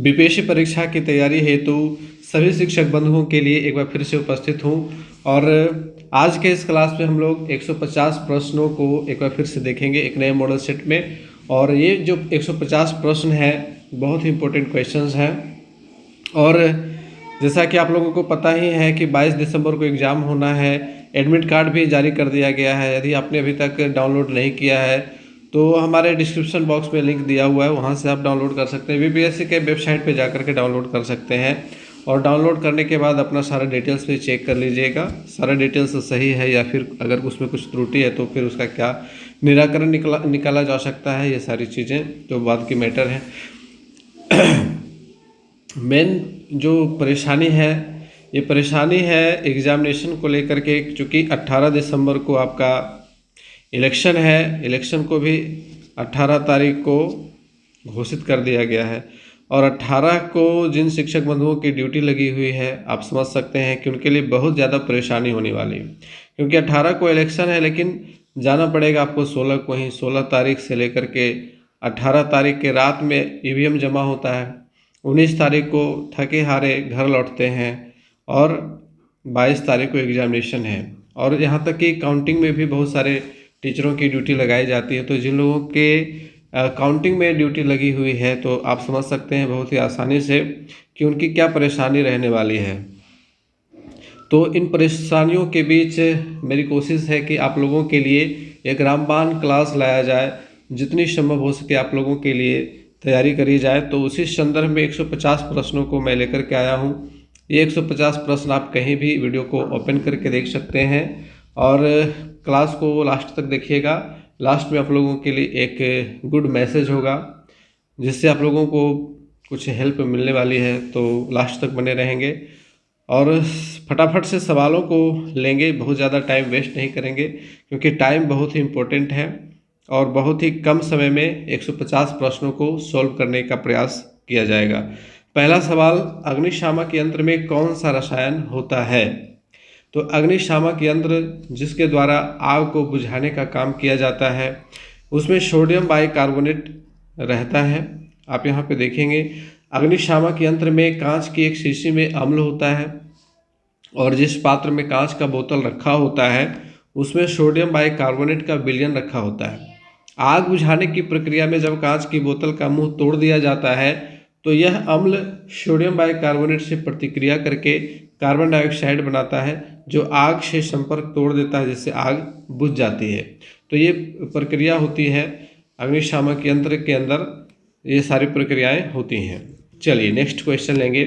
BPSC परीक्षा की तैयारी हेतु सभी शिक्षक बंधुओं के लिए एक बार फिर से उपस्थित हूँ और आज के इस क्लास में हम लोग 150 प्रश्नों को एक बार फिर से देखेंगे एक नए मॉडल सेट में। और ये जो 150 प्रश्न है बहुत ही इम्पोर्टेंट क्वेश्चंस हैं। और जैसा कि आप लोगों को पता ही है कि 22 दिसंबर को एग्ज़ाम होना है। एडमिट कार्ड भी जारी कर दिया गया है। यदि आपने अभी तक डाउनलोड नहीं किया है तो हमारे डिस्क्रिप्शन बॉक्स में लिंक दिया हुआ है, वहाँ से आप डाउनलोड कर सकते हैं। बीपीएससी के वेबसाइट पे जाकर के डाउनलोड कर सकते हैं और डाउनलोड करने के बाद अपना सारा डिटेल्स भी चेक कर लीजिएगा। सारा डिटेल्स सही है या फिर अगर उसमें कुछ त्रुटि है तो फिर उसका क्या निराकरण निकाला जा सकता है, ये सारी चीज़ें तो बाद की मैटर है। मेन जो परेशानी है ये परेशानी है एग्ज़ामिनेशन को लेकर के, चूँकि 18 दिसंबर को आपका इलेक्शन है। इलेक्शन को भी 18 तारीख को घोषित कर दिया गया है और 18 को जिन शिक्षक बंधुओं की ड्यूटी लगी हुई है आप समझ सकते हैं कि उनके लिए बहुत ज़्यादा परेशानी होने वाली है, क्योंकि 18 को इलेक्शन है लेकिन जाना पड़ेगा आपको 16 को ही। 16 तारीख से लेकर के 18 तारीख के रात में ईवीएम जमा होता है। 19 तारीख को थके हारे घर लौटते हैं और 22 तारीख को एग्जामिनेशन है। और यहाँ तक कि काउंटिंग में भी बहुत सारे टीचरों की ड्यूटी लगाई जाती है। तो जिन लोगों के काउंटिंग में ड्यूटी लगी हुई है तो आप समझ सकते हैं बहुत ही आसानी से कि उनकी क्या परेशानी रहने वाली है। तो इन परेशानियों के बीच मेरी कोशिश है कि आप लोगों के लिए एक रामबाण क्लास लाया जाए, जितनी संभव हो सके आप लोगों के लिए तैयारी करी जाए। तो उसी संदर्भ में 150 प्रश्नों को मैं लेकर के आया हूँ। ये 150 प्रश्न आप कहीं भी वीडियो को ओपन करके देख सकते हैं और क्लास को लास्ट तक देखिएगा। लास्ट में आप लोगों के लिए एक गुड मैसेज होगा जिससे आप लोगों को कुछ हेल्प मिलने वाली है, तो लास्ट तक बने रहेंगे और फटाफट से सवालों को लेंगे। बहुत ज़्यादा टाइम वेस्ट नहीं करेंगे क्योंकि टाइम बहुत ही इम्पोर्टेंट है और बहुत ही कम समय में 150 प्रश्नों को सॉल्व करने का प्रयास किया जाएगा। पहला सवाल, अग्निशामक यंत्र में कौन सा रसायन होता है? तो अग्निशामक यंत्र जिसके द्वारा आग को बुझाने का काम किया जाता है उसमें सोडियम बाइकार्बोनेट रहता है। आप यहाँ पे देखेंगे अग्निशामक यंत्र में कांच की एक शीशी में अम्ल होता है और जिस पात्र में कांच का बोतल रखा होता है उसमें सोडियम बाइकार्बोनेट का विलयन रखा होता है। आग बुझाने की प्रक्रिया में जब कांच की बोतल का मुंह तोड़ दिया जाता है तो यह अम्ल सोडियम बाइकार्बोनेट से प्रतिक्रिया करके कार्बन डाइऑक्साइड बनाता है जो आग से संपर्क तोड़ देता है, जिससे आग बुझ जाती है। तो ये प्रक्रिया होती है अग्निशामक यंत्र के अंदर, ये सारी प्रक्रियाएं होती हैं। चलिए नेक्स्ट क्वेश्चन लेंगे।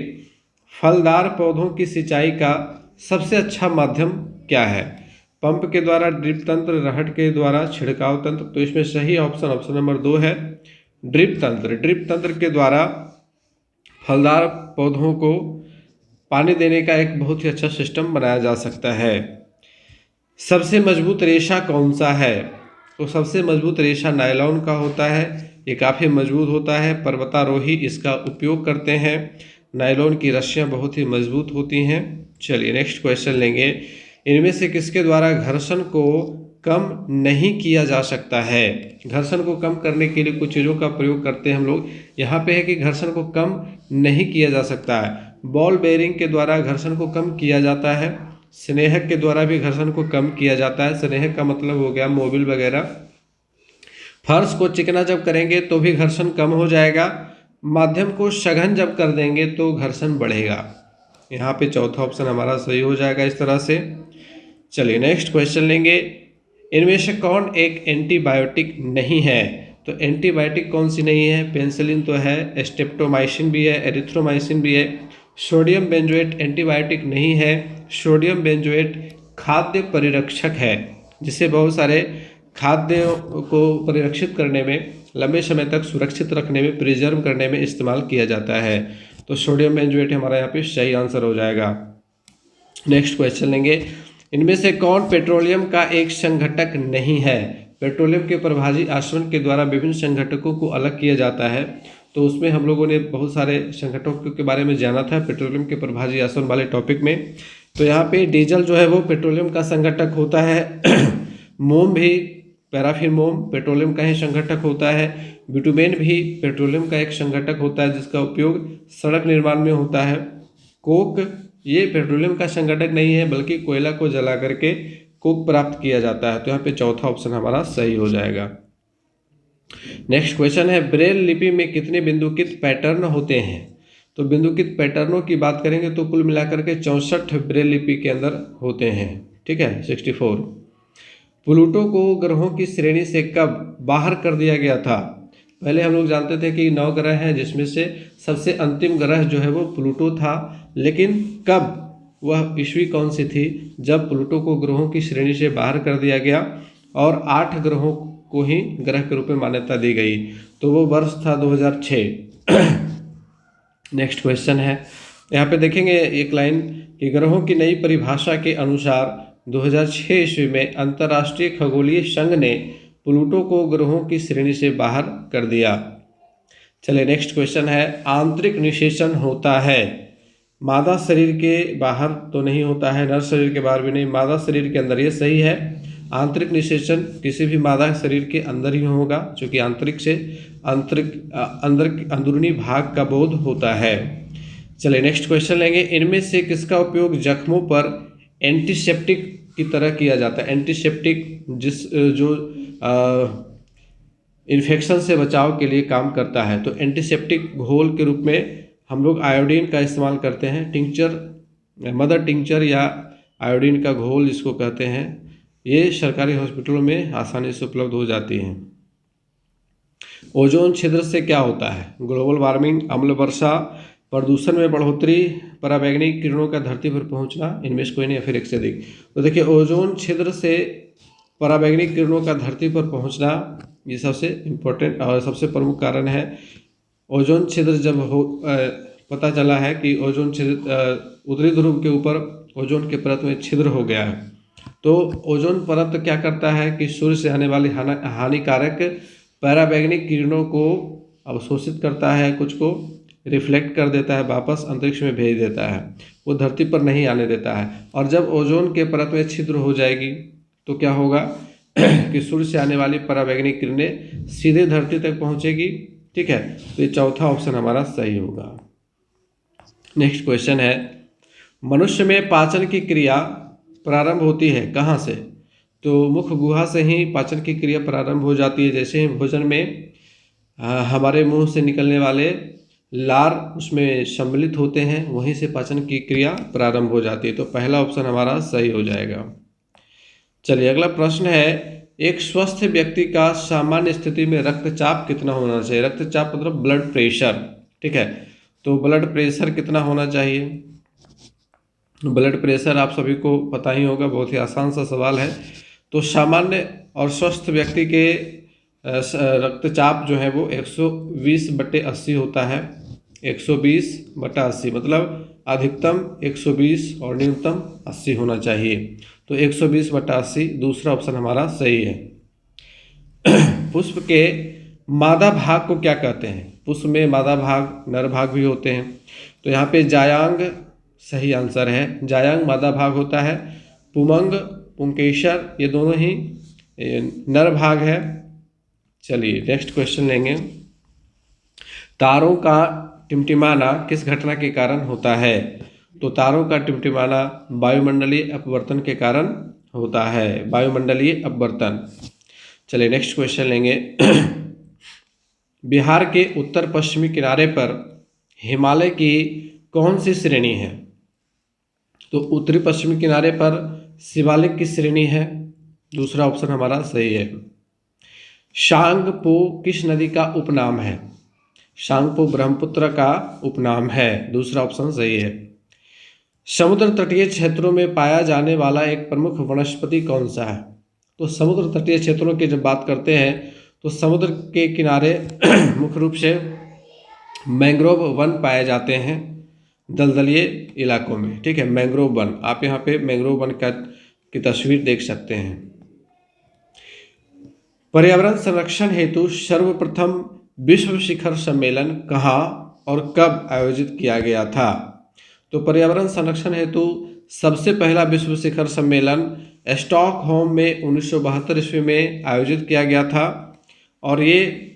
फलदार पौधों की सिंचाई का सबसे अच्छा माध्यम क्या है? पंप के द्वारा, ड्रिप तंत्र, रहट के द्वारा, छिड़काव तंत्र। तो इसमें सही ऑप्शन नंबर 2 है, ड्रिप तंत्र। ड्रिप तंत्र के द्वारा फलदार पौधों को पानी देने का एक बहुत ही अच्छा सिस्टम बनाया जा सकता है। सबसे मजबूत रेशा कौन सा है? तो सबसे मजबूत रेशा नायलॉन का होता है। ये काफ़ी मजबूत होता है, पर्वतारोही इसका उपयोग करते हैं। नायलॉन की रस्सियाँ बहुत ही मजबूत होती हैं। चलिए नेक्स्ट क्वेश्चन लेंगे। इनमें से किसके द्वारा घर्षण को कम नहीं किया जा सकता है? घर्षण को कम करने के लिए कुछ चीज़ों का प्रयोग करते हैं हम लोग। यहाँ पे है कि घर्षण को कम नहीं किया जा सकता है। बॉल बेयरिंग के द्वारा घर्षण को कम किया जाता है। स्नेहक के द्वारा भी घर्षण को कम किया जाता है। स्नेहक का मतलब हो गया मोबिल वगैरह। फर्श को चिकना जब करेंगे तो भी घर्षण कम हो जाएगा। माध्यम को सघन जब कर देंगे तो घर्षण बढ़ेगा। यहाँ पे चौथा ऑप्शन हमारा सही हो जाएगा इस तरह से। चलिए नेक्स्ट क्वेश्चन लेंगे। इनमें से कौन एक एंटीबायोटिक नहीं है? तो एंटीबायोटिक कौन सी नहीं है? पेनिसिलिन तो है, स्ट्रेप्टोमाइसिन भी है, एरिथ्रोमाइसिन भी है। सोडियम बेंजोएट एंटीबायोटिक नहीं है। सोडियम बेंजोएट खाद्य परिरक्षक है, जिससे बहुत सारे खाद्य को परिरक्षित करने में, लंबे समय तक सुरक्षित रखने में, प्रिजर्व करने में इस्तेमाल किया जाता है। तो सोडियम बेंजोएट हमारा यहाँ पे सही आंसर हो जाएगा। नेक्स्ट क्वेश्चन लेंगे। इनमें से कौन पेट्रोलियम का एक संघटक नहीं है? पेट्रोलियम के प्रभाजी आसवन के द्वारा विभिन्न संघटकों को अलग किया जाता है। तो उसमें हम लोगों ने बहुत सारे संघटकों के बारे में जाना था पेट्रोलियम के प्रभाजी आसवन वाले टॉपिक में। तो यहाँ पे डीजल जो है वो पेट्रोलियम का संघटक होता है। मोम भी पैराफिन मोम पेट्रोलियम का ही संघटक होता है। बिटुमेन भी पेट्रोलियम का एक संघटक होता है जिसका उपयोग सड़क निर्माण में होता है। कोक ये पेट्रोलियम का संघटक नहीं है बल्कि कोयला को जला करके कोक प्राप्त किया जाता है। तो यहाँ पे चौथा ऑप्शन हमारा सही हो जाएगा। नेक्स्ट क्वेश्चन है ब्रेल लिपि में कितने बिंदुकित पैटर्न होते हैं? तो बिंदुकित पैटर्नों की बात करेंगे तो कुल मिलाकर के 64 ब्रेल लिपि के अंदर होते हैं। ठीक है, 64। प्लूटो को ग्रहों की श्रेणी से कब बाहर कर दिया गया था? पहले हम लोग जानते थे कि 9 ग्रह हैं जिसमें से सबसे अंतिम ग्रह जो है वो प्लूटो था, लेकिन कब, वह ईस्वी कौन सी थी जब प्लूटो को ग्रहों की श्रेणी से बाहर कर दिया गया और 8 ग्रहों को ही ग्रह के रूप में मान्यता दी गई? तो वो वर्ष था 2006। नेक्स्ट क्वेश्चन है, यहाँ पे देखेंगे एक लाइन कि ग्रहों की नई परिभाषा के अनुसार 2006 ईस्वी में अंतर्राष्ट्रीय खगोलीय संघ ने प्लूटो को ग्रहों की श्रेणी से बाहर कर दिया। चलिए नेक्स्ट क्वेश्चन है, आंतरिक निषेचन होता है मादा शरीर के बाहर तो नहीं होता है, नर शरीर के बाहर भी नहीं, मादा शरीर के अंदर, ये सही है। आंतरिक निषेचन किसी भी मादा शरीर के अंदर ही होगा क्योंकि आंतरिक से अंदरूनी भाग का बोध होता है। चलिए नेक्स्ट क्वेश्चन लेंगे, इनमें से किसका उपयोग जख्मों पर एंटीसेप्टिक की तरह किया जाता है? एंटीसेप्टिक जो इन्फेक्शन से बचाव के लिए काम करता है। तो एंटीसेप्टिक घोल के रूप में हम लोग आयोडीन का इस्तेमाल करते हैं। टिंचर, मदर टिंचर या आयोडीन का घोल जिसको कहते हैं, ये सरकारी हॉस्पिटलों में आसानी से उपलब्ध हो जाती हैं। ओजोन छिद्र से क्या होता है? ग्लोबल वार्मिंग, अम्ल वर्षा, प्रदूषण में बढ़ोतरी, पराबैंगनी किरणों का धरती पर पहुंचना, इनमें से कोई नहीं या फिर एक से अधिक। तो देखिए ओजोन छिद्र से पराबैंगनी किरणों का धरती पर पहुंचना ये सबसे इम्पोर्टेंट और सबसे प्रमुख कारण है। ओजोन छिद्र जब पता चला है कि ओजोन छिद्र उत्तरी ध्रुव के ऊपर ओजोन के परत में छिद्र हो गया है, तो ओजोन परत क्या करता है कि सूर्य से आने वाली हानिकारक पराबैंगनी किरणों को अवशोषित करता है, कुछ को रिफ्लेक्ट कर देता है, वापस अंतरिक्ष में भेज देता है, वो धरती पर नहीं आने देता है। और जब ओजोन के परत में छिद्र हो जाएगी तो क्या होगा कि सूर्य से आने वाली पराबैंगनी किरणें सीधे धरती तक पहुंचेगी। ठीक है, तो ये चौथा ऑप्शन हमारा सही होगा। नेक्स्ट क्वेश्चन है, मनुष्य में पाचन की क्रिया प्रारंभ होती है कहाँ से? तो मुख गुहा से ही पाचन की क्रिया प्रारंभ हो जाती है। जैसे ही भोजन में हमारे मुंह से निकलने वाले लार उसमें सम्मिलित होते हैं, वहीं से पाचन की क्रिया प्रारंभ हो जाती है। तो पहला ऑप्शन हमारा सही हो जाएगा। चलिए अगला प्रश्न है, एक स्वस्थ व्यक्ति का सामान्य स्थिति में रक्तचाप कितना होना चाहिए? रक्तचाप मतलब ब्लड प्रेशर। ठीक है, तो ब्लड प्रेशर कितना होना चाहिए? ब्लड प्रेशर आप सभी को पता ही होगा, बहुत ही आसान सा सवाल है। तो सामान्य और स्वस्थ व्यक्ति के रक्तचाप जो है वो 120/80 होता है। 120/80 मतलब अधिकतम 120 और न्यूनतम 80 होना चाहिए। तो 120/80 दूसरा ऑप्शन हमारा सही है। पुष्प के मादा भाग को क्या कहते हैं? पुष्प में मादा भाग, नर भाग भी होते हैं। तो यहाँ पे जायांग सही आंसर है, जायांग मादा भाग होता है। पुमंग, पुंकेसर ये दोनों ही नर भाग है। चलिए नेक्स्ट क्वेश्चन लेंगे, तारों का टिमटिमाना किस घटना के कारण होता है? तो तारों का टिमटिमाना वायुमंडलीय अपवर्तन के कारण होता है, वायुमंडलीय अपवर्तन। चलिए नेक्स्ट क्वेश्चन लेंगे, बिहार के उत्तर पश्चिमी किनारे पर हिमालय की कौन सी श्रेणी है? तो उत्तरी पश्चिमी किनारे पर शिवालिक की श्रेणी है, दूसरा ऑप्शन हमारा सही है। शांगपो किस नदी का उपनाम है? शांगपो ब्रह्मपुत्र का उपनाम है, दूसरा ऑप्शन सही है। समुद्र तटीय क्षेत्रों में पाया जाने वाला एक प्रमुख वनस्पति कौन सा है? तो समुद्र तटीय क्षेत्रों की जब बात करते हैं तो समुद्र के किनारे मुख्य रूप से मैंग्रोव वन पाए जाते हैं दलदलीय इलाकों में। ठीक है, मैंग्रोव वन, आप यहाँ पे मैंग्रोव वन की तस्वीर देख सकते हैं। पर्यावरण संरक्षण हेतु सर्वप्रथम विश्व शिखर सम्मेलन कहाँ और कब आयोजित किया गया था? तो पर्यावरण संरक्षण हेतु सबसे पहला विश्व शिखर सम्मेलन स्टॉकहोम में 1972 ईस्वी में आयोजित किया गया था। और ये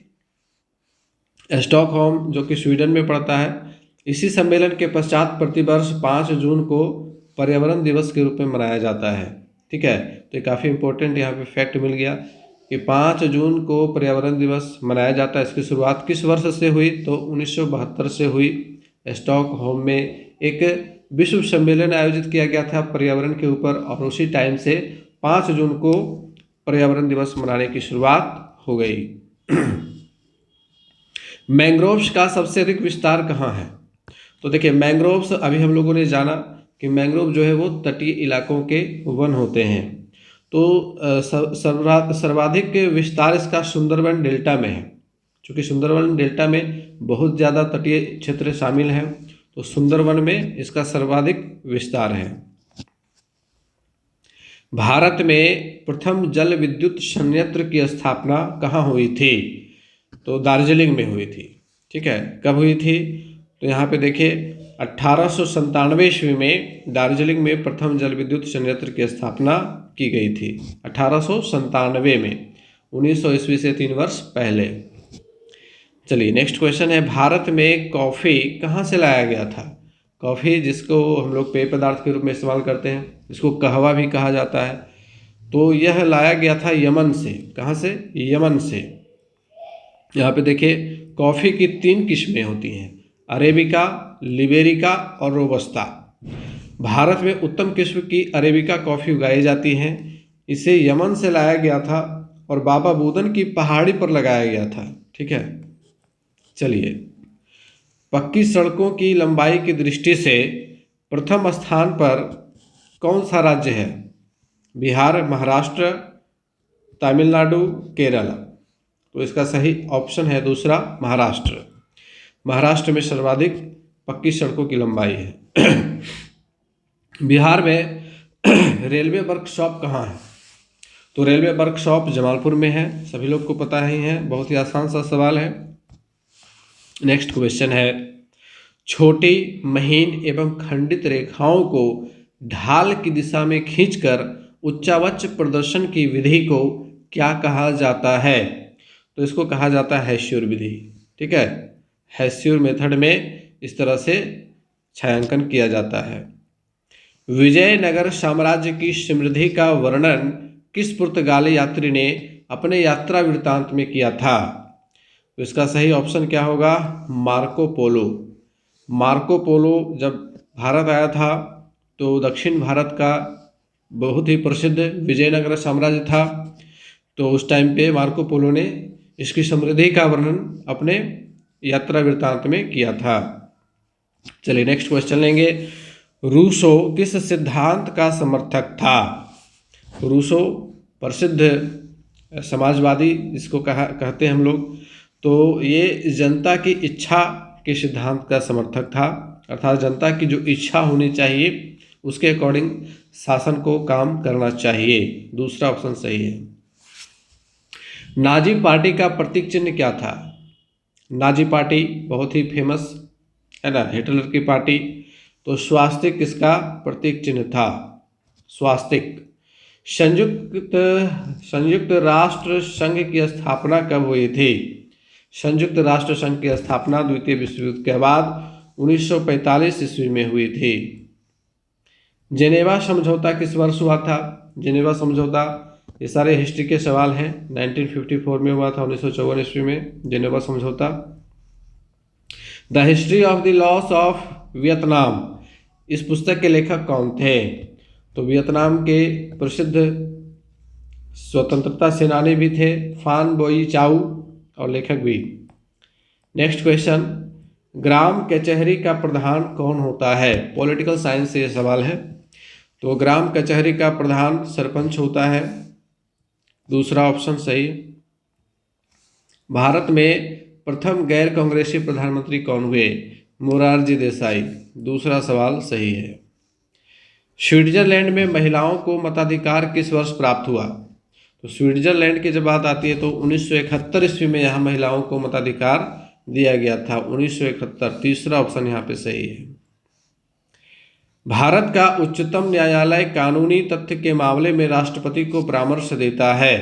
स्टॉकहोम जो कि स्वीडन में पड़ता है, इसी सम्मेलन के पश्चात प्रतिवर्ष 5 जून को पर्यावरण दिवस के रूप में मनाया जाता है। ठीक है, तो ये काफ़ी इंपॉर्टेंट यहाँ पे फैक्ट मिल गया कि 5 जून को पर्यावरण दिवस मनाया जाता है। इसकी शुरुआत किस वर्ष से हुई? तो 1972 से हुई। स्टॉकहोम में एक विश्व सम्मेलन आयोजित किया गया था पर्यावरण के ऊपर, और उसी टाइम से 5 जून को पर्यावरण दिवस मनाने की शुरुआत हो गई। मैंग्रोव्स का सबसे अधिक विस्तार कहाँ है? तो देखिए, मैंग्रोव्स अभी हम लोगों ने जाना कि मैंग्रोव जो है वो तटीय इलाकों के वन होते हैं। तो सर्वाधिक विस्तार इसका सुंदरवन डेल्टा में है। चूँकि सुंदरवन डेल्टा में बहुत ज़्यादा तटीय क्षेत्र शामिल हैं, तो सुंदरवन में इसका सर्वाधिक विस्तार है। भारत में प्रथम जल विद्युत संयंत्र की स्थापना कहाँ हुई थी? तो दार्जिलिंग में हुई थी। ठीक है, कब हुई थी? तो यहाँ पे देखिए 1897 ईस्वी में दार्जिलिंग में प्रथम जल विद्युत संयंत्र की स्थापना की गई थी। 1897 में, 1900 ईस्वी से 3 वर्ष पहले। चलिए नेक्स्ट क्वेश्चन है, भारत में कॉफ़ी कहाँ से लाया गया था? कॉफ़ी जिसको हम लोग पेय पदार्थ के रूप में इस्तेमाल करते हैं, इसको कहवा भी कहा जाता है, तो यह लाया गया था यमन से। कहाँ से? यमन से। यहाँ पे देखिए कॉफ़ी की 3 किस्में होती हैं, अरेबिका, लिबेरिका और रोबस्ता। भारत में उत्तम किस्म की अरेबिका कॉफ़ी उगाई जाती है। इसे यमन से लाया गया था और बाबा बुदन की पहाड़ी पर लगाया गया था। ठीक है, चलिए, पक्की सड़कों की लंबाई की दृष्टि से प्रथम स्थान पर कौन सा राज्य है? बिहार, महाराष्ट्र, तमिलनाडु, केरल। तो इसका सही ऑप्शन है दूसरा, महाराष्ट्र। महाराष्ट्र में सर्वाधिक पक्की सड़कों की लंबाई है। बिहार में रेलवे वर्कशॉप कहाँ है? तो रेलवे वर्कशॉप जमालपुर में है, सभी लोग को पता ही है, बहुत ही आसान सा सवाल है। नेक्स्ट क्वेश्चन है, छोटी, महीन एवं खंडित रेखाओं को ढाल की दिशा में खींचकर उच्चावच प्रदर्शन की विधि को क्या कहा जाता है? तो इसको कहा जाता है हेस्यूर विधि। ठीक है, हेस्यूर मेथड में इस तरह से छायांकन किया जाता है। विजयनगर साम्राज्य की समृद्धि का वर्णन किस पुर्तगाली यात्री ने अपने यात्रा वृत्तांत में किया था? तो इसका सही ऑप्शन क्या होगा? Marco Polo. मार्को पोलो जब भारत आया था तो दक्षिण भारत का बहुत ही प्रसिद्ध विजयनगर साम्राज्य था, तो उस टाइम पे मार्को पोलो ने इसकी समृद्धि का वर्णन अपने यात्रा वृत्तांत में किया था। चलिए नेक्स्ट क्वेश्चन लेंगे, रूसो किस सिद्धांत का समर्थक था? रूसो प्रसिद्ध समाजवादी जिसको कहते हैं हम लोग, तो ये जनता की इच्छा के सिद्धांत का समर्थक था, अर्थात जनता की जो इच्छा होनी चाहिए उसके अकॉर्डिंग शासन को काम करना चाहिए। दूसरा ऑप्शन सही है। नाजी पार्टी का प्रतीक चिन्ह क्या था? नाजी पार्टी बहुत ही फेमस है ना, हिटलर की पार्टी, तो स्वास्तिक किसका प्रतीक चिन्ह था? स्वास्तिक। संयुक्त राष्ट्र संघ की स्थापना कब हुई थी? संयुक्त राष्ट्र संघ की स्थापना द्वितीय विश्व युद्ध के बाद 1945 ईस्वी में हुई थी। जेनेवा समझौता किस वर्ष हुआ था? जेनेवा समझौता, ये सारे हिस्ट्री के सवाल हैं, 1954 में हुआ था, 1954 ईस्वी में जेनेवा समझौता। The history of the loss of Vietnam, इस पुस्तक के लेखक कौन थे? तो वियतनाम के प्रसिद्ध स्वतंत्रता सेनानी भी थे, फान बोई चाउ, और लेखक भी। नेक्स्ट क्वेश्चन, ग्राम कचहरी का प्रधान कौन होता है? पॉलिटिकल साइंस से ये सवाल है। तो ग्राम कचहरी का प्रधान सरपंच होता है। दूसरा ऑप्शन सही। भारत में प्रथम गैर कांग्रेसी प्रधानमंत्री कौन हुए? मोरारजी देसाई। दूसरा सवाल सही है। स्विट्जरलैंड में महिलाओं को मताधिकार किस वर्ष प्राप्त हुआ? तो स्विट्जरलैंड की जब बात आती है तो 1971 ईस्वी में यहाँ महिलाओं को मताधिकार दिया गया था, 1971। तीसरा ऑप्शन यहाँ पे सही है। भारत का उच्चतम न्यायालय कानूनी तथ्य के मामले में राष्ट्रपति को परामर्श देता है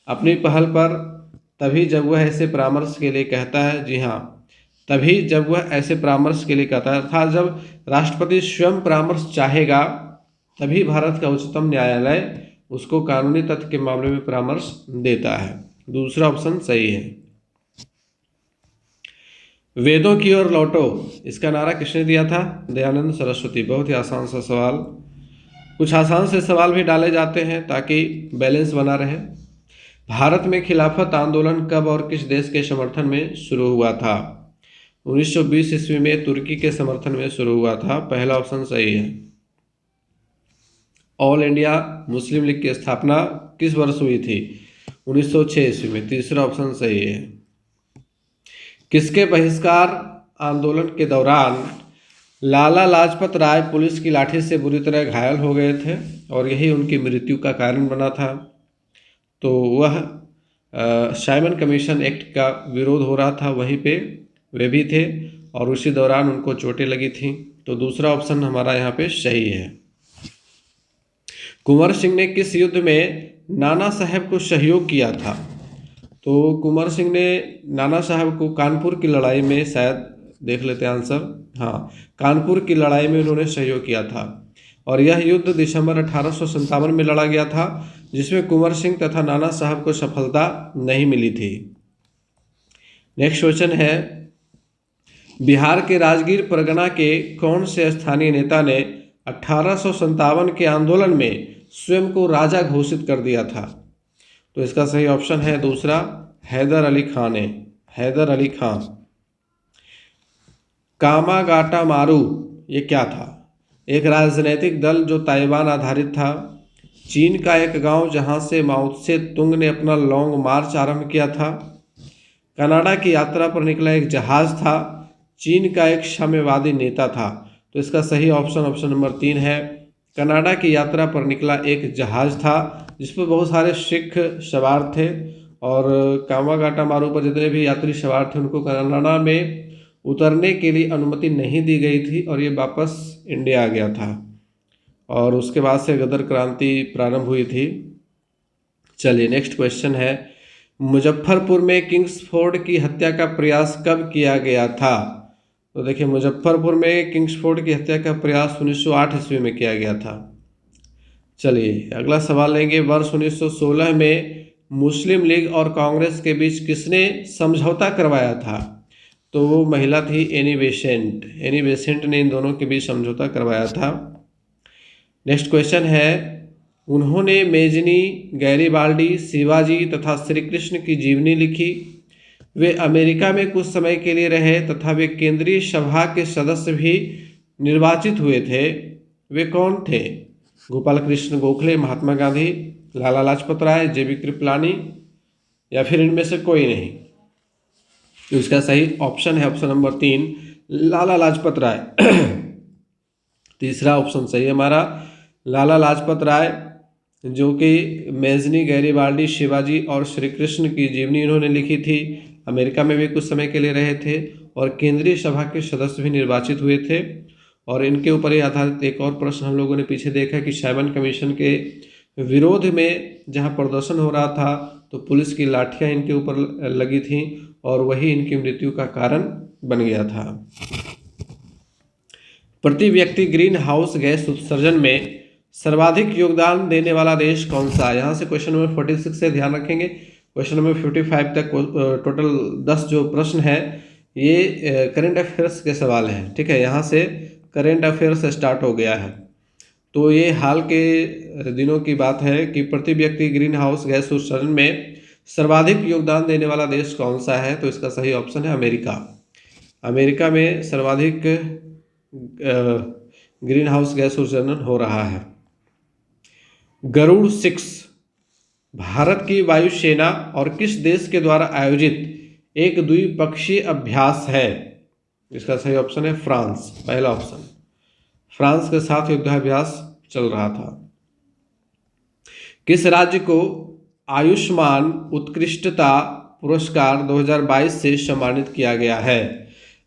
अपनी पहल पर, तभी जब वह ऐसे परामर्श के लिए कहता है। जी हाँ, तभी जब वह ऐसे परामर्श के लिए कहता है, अर्थात जब राष्ट्रपति स्वयं परामर्श चाहेगा तभी भारत का उच्चतम न्यायालय उसको कानूनी तथ्य के मामले में परामर्श देता है। दूसरा ऑप्शन सही है। वेदों की ओर लौटो, इसका नारा किसने दिया था? दयानंद सरस्वती। बहुत ही आसान सा सवाल। कुछ आसान से सवाल भी डाले जाते हैं ताकि बैलेंस बना रहे। भारत में खिलाफत आंदोलन कब और किस देश के समर्थन में शुरू हुआ था? 1920 ईस्वी में तुर्की के समर्थन में शुरू हुआ था। पहला ऑप्शन सही है। ऑल इंडिया मुस्लिम लीग की स्थापना किस वर्ष हुई थी? 1906 ईस्वी में। तीसरा ऑप्शन सही है। किसके बहिष्कार आंदोलन के दौरान लाला लाजपत राय पुलिस की लाठी से बुरी तरह घायल हो गए थे और यही उनकी मृत्यु का कारण बना था? तो वह साइमन कमीशन एक्ट का विरोध हो रहा था, वहीं पे वे भी थे और उसी दौरान उनको चोटें लगी थी। तो दूसरा ऑप्शन हमारा यहाँ पे सही है। कुंवर सिंह ने किस युद्ध में नाना साहब को सहयोग किया था? तो कुंवर सिंह ने नाना साहब को कानपुर की लड़ाई में, शायद देख लेते हैं आंसर, हाँ, कानपुर की लड़ाई में उन्होंने सहयोग किया था और यह युद्ध दिसंबर 1857 में लड़ा गया था, जिसमें कुंवर सिंह तथा नाना साहब को सफलता नहीं मिली थी। नेक्स्ट क्वेश्चन है, बिहार के राजगीर परगना के कौन से स्थानीय नेता ने 1857 के आंदोलन में स्वयं को राजा घोषित कर दिया था? तो इसका सही ऑप्शन है दूसरा, हैदर अली खान है। हैदर अली खान। कामागाटा मारू ये क्या था? एक राजनीतिक दल जो ताइवान आधारित था। चीन का एक गांव जहां से माओ त्से तुंग ने अपना लॉन्ग मार्च आरंभ किया था। कनाडा की यात्रा पर निकला एक जहाज था। चीन का एक साम्यवादी नेता था। तो इसका सही ऑप्शन नंबर 3 है। कनाडा की यात्रा पर निकला एक जहाज था जिस पर बहुत सारे सिख सवार थे और कामागाटा मारू पर जितने भी यात्री सवार थे उनको कनाडा में उतरने के लिए अनुमति नहीं दी गई थी और ये वापस इंडिया आ गया था और उसके बाद से गदर क्रांति प्रारंभ हुई थी। चलिए नेक्स्ट क्वेश्चन है, मुजफ्फरपुर में किंग्सफोर्ड की हत्या का प्रयास कब किया गया था? तो देखिए, मुजफ्फरपुर में किंग्सफोर्ड की हत्या का प्रयास 1908 ईस्वी में किया गया था। चलिए अगला सवाल लेंगे, वर्ष 1916 में मुस्लिम लीग और कांग्रेस के बीच किसने समझौता करवाया था? तो वो महिला थी एनी बेसेंट। एनी बेसेंट ने इन दोनों के बीच समझौता करवाया था। नेक्स्ट क्वेश्चन है, उन्होंने मेजनी, गैरीबाल्डी, शिवाजी तथा श्री कृष्ण की जीवनी लिखी। वे अमेरिका में कुछ समय के लिए रहे तथा वे केंद्रीय सभा के सदस्य भी निर्वाचित हुए थे। वे कौन थे? गोपाल कृष्ण गोखले, महात्मा गांधी, लाला लाजपत राय, जेबी कृपलानी या फिर इनमें से कोई नहीं? तो इसका सही ऑप्शन है ऑप्शन नंबर 3, लाला लाजपत राय। तीसरा ऑप्शन सही है हमारा, लाला लाजपत राय, जो कि मेजनी, गैरीबाल्डी, शिवाजी और श्री कृष्ण की जीवनी इन्होंने लिखी थी। अमेरिका में भी कुछ समय के लिए रहे थे और केंद्रीय सभा के सदस्य भी निर्वाचित हुए थे। और इनके ऊपर ही आधारित एक और प्रश्न हम लोगों ने पीछे देखा कि साइमन कमीशन के विरोध में जहां प्रदर्शन हो रहा था तो पुलिस की लाठियां इनके ऊपर लगी थी और वही इनकी मृत्यु का कारण बन गया था। प्रति व्यक्ति ग्रीन हाउस गैस उत्सर्जन में सर्वाधिक योगदान देने वाला देश कौन सा? यहाँ से क्वेश्चन नंबर 46 से ध्यान रखेंगे, क्वेश्चन नंबर 55 तक टोटल 10 जो प्रश्न है ये करंट अफेयर्स के सवाल हैं। ठीक है, यहाँ से करंट अफेयर्स स्टार्ट हो गया है। तो ये हाल के दिनों की बात है कि प्रति व्यक्ति ग्रीन हाउस गैस उत्सर्जन में सर्वाधिक योगदान देने वाला देश कौन सा है? तो इसका सही ऑप्शन है अमेरिका। अमेरिका में सर्वाधिक ग्रीन हाउस गैस उत्सर्जन हो रहा है। गरुड़ 6 भारत की वायुसेना और किस देश के द्वारा आयोजित एक द्विपक्षीय अभ्यास है? इसका सही ऑप्शन है फ्रांस। पहला ऑप्शन, फ्रांस के साथ युद्धाभ्यास चल रहा था। किस राज्य को आयुष्मान उत्कृष्टता पुरस्कार 2022 से सम्मानित किया गया है?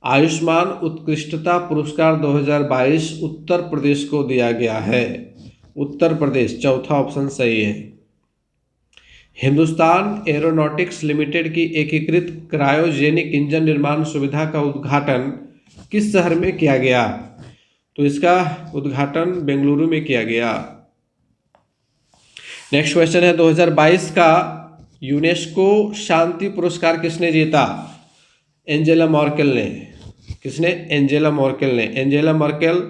आयुष्मान उत्कृष्टता पुरस्कार 2022 उत्तर प्रदेश को दिया गया है। उत्तर प्रदेश, चौथा ऑप्शन सही है। हिंदुस्तान एरोनॉटिक्स लिमिटेड की एकीकृत क्रायोजेनिक इंजन निर्माण सुविधा का उद्घाटन किस शहर में किया गया? तो इसका उद्घाटन बेंगलुरु में किया गया। नेक्स्ट क्वेश्चन है 2022 का यूनेस्को शांति पुरस्कार किसने जीता? एंजेला मर्केल ने। किसने? एंजेला मर्केल ने। एंजेला मर्केल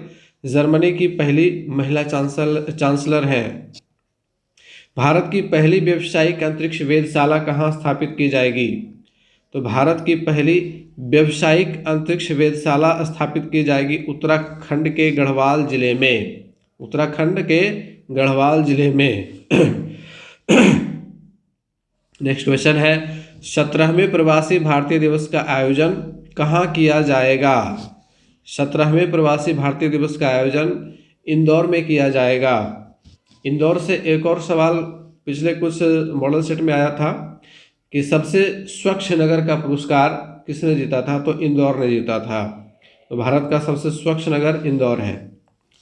जर्मनी की पहली महिला चांसलर हैं। भारत की पहली व्यावसायिक अंतरिक्ष वेधशाला कहाँ स्थापित की जाएगी? तो भारत की पहली व्यावसायिक अंतरिक्ष वेधशाला स्थापित की जाएगी उत्तराखंड के गढ़वाल जिले में। उत्तराखंड के गढ़वाल जिले में। नेक्स्ट क्वेश्चन है 17वें प्रवासी भारतीय दिवस का आयोजन कहाँ किया जाएगा? 17वें प्रवासी भारतीय दिवस का आयोजन इंदौर में किया जाएगा। इंदौर से एक और सवाल पिछले कुछ मॉडल सेट में आया था कि सबसे स्वच्छ नगर का पुरस्कार किसने जीता था? तो इंदौर ने जीता था। तो भारत का सबसे स्वच्छ नगर इंदौर है।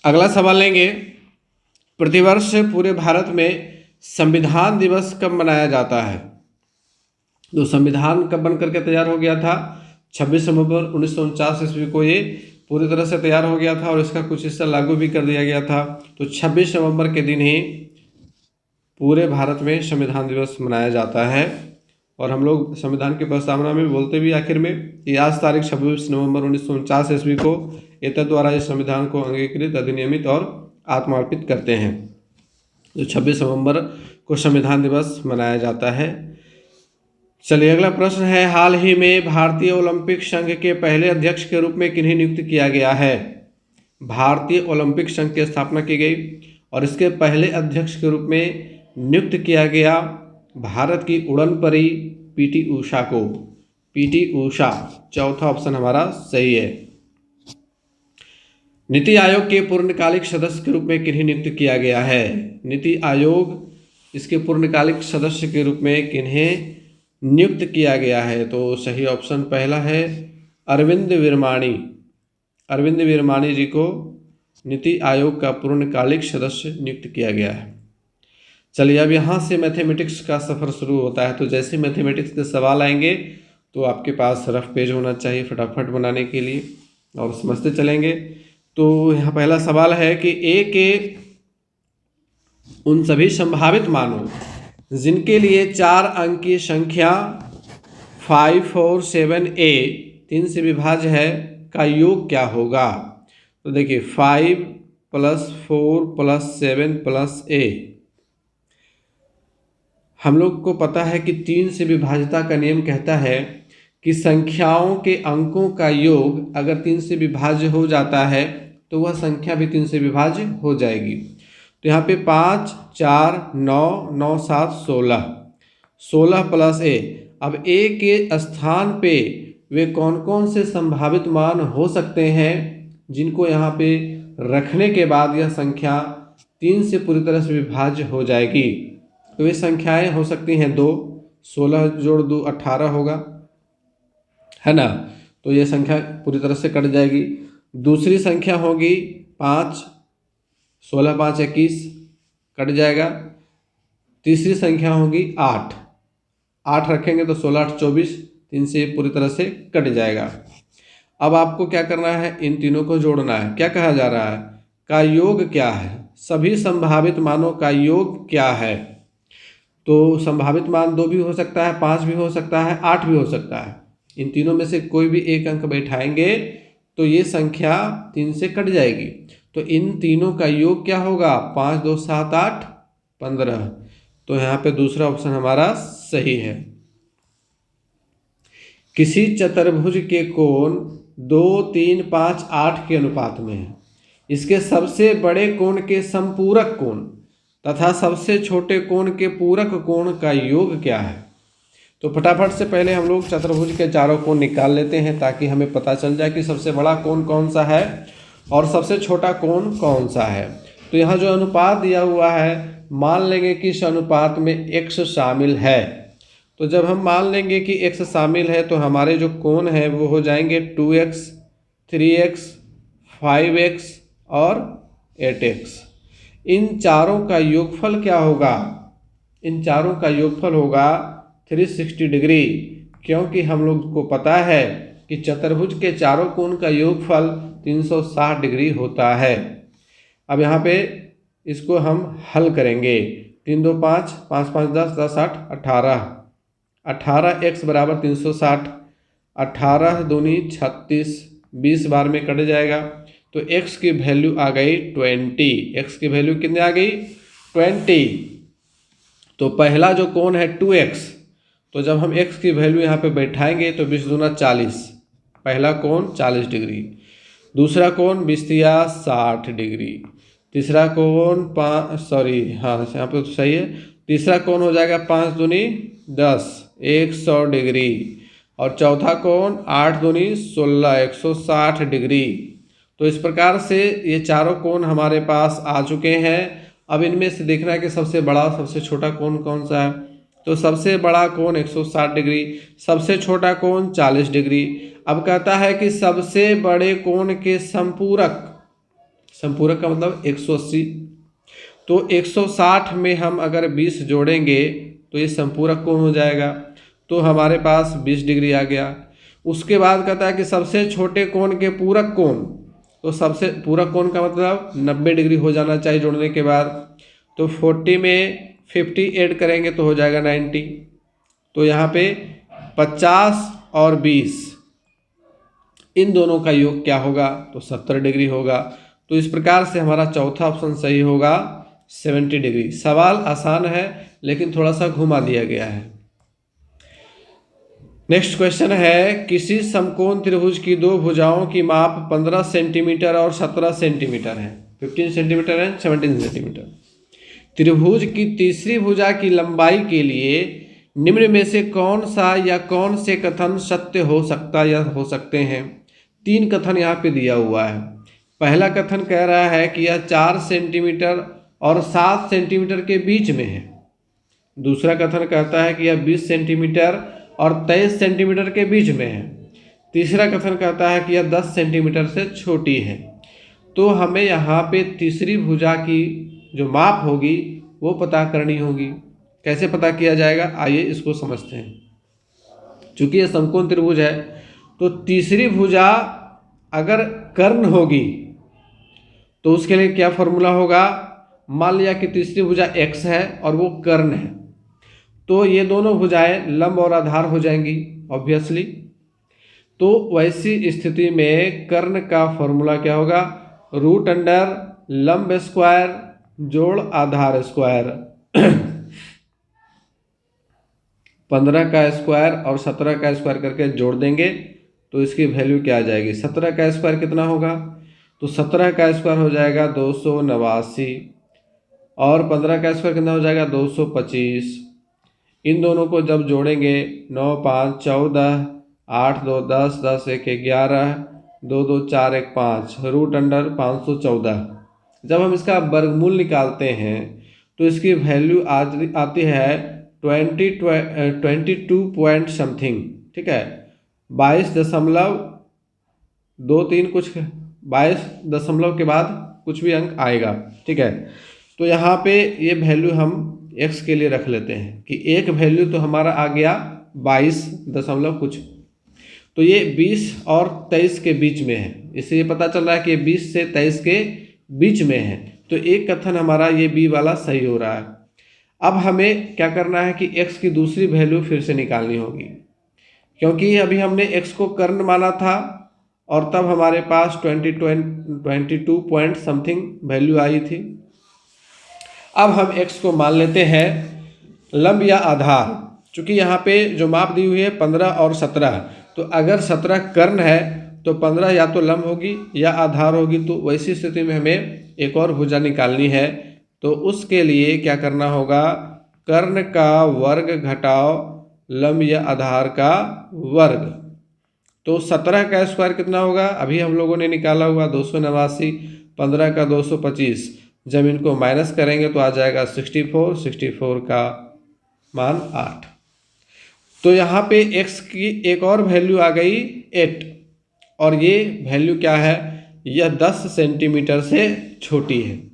अगला सवाल लेंगे, प्रतिवर्ष पूरे भारत में संविधान दिवस कब मनाया जाता है? तो संविधान कब बन करके तैयार हो गया था? 26 नवंबर 1949 ईस्वी को ये पूरी तरह से तैयार हो गया था और इसका कुछ हिस्सा लागू भी कर दिया गया था। तो 26 नवंबर के दिन ही पूरे भारत में संविधान दिवस मनाया जाता है। और हम लोग संविधान की प्रस्तावना में बोलते भी आखिर में कि आज तारीख 26 नवंबर 1949 ईस्वी को एतद द्वारा इस संविधान को अंगीकृत, अधिनियमित और आत्मार्पित करते हैं। तो 26 नवंबर को संविधान दिवस मनाया जाता है। चलिए अगला प्रश्न है, हाल ही में भारतीय ओलंपिक संघ के पहले अध्यक्ष के रूप में किन्हें नियुक्त किया गया है? भारतीय ओलंपिक संघ की स्थापना की गई और इसके पहले अध्यक्ष के रूप में नियुक्त किया गया भारत की उड़न परी पीटी उषा को। पीटी उषा, चौथा ऑप्शन हमारा सही है। नीति आयोग के पूर्णकालिक सदस्य के रूप में किन्हें नियुक्त किया गया है? नीति आयोग इसके पूर्णकालिक सदस्य के रूप में किन्हें नियुक्त किया गया है? तो सही ऑप्शन पहला है अरविंद विरमाणी। अरविंद विरमाणी जी को नीति आयोग का पूर्णकालिक सदस्य नियुक्त किया गया है। चलिए अब यहाँ से मैथमेटिक्स का सफ़र शुरू होता है। तो जैसे मैथमेटिक्स के सवाल आएंगे तो आपके पास रफ पेज होना चाहिए फटाफट बनाने के लिए और समझते चलेंगे। तो यहाँ पहला सवाल है कि ए के उन सभी संभावित मानों जिनके लिए 4 अंक की संख्या 547A 3 से विभाज्य है का योग क्या होगा? तो देखिए 5 + 4 + 7 + A, हम लोग को पता है कि 3 से विभाज्यता का नियम कहता है कि संख्याओं के अंकों का योग अगर 3 से विभाज्य हो जाता है तो वह संख्या भी 3 से विभाज्य हो जाएगी। तो यहाँ पे 5, 4, 9, 9, 7, 16, 16 + A। अब A के स्थान पे वे कौन कौन से संभावित मान हो सकते हैं जिनको यहाँ पे रखने के बाद यह संख्या 3 से पूरी तरह से विभाज्य हो जाएगी? तो वे संख्याएं हो सकती हैं 2, 16 + 2 18 होगा, है ना? तो ये संख्या पूरी तरह से कट जाएगी। दूसरी संख्या होगी 5, 16 × 5 = 21, कट जाएगा। तीसरी संख्या होगी 8, 8 रखेंगे तो 16 × 8 = 24, 3 से पूरी तरह से कट जाएगा। अब आपको क्या करना है? इन तीनों को जोड़ना है। क्या कहा जा रहा है? का योग क्या है? सभी संभावित मानों का योग क्या है? तो संभावित मान 2 भी हो सकता है, 5 भी हो सकता है, 8 भी हो सकता है। इन तीनों में से कोई भी एक अंक बैठाएंगे तो ये संख्या 3 से कट जाएगी। तो इन तीनों का योग क्या होगा? 5, 2, 7, 8, 15। तो यहाँ पे दूसरा ऑप्शन हमारा सही है। किसी चतुर्भुज के कोण 2, 3, 5, 8 के अनुपात में है। इसके सबसे बड़े कोण के समपूरक कोण तथा सबसे छोटे कोण के पूरक कोण का योग क्या है? तो फटाफट से पहले हम लोग चतुर्भुज के चारों कोण निकाल लेते हैं ताकि हमें पता चल जाए कि सबसे बड़ा कोण कौन सा है और सबसे छोटा कोण कौन सा है। तो यहाँ जो अनुपात दिया हुआ है मान लेंगे कि इस अनुपात में x शामिल है। तो जब हम मान लेंगे कि x शामिल है तो हमारे जो कोण है वो हो जाएंगे 2x, 3x, 5x और 8x। इन चारों का योगफल क्या होगा? इन चारों का योगफल होगा 360 डिग्री, क्योंकि हम लोग को पता है कि चतुर्भुज के चारों कोण का योगफल 360 डिग्री होता है। अब यहाँ पे इसको हम हल करेंगे। 3 2 5, 5 5 10, 10 8, 18, 18x बराबर 360, 18 दूनी 36, 20 बार में कट जाएगा तो x की वैल्यू आ गई 20। x की वैल्यू कितनी आ गई? 20। तो पहला जो कोण है 2x, तो जब हम x की वैल्यू यहाँ पे बैठाएंगे तो 20 दूना 40, पहला कोण 40 डिग्री। दूसरा कोण 20 तिया 60 डिग्री। तीसरा कोण यहाँ पे तो सही है। तीसरा कोण हो जाएगा 5 दूनी 10, 100 डिग्री। और चौथा कोण 8 दूनी 16, 160 डिग्री। तो इस प्रकार से ये चारों कोण हमारे पास आ चुके हैं। अब इनमें से देखना है कि सबसे बड़ा सबसे छोटा कोण कौन सा है। तो सबसे बड़ा कोण 160 डिग्री, सबसे छोटा कोण 40 डिग्री। अब कहता है कि सबसे बड़े कोण के संपूरक, संपूरक का मतलब 180, तो 160 में हम अगर 20 जोड़ेंगे तो ये संपूरक कोण हो जाएगा। तो हमारे पास 20 डिग्री आ गया। उसके बाद कहता है कि सबसे छोटे कोण के पूरक कोण, तो सबसे पूरक कोण का मतलब 90 डिग्री हो जाना चाहिए जोड़ने के बाद। तो 40 में 50 ऐड करेंगे तो हो जाएगा 90। तो यहाँ पे 50 और 20 इन दोनों का योग क्या होगा? तो 70 डिग्री होगा। तो इस प्रकार से हमारा चौथा ऑप्शन सही होगा 70 डिग्री। सवाल आसान है लेकिन थोड़ा सा घुमा दिया गया है। नेक्स्ट क्वेश्चन है, किसी समकोण त्रिभुज की दो भुजाओं की माप 15 सेंटीमीटर और 17 सेंटीमीटर है। 15 सेंटीमीटर एंड 17 सेंटीमीटर। त्रिभुज की तीसरी भुजा की लंबाई के लिए निम्न में से कौन सा या कौन से कथन सत्य हो सकता या हो सकते हैं? 3 कथन यहाँ पे दिया हुआ है। पहला कथन कह रहा है कि यह 4 सेंटीमीटर और 7 सेंटीमीटर के बीच में है। दूसरा कथन कहता है कि यह 20 सेंटीमीटर और 23 सेंटीमीटर के बीच में है। तीसरा कथन कहता है कि यह 10 सेंटीमीटर से छोटी है। तो हमें यहाँ पे तीसरी भुजा की जो माप होगी वो पता करनी होगी। कैसे पता किया जाएगा, आइए इसको समझते हैं। चूंकि यह समकोण त्रिभुज है तो तीसरी भुजा अगर कर्ण होगी तो उसके लिए क्या फॉर्मूला होगा? मान लिया कि तीसरी भुजा x है और वो कर्ण है, तो ये दोनों भुजाएं लंब और आधार हो जाएंगी ऑब्वियसली। तो वैसी स्थिति में कर्ण का फॉर्मूला क्या होगा? रूट अंडर लंब स्क्वायर जोड़ आधार स्क्वायर। 15 का स्क्वायर और 17 का स्क्वायर करके जोड़ देंगे तो इसकी वैल्यू क्या आ जाएगी? 17 का स्क्वायर कितना होगा? तो 17 का स्क्वायर हो जाएगा 289 और 15 का स्क्वायर कितना हो जाएगा? 225। इन दोनों को जब जोड़ेंगे 9 5 14, 8 2 10, 10 1 11, 2 2 4 1 5, रूट अंडर 514। जब हम इसका वर्गमूल निकालते हैं तो इसकी वैल्यू आती है 22 पॉइंट समथिंग, ठीक है, 22.23 कुछ, 22 दशमलव के बाद कुछ भी अंक आएगा, ठीक है। तो यहाँ पे ये वैल्यू हम x के लिए रख लेते हैं कि एक वैल्यू तो हमारा आ गया 22 दशमलव कुछ, तो ये 20 और 23 के बीच में है। इससे ये पता चल रहा है कि 20 से 23 के बीच में है। तो एक कथन हमारा ये बी वाला सही हो रहा है। अब हमें क्या करना है कि x की दूसरी वैल्यू फिर से निकालनी होगी, क्योंकि अभी हमने x को कर्ण माना था और तब हमारे पास 22 पॉइंट समथिंग वैल्यू आई थी। अब हम x को मान लेते हैं लंब या आधार। चूंकि यहाँ पे जो माप दी हुई है 15 और 17, तो अगर 17 कर्ण है तो 15 या तो लंब होगी या आधार होगी। तो वैसी स्थिति में हमें एक और भुजा निकालनी है। तो उसके लिए क्या करना होगा? कर्ण का वर्ग घटाओ लंब या आधार का वर्ग। तो 17 का स्क्वायर कितना होगा? अभी हम लोगों ने निकाला हुआ 289, 15 का 225, जब इनको माइनस करेंगे तो आ जाएगा 64, 64 का मान 8। तो यहाँ पे x की एक और वैल्यू आ गई 8, और ये वैल्यू क्या है, यह 10 सेंटीमीटर से छोटी है।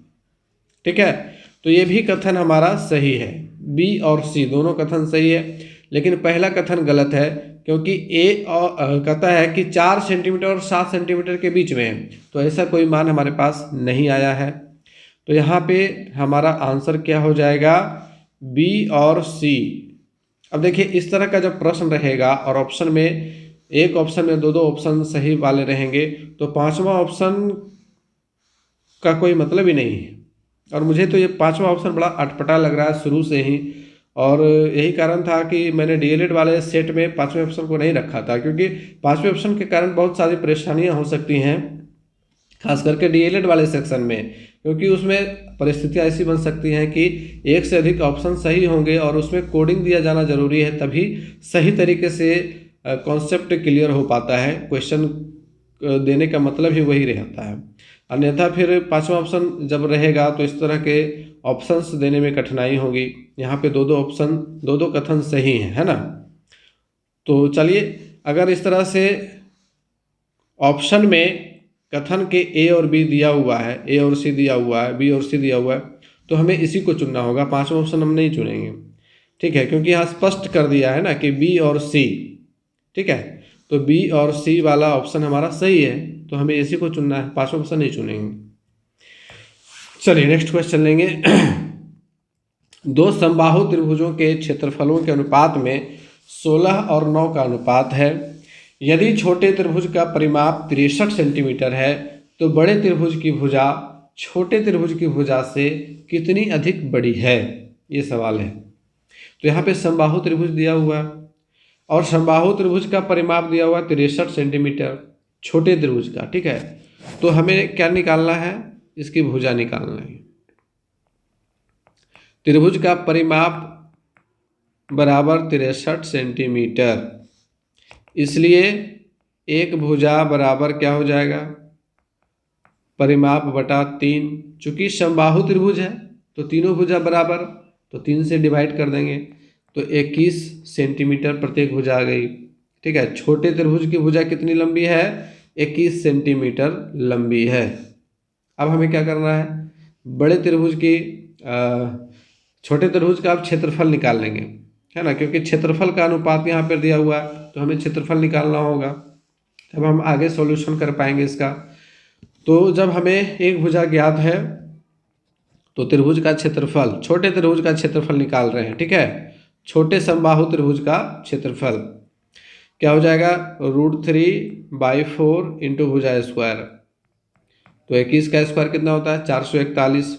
ठीक है, तो ये भी कथन हमारा सही है, बी और सी दोनों कथन सही है, लेकिन पहला कथन गलत है, क्योंकि ए और कहता है कि 4 सेंटीमीटर और 7 सेंटीमीटर के बीच में है, तो ऐसा कोई मान हमारे पास नहीं आया है। तो यहाँ पे हमारा आंसर क्या हो जाएगा, बी और सी। अब देखिए इस तरह का जब प्रश्न रहेगा और ऑप्शन में एक ऑप्शन में दो ऑप्शन सही वाले रहेंगे, तो पांचवा ऑप्शन का कोई मतलब ही नहीं है। और मुझे तो ये पांचवा ऑप्शन बड़ा अटपटा लग रहा है शुरू से ही, और यही कारण था कि मैंने डीएलएड वाले सेट में पांचवें ऑप्शन को नहीं रखा था, क्योंकि पांचवें ऑप्शन के कारण बहुत सारी परेशानियां हो सकती हैं, खास करके डीएलएड वाले सेक्शन में, क्योंकि उसमें परिस्थितियां ऐसी बन सकती हैं कि एक से अधिक ऑप्शन सही होंगे और उसमें कोडिंग दिया जाना जरूरी है, तभी सही तरीके से कॉन्सेप्ट क्लियर हो पाता है। क्वेश्चन देने का मतलब ही वही रहता है, अन्यथा फिर पांचवा ऑप्शन जब रहेगा तो इस तरह के ऑप्शंस देने में कठिनाई होगी। यहाँ पे दो ऑप्शन दो कथन सही हैं, है ना। तो चलिए, अगर इस तरह से ऑप्शन में कथन के ए और बी दिया हुआ है, ए और सी दिया हुआ है, बी और सी दिया हुआ है, तो हमें इसी को चुनना होगा, पांचवा ऑप्शन हम नहीं चुनेंगे। ठीक है, क्योंकि यहाँ स्पष्ट कर दिया है ना कि बी और सी। ठीक है, तो बी और सी वाला ऑप्शन हमारा सही है, तो हमें इसी को चुनना है, पांचवा ऑप्शन नहीं चुनेंगे। चलिए नेक्स्ट क्वेश्चन लेंगे। दो समबाहु त्रिभुजों के क्षेत्रफलों के अनुपात में 16 और 9 का अनुपात है। यदि छोटे त्रिभुज का परिमाप 63 सेंटीमीटर है, तो बड़े त्रिभुज की भुजा छोटे त्रिभुज की भुजा से कितनी अधिक बड़ी है, ये सवाल है। तो यहाँ पे समबाहु त्रिभुज दिया हुआ है और समबाहु त्रिभुज का परिमाप दिया हुआ 63 सेंटीमीटर छोटे त्रिभुज का। ठीक है, तो हमें क्या निकालना है, इसकी भुजा निकालना है। त्रिभुज का परिमाप बराबर 63 सेंटीमीटर, इसलिए एक भुजा बराबर क्या हो जाएगा, परिमाप बटा 3। चूंकि समबाहु त्रिभुज है तो तीनों भुजा बराबर, तो 3 से डिवाइड कर देंगे तो 21 सेंटीमीटर प्रत्येक भुजा आ गई। ठीक है, छोटे त्रिभुज की भुजा कितनी लंबी है, 21 सेंटीमीटर लंबी है। अब हमें क्या करना है, बड़े त्रिभुज की छोटे त्रिभुज का अब क्षेत्रफल निकाल लेंगे, है ना, क्योंकि क्षेत्रफल का अनुपात यहाँ पर दिया हुआ है, तो हमें क्षेत्रफल निकालना होगा, तब हम आगे सॉल्यूशन कर पाएंगे इसका। तो जब हमें एक भुजा ज्ञात है तो त्रिभुज का क्षेत्रफल, छोटे त्रिभुज का क्षेत्रफल निकाल रहे हैं। ठीक है, छोटे समबाहु त्रिभुज का क्षेत्रफल क्या हो जाएगा, √3/4 इंटू भुजा स्क्वायर। तो 21 का स्क्वायर कितना होता है, 441,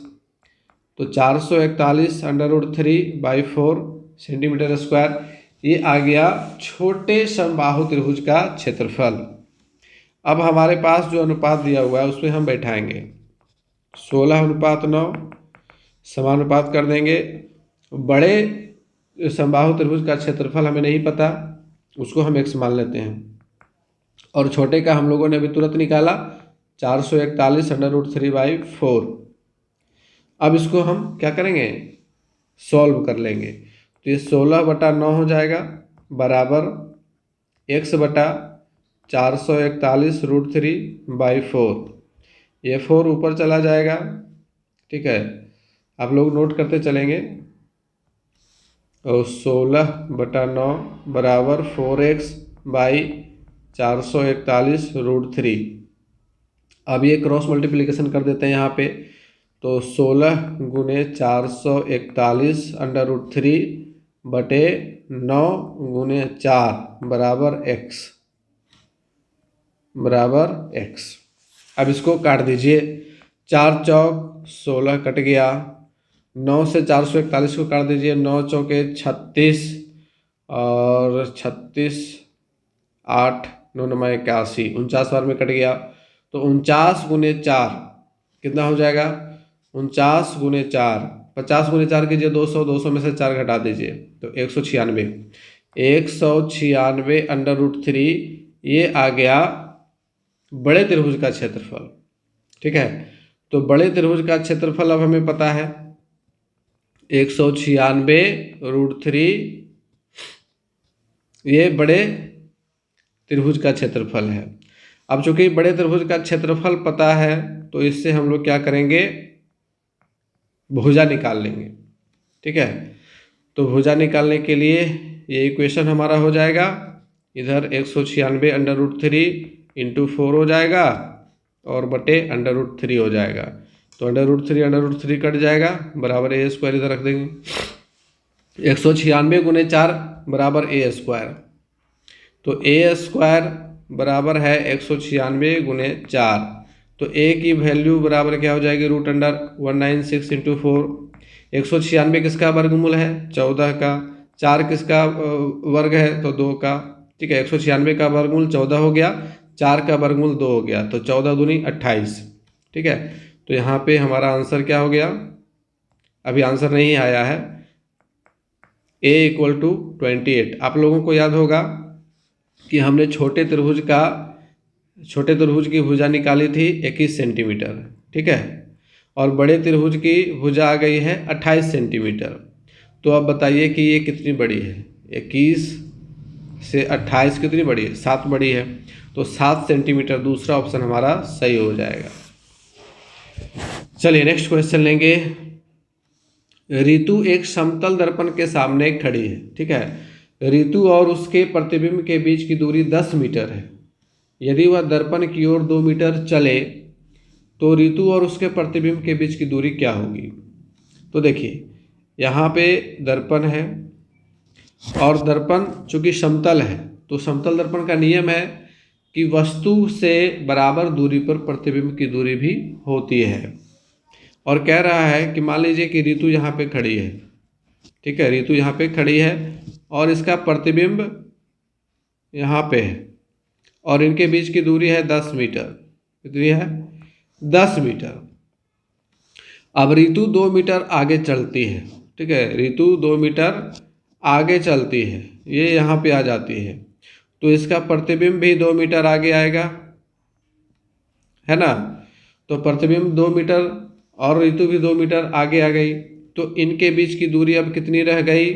तो 441 √3/4 सेंटीमीटर स्क्वायर, ये आ गया छोटे समबाहु त्रिभुज का क्षेत्रफल। अब हमारे पास जो अनुपात दिया हुआ है उसमें हम बैठाएंगे 16:9, समानुपात कर देंगे। बड़े समबाहु त्रिभुज का क्षेत्रफल हमें नहीं पता, उसको हम x मान लेते हैं, और छोटे का हम लोगों ने अभी तुरंत निकाला 441 √3/4। अब इसको हम क्या करेंगे, सॉल्व कर लेंगे, तो ये 16/9 हो जाएगा बराबर x बटा 441 √3/4। ये 4 ऊपर चला जाएगा। ठीक है, आप लोग नोट करते चलेंगे, और 16/9 बराबर 4x/441 √3। अब ये क्रॉस मल्टीप्लिकेशन कर देते हैं यहाँ पे, तो 16 × 441 √3 बटे 9 × 4 बराबर x। अब इसको काट दीजिए, 4 चौक 16 कट गया, 9 से 441 को काट दीजिए, 9 चौके 36 और 36 8 9 9 81, 49 बार में कट गया, तो 49 × 4 कितना हो जाएगा, 49 × 4 50 × 4 कीजिए 200, 200 में से 4 घटा दीजिए तो 196 √3, ये आ गया बड़े त्रिभुज का क्षेत्रफल। ठीक है, तो बड़े त्रिभुज का क्षेत्रफल अब हमें पता है 196 √3 ये बड़े त्रिभुज का क्षेत्रफल है। अब चूंकि बड़े त्रिभुज का क्षेत्रफल पता है तो इससे हम लोग क्या करेंगे, भुजा निकाल लेंगे। ठीक है, तो भुजा निकालने के लिए ये इक्वेशन हमारा हो जाएगा, इधर 196 √3 इंटू 4 हो जाएगा और बटे √3 हो जाएगा। तो √3 कट जाएगा, बराबर ए स्क्वायर इधर रख देंगे। 196 गुने 4 बराबर ए स्क्वायर, तो ए स्क्वायर बराबर है 196 गुने 4। तो ए की वैल्यू बराबर क्या हो जाएगी, √196 इंटू 4। 196 किसका वर्गमूल है, 14 का। 4 किसका वर्ग है, तो 2 का। ठीक है, 196 का वर्गमूल 14 हो गया, 4 का वर्गमूल 2 हो गया, तो 14 दूनी 28। ठीक है, तो यहाँ पे हमारा आंसर क्या हो गया, अभी आंसर नहीं आया है, a = 28। आप लोगों को याद होगा कि हमने छोटे त्रिभुज की भुजा निकाली थी 21 सेंटीमीटर। ठीक है, और बड़े त्रिभुज की भुजा आ गई है 28 सेंटीमीटर। तो अब बताइए कि ये कितनी बड़ी है, 21 से 28 कितनी बड़ी है, 7 बड़ी है। तो 7 सेंटीमीटर दूसरा ऑप्शन हमारा सही हो जाएगा। चलिए नेक्स्ट क्वेश्चन लेंगे। ऋतु एक समतल दर्पण के सामने खड़ी है। ठीक है, ऋतु और उसके प्रतिबिंब के बीच की दूरी 10 मीटर है। यदि वह दर्पण की ओर 2 मीटर चले तो ऋतु और उसके प्रतिबिंब के बीच की दूरी क्या होगी। तो देखिए यहाँ पे दर्पण है और दर्पण चूंकि समतल है तो समतल दर्पण का नियम है कि वस्तु से बराबर दूरी पर प्रतिबिंब की दूरी भी होती है। और कह रहा है कि मान लीजिए कि ऋतु यहाँ पे खड़ी है। ठीक है, ऋतु यहाँ पे खड़ी है और इसका प्रतिबिंब यहाँ पे है और इनके बीच की दूरी है 10 मीटर। कितनी है, 10 मीटर। अब ऋतु 2 मीटर आगे चलती है। ठीक है, ऋतु 2 मीटर आगे चलती है, ये यहाँ पे आ जाती है, तो इसका प्रतिबिंब भी 2 मीटर आगे आएगा, है ना। तो प्रतिबिंब 2 मीटर और ऋतु भी 2 मीटर आगे आ गई, तो इनके बीच की दूरी अब कितनी रह गई,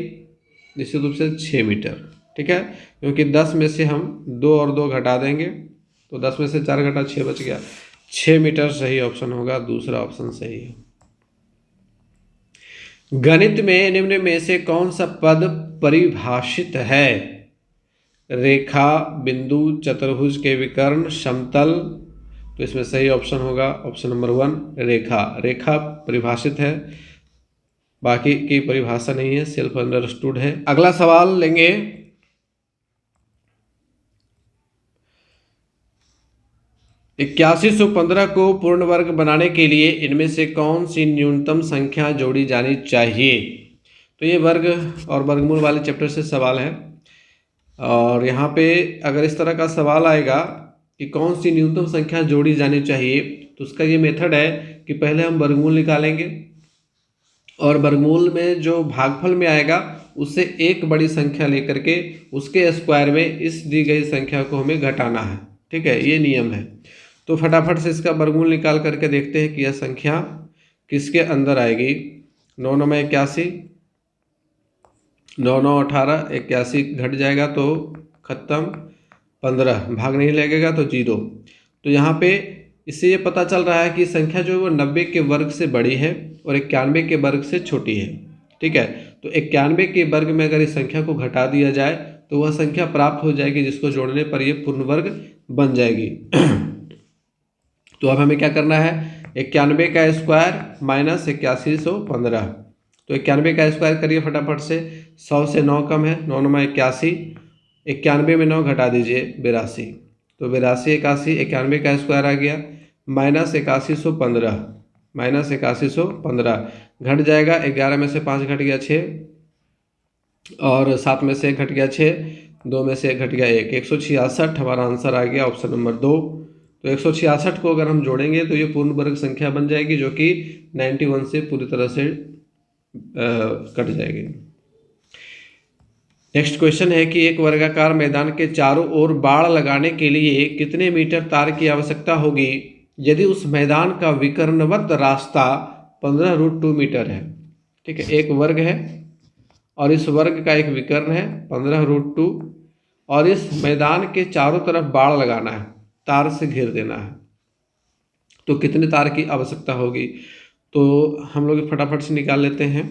निश्चित रूप से 6 मीटर। ठीक है, क्योंकि 10 में से हम 2 और 2 घटा देंगे तो 10 में से 4 घटा 6 बच गया, 6 मीटर सही ऑप्शन होगा, दूसरा ऑप्शन सही है। गणित में निम्न में से कौन सा पद परिभाषित है, रेखा, बिंदु, चतुर्भुज के विकर्ण, समतल। तो इसमें सही ऑप्शन होगा ऑप्शन नंबर 1 रेखा। रेखा परिभाषित है, बाकी की परिभाषा नहीं है, सेल्फ अंडरस्टूड है। अगला सवाल लेंगे। 8115 को पूर्ण वर्ग बनाने के लिए इनमें से कौन सी न्यूनतम संख्या जोड़ी जानी चाहिए। तो ये वर्ग और वर्गमूल वाले चैप्टर से सवाल है और यहाँ पे अगर इस तरह का सवाल आएगा कि कौन सी न्यूनतम संख्या जोड़ी जानी चाहिए तो उसका ये मेथड है कि पहले हम वर्गमूल निकालेंगे और वर्गमूल में जो भागफल में आएगा उससे एक बड़ी संख्या लेकर के उसके स्क्वायर में इस दी गई संख्या को हमें घटाना है। ठीक है, ये नियम है। तो फटाफट से इसका वर्गमूल निकाल करके देखते हैं कि यह संख्या किसके अंदर आएगी। 9 9 81, 9 9 18, 81 घट जाएगा तो खत्म, 15 भाग नहीं लगेगा तो 0। तो यहाँ पे इससे ये पता चल रहा है कि संख्या जो है वो 90 के वर्ग से बड़ी है और 91 के वर्ग से छोटी है। ठीक है, तो 91 के वर्ग में अगर इस संख्या को घटा दिया जाए तो वह संख्या प्राप्त हो जाएगी जिसको जोड़ने पर ये पूर्ण वर्ग बन जाएगी। तो अब हमें क्या करना है, 91 का स्क्वायर माइनस 8115। तो 91 का स्क्वायर करिए फटाफट से, 100 से 9 कम है, 9 9 81, 91 में 9 घटा दीजिए 82, तो 82 81, 91 का स्क्वायर आ गया माइनस 8115, माइनस 8115 घट जाएगा, 11 में से 5 घट गया 6 और 7 में से 1 घट गया 6, 2 में से 1 घट गया 1, 166 हमारा आंसर आ गया ऑप्शन नंबर 2। तो 166 को अगर हम जोड़ेंगे तो ये पूर्ण वर्ग संख्या बन जाएगी जो कि 91 से पूरी तरह से कट जाएगी। नेक्स्ट क्वेश्चन है कि एक वर्गाकार मैदान के चारों ओर बाड़ लगाने के लिए कितने मीटर तार की आवश्यकता होगी यदि उस मैदान का विकर्णवत रास्ता 15√2 मीटर है। ठीक है, एक वर्ग है और इस वर्ग का एक विकर्ण है 15√2 और इस मैदान के चारों तरफ बाड़ लगाना है, तार से घेर देना है, तो कितने तार की आवश्यकता होगी? तो हम लोग फटाफट से निकाल लेते हैं।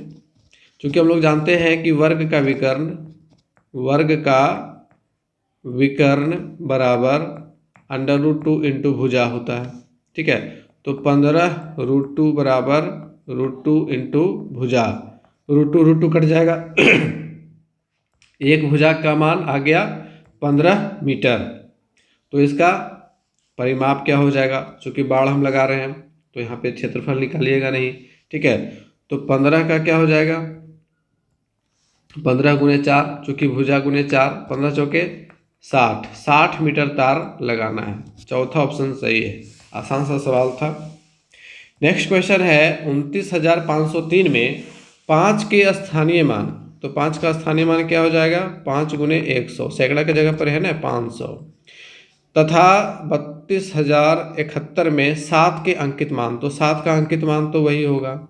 क्योंकि हम लोग जानते हैं कि वर्ग का विकर्ण बराबर √2 इंटू भुजा होता है। ठीक है, तो 15√2 बराबर √2 इंटू भुजा, √2 कट जाएगा एक भुजा का मान आ गया 15 मीटर। तो इसका परिमाप क्या हो जाएगा? चूंकि बाड़ हम लगा रहे हैं तो यहाँ पे क्षेत्रफल निकालिएगा नहीं। ठीक है, तो 15 का क्या हो जाएगा? 15 गुने 4, चूंकि भुजा गुने 4, 15 चौके 60, 60 मीटर तार लगाना है। चौथा ऑप्शन सही है, आसान सा सवाल था। नेक्स्ट क्वेश्चन है 29,503 में 5 के स्थानीय मान, तो 5 का स्थानीय मान क्या हो जाएगा? 5 गुने 100, सैकड़ा की जगह पर है ना 500, तथा 32,071 में 7 के अंकित मान, तो 7 का अंकित मान तो वही होगा।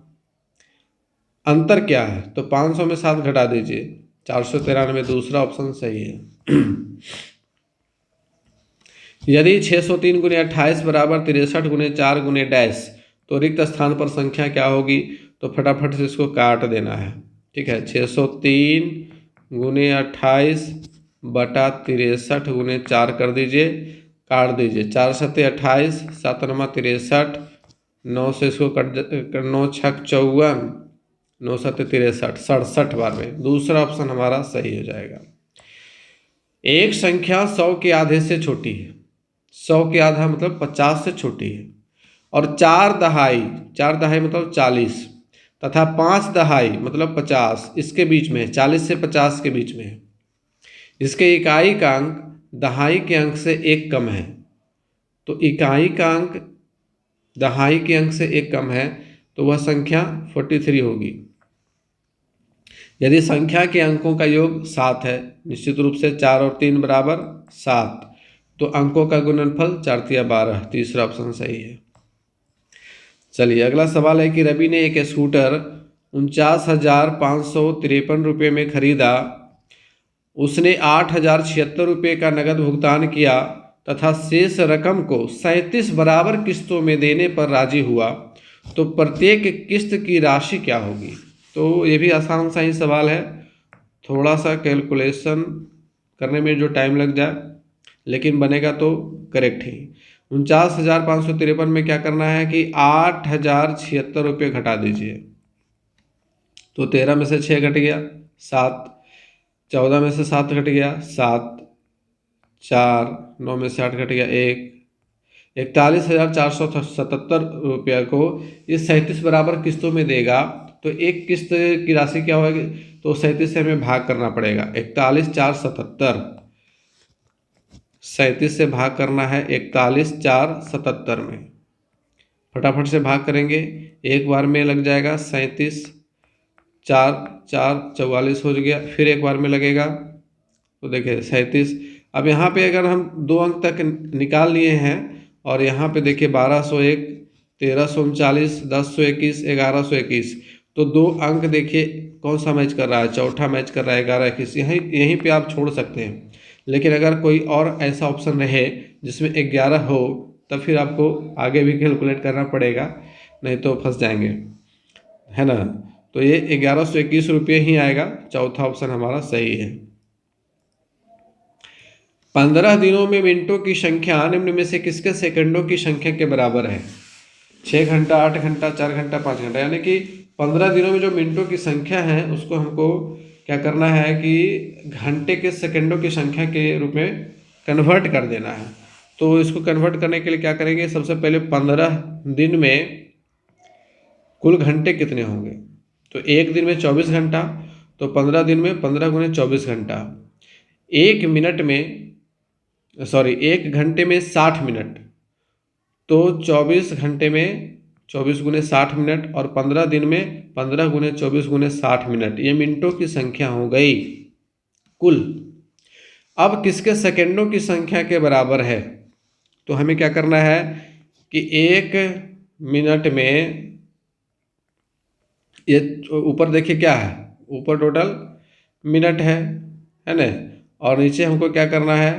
अंतर क्या है? तो 500 में 7 घटा दीजिए, 493, दूसरा ऑप्शन सही है। यदि 603 गुने 28 बराबर 63 गुने 4 गुने डैश, तो रिक्त स्थान पर संख्या क्या होगी? तो फटाफट से इसको काट देना है। ठीक है, 603 गुने 28 बटा 63 गुने 4 कर दीजिए, काट दीजिए, 4 सत्ते 28, 7 नमा 63, 9 से इसको कट, 9 छक 54, 9 सत्ते 63, 67 बार में, दूसरा ऑप्शन हमारा सही हो जाएगा। एक संख्या 100 के आधे से छोटी है, 100 के आधा मतलब 50 से छोटी है, और 4 दहाई मतलब 40, तथा 5 दहाई मतलब 50 इसके बीच में है, 40 से 50 के बीच में है। इसके इकाई का अंक दहाई के अंक से 1 कम है, तो इकाई का अंक दहाई के अंक से 1 कम है, तो वह संख्या 43 होगी। यदि संख्या के अंकों का योग 7 है, निश्चित रूप से 4 और 3 बराबर 7, तो अंकों का गुणनफल 4 तिया 12, तीसरा ऑप्शन सही है। चलिए अगला सवाल है कि रवि ने एक स्कूटर 49,553 रुपये में खरीदा। उसने 8,076 रुपये का नगद भुगतान किया तथा शेष रकम को 37 बराबर किस्तों में देने पर राजी हुआ, तो प्रत्येक किस्त की राशि क्या होगी? तो ये भी आसान सा ही सवाल है, थोड़ा सा कैलकुलेशन करने में जो टाइम लग जाए, लेकिन बनेगा तो करेक्ट ही। 49,553 में क्या करना है कि 8,076 रुपये घटा दीजिए, तो 13 में से 6 घट गया 7, 14 में से 7 घट गया 7, 4, 9 में से 8 घट गया 1, 41,477 रुपये को इस 37 बराबर किस्तों में देगा, तो एक किस्त की राशि क्या होगी? तो 37 से हमें भाग करना पड़ेगा, 41,477, 37 से भाग करना है 41,477 में, फटाफट से भाग करेंगे, एक बार में लग जाएगा 37, 4 4 44 हो गया, फिर एक बार में लगेगा, तो देखिए 37। अब यहाँ पे अगर हम 2 अंक तक निकाल लिए हैं, और यहाँ पे देखिए 1201, 1339, 1021, 1121, तो 2 अंक देखिए कौन सा मैच कर रहा है? चौथा मैच कर रहा है 1121, यहीं पे आप छोड़ सकते हैं। लेकिन अगर कोई और ऐसा ऑप्शन रहे जिसमें 11 हो, तब फिर आपको आगे भी कैलकुलेट करना पड़ेगा, नहीं तो फंस जाएंगे, है ना। तो ये 1121 रुपये ही आएगा, चौथा ऑप्शन हमारा सही है। 15 दिनों में मिनटों की संख्या निम्न में से किसके सेकंडों की संख्या के बराबर है? 6 घंटा, 8 घंटा, 4 घंटा, 5 घंटा, यानी कि 15 दिनों में जो मिनटों की संख्या है उसको हमको क्या करना है कि घंटे के सेकंडों की संख्या के रूप में कन्वर्ट कर देना है। तो इसको कन्वर्ट करने के लिए क्या करेंगे? सबसे पहले 15 दिन में कुल घंटे कितने होंगे? तो एक दिन में 24 घंटा, तो 15 दिन में 15 गुने 24 घंटा, एक घंटे में 60 मिनट, तो 24 घंटे में 24 गुने 60 मिनट, और 15 दिन में 15 गुने 24 गुने 60 मिनट, ये मिनटों की संख्या हो गई कुल। अब किसके सेकंडों की संख्या के बराबर है? तो हमें क्या करना है कि 1 मिनट में, ये ऊपर देखिए क्या है, ऊपर टोटल मिनट है ना, और नीचे हमको क्या करना है,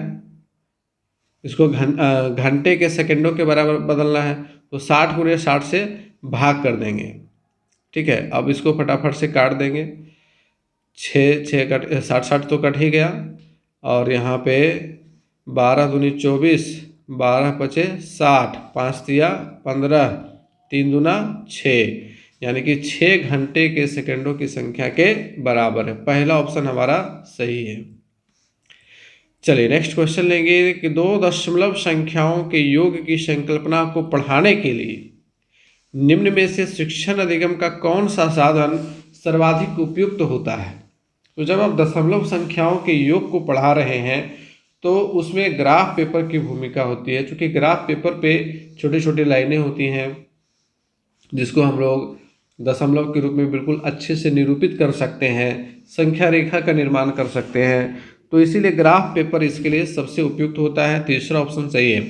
इसको घंटे के सेकंडों के बराबर बदलना है। तो 60 गुणे 60 से भाग कर देंगे। ठीक है, अब इसको फटाफट से काट देंगे। 6 कट 60 तो कट ही गया, और यहाँ पे 12 दूनी 24, 12 पचे 60, 5 तिया 15, 3 दूना 6, यानी कि 6 घंटे के सेकंडों की संख्या के बराबर है। पहला ऑप्शन हमारा सही है। चलिए नेक्स्ट क्वेश्चन लेंगे कि दो दशमलव संख्याओं के योग की संकल्पना को पढ़ाने के लिए निम्न में से शिक्षण अधिगम का कौन सा साधन सर्वाधिक उपयुक्त होता है। तो जब आप दशमलव संख्याओं के योग को पढ़ा रहे हैं तो उसमें ग्राफ पेपर की भूमिका होती है, क्योंकि ग्राफ पेपर पे छोटी छोटी लाइनें होती हैं जिसको हम लोग दशमलव के रूप में बिल्कुल अच्छे से निरूपित कर सकते हैं, संख्या रेखा का निर्माण कर सकते हैं। तो इसीलिए ग्राफ पेपर इसके लिए सबसे उपयुक्त होता है। तीसरा ऑप्शन सही है।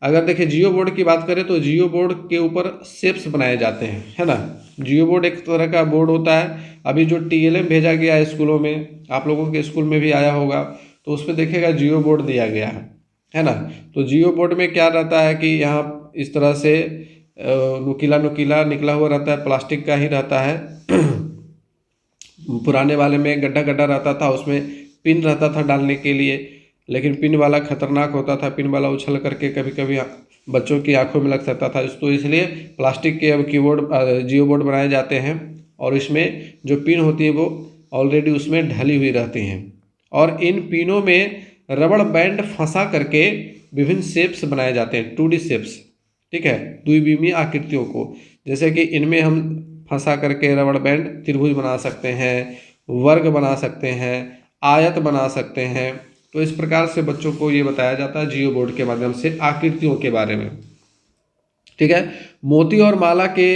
अगर देखें जियो बोर्ड की बात करें तो जियो बोर्ड के ऊपर शेप्स बनाए जाते हैं, है ना। जियो बोर्ड एक तरह का बोर्ड होता है। अभी जो TLM भेजा गया है स्कूलों में, आप लोगों के स्कूल में भी आया होगा, तो उसमें देखेगा जियो बोर्ड दिया गया है ना। तो जियो बोर्ड में क्या रहता है कि यहाँ इस तरह से नुकीला नुकीला निकला हुआ रहता है, प्लास्टिक का ही रहता है। पुराने वाले में गड्ढा गड्ढा रहता था, उसमें पिन रहता था डालने के लिए, लेकिन पिन वाला खतरनाक होता था। पिन वाला उछल करके कभी कभी बच्चों की आंखों में लग सकता था। तो इसलिए प्लास्टिक के अब कीबोर्ड जियो बोर्ड बनाए जाते हैं, और इसमें जो पिन होती है वो ऑलरेडी उसमें ढली हुई रहती हैं, और इन पिनों में रबड़ बैंड फंसा करके विभिन्न शेप्स बनाए जाते हैं, 2D शेप्स। ठीक है, द्विविमीय आकृतियों को, जैसे कि इनमें हम फंसा करके रबड़ बैंड त्रिभुज बना सकते हैं, वर्ग बना सकते हैं, आयत बना सकते हैं। तो इस प्रकार से बच्चों को ये बताया जाता है जियो बोर्ड के माध्यम से आकृतियों के बारे में। ठीक है, मोती और माला के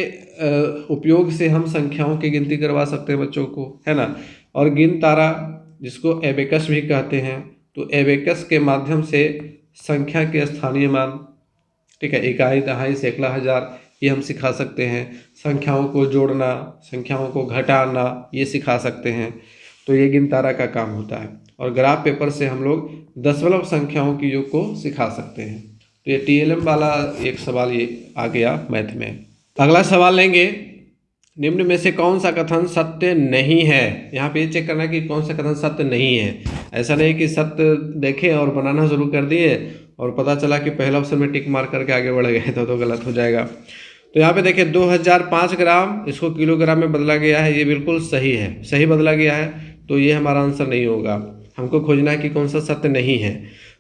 उपयोग से हम संख्याओं की गिनती करवा सकते हैं बच्चों को, है ना। और गिन तारा जिसको एबेकस भी कहते हैं, तो एबेकस के माध्यम से संख्या के स्थानीय मान, ठीक है, इकाई दहाई सैकड़ा हजार, ये हम सिखा सकते हैं। संख्याओं को जोड़ना, संख्याओं को घटाना, ये सिखा सकते हैं। तो ये गिन तारा का काम होता है। और ग्राफ पेपर से हम लोग दशमलव संख्याओं की योग को सिखा सकते हैं। तो ये TLM वाला एक सवाल ये आ गया मैथ में। अगला सवाल लेंगे, निम्न में से कौन सा कथन सत्य नहीं है। यहाँ पे ये चेक करना कि कौन सा कथन सत्य नहीं है। ऐसा नहीं कि सत्य देखें और बनाना शुरू कर दिए और पता चला कि पहला ऑप्शन में टिक मार करके आगे बढ़ गए तो गलत हो जाएगा। तो यहाँ पे देखिए 2005 ग्राम, इसको किलोग्राम में बदला गया है, ये बिल्कुल सही है, सही बदला गया है। तो ये हमारा आंसर नहीं होगा। हमको खोजना है कि कौन सा सत्य नहीं है।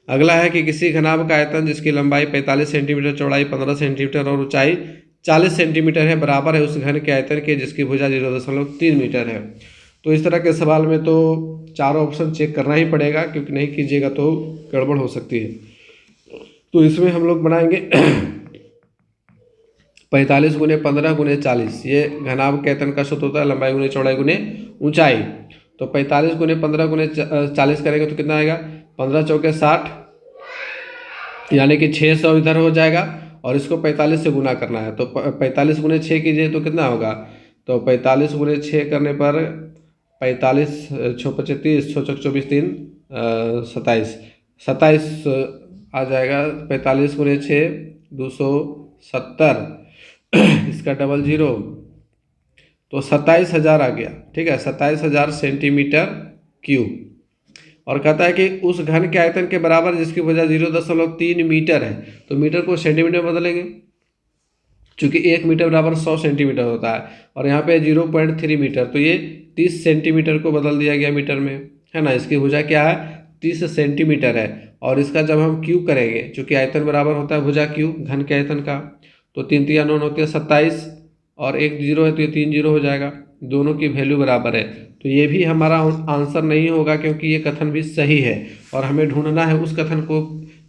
अगला है कि किसी घनाभ का आयतन जिसकी लंबाई 45 सेंटीमीटर, चौड़ाई 15 सेंटीमीटर और ऊंचाई 40 सेंटीमीटर है, बराबर है उस घन के आयतन के जिसकी भुजा 0.3 मीटर है। तो इस तरह के सवाल में तो चारों ऑप्शन चेक करना ही पड़ेगा, क्योंकि नहीं कीजिएगा तो गड़बड़ हो सकती है। तो इसमें हम लोग बनाएंगे 45 गुने 15 गुने 40, ये घनाभ के आयतन का सूत्र होता है, लंबाई गुने चौड़ाई गुने ऊंचाई। तो 45 गुने 15 गुने 40 करेंगे तो कितना आएगा, 15 चौके 60, यानी कि 600 इधर हो जाएगा, और इसको 45 से गुना करना है। तो 45 गुने 6 कीजिए तो कितना होगा, तो 45 गुने 6 करने पर 45 6 25 30, 6 24 3 27 आ जाएगा। 45 गुने 6 270, इसका डबल 0, तो 27,000 आ गया। ठीक है, 27,000 सेंटीमीटर क्यूब। और कहता है कि उस घन के आयतन के बराबर जिसकी वजह 0.3 मीटर है। तो मीटर को सेंटीमीटर में बदलेंगे, चूँकि 1 मीटर बराबर 100 सेंटीमीटर होता है, और यहाँ पे 0.3 मीटर, तो ये 30 सेंटीमीटर को बदल दिया गया मीटर में, है ना। इसकी भुजा क्या है, 30 सेंटीमीटर है। और इसका जब हम क्यूब करेंगे, चूँकि आयतन बराबर होता है भुजा क्यूब घन के आयतन का, तो 3 3 9 होती है 27, और 1 0 है तो ये 3 0 हो जाएगा। दोनों की वैल्यू बराबर है। तो ये भी हमारा आंसर नहीं होगा, क्योंकि ये कथन भी सही है, और हमें ढूंढना है उस कथन को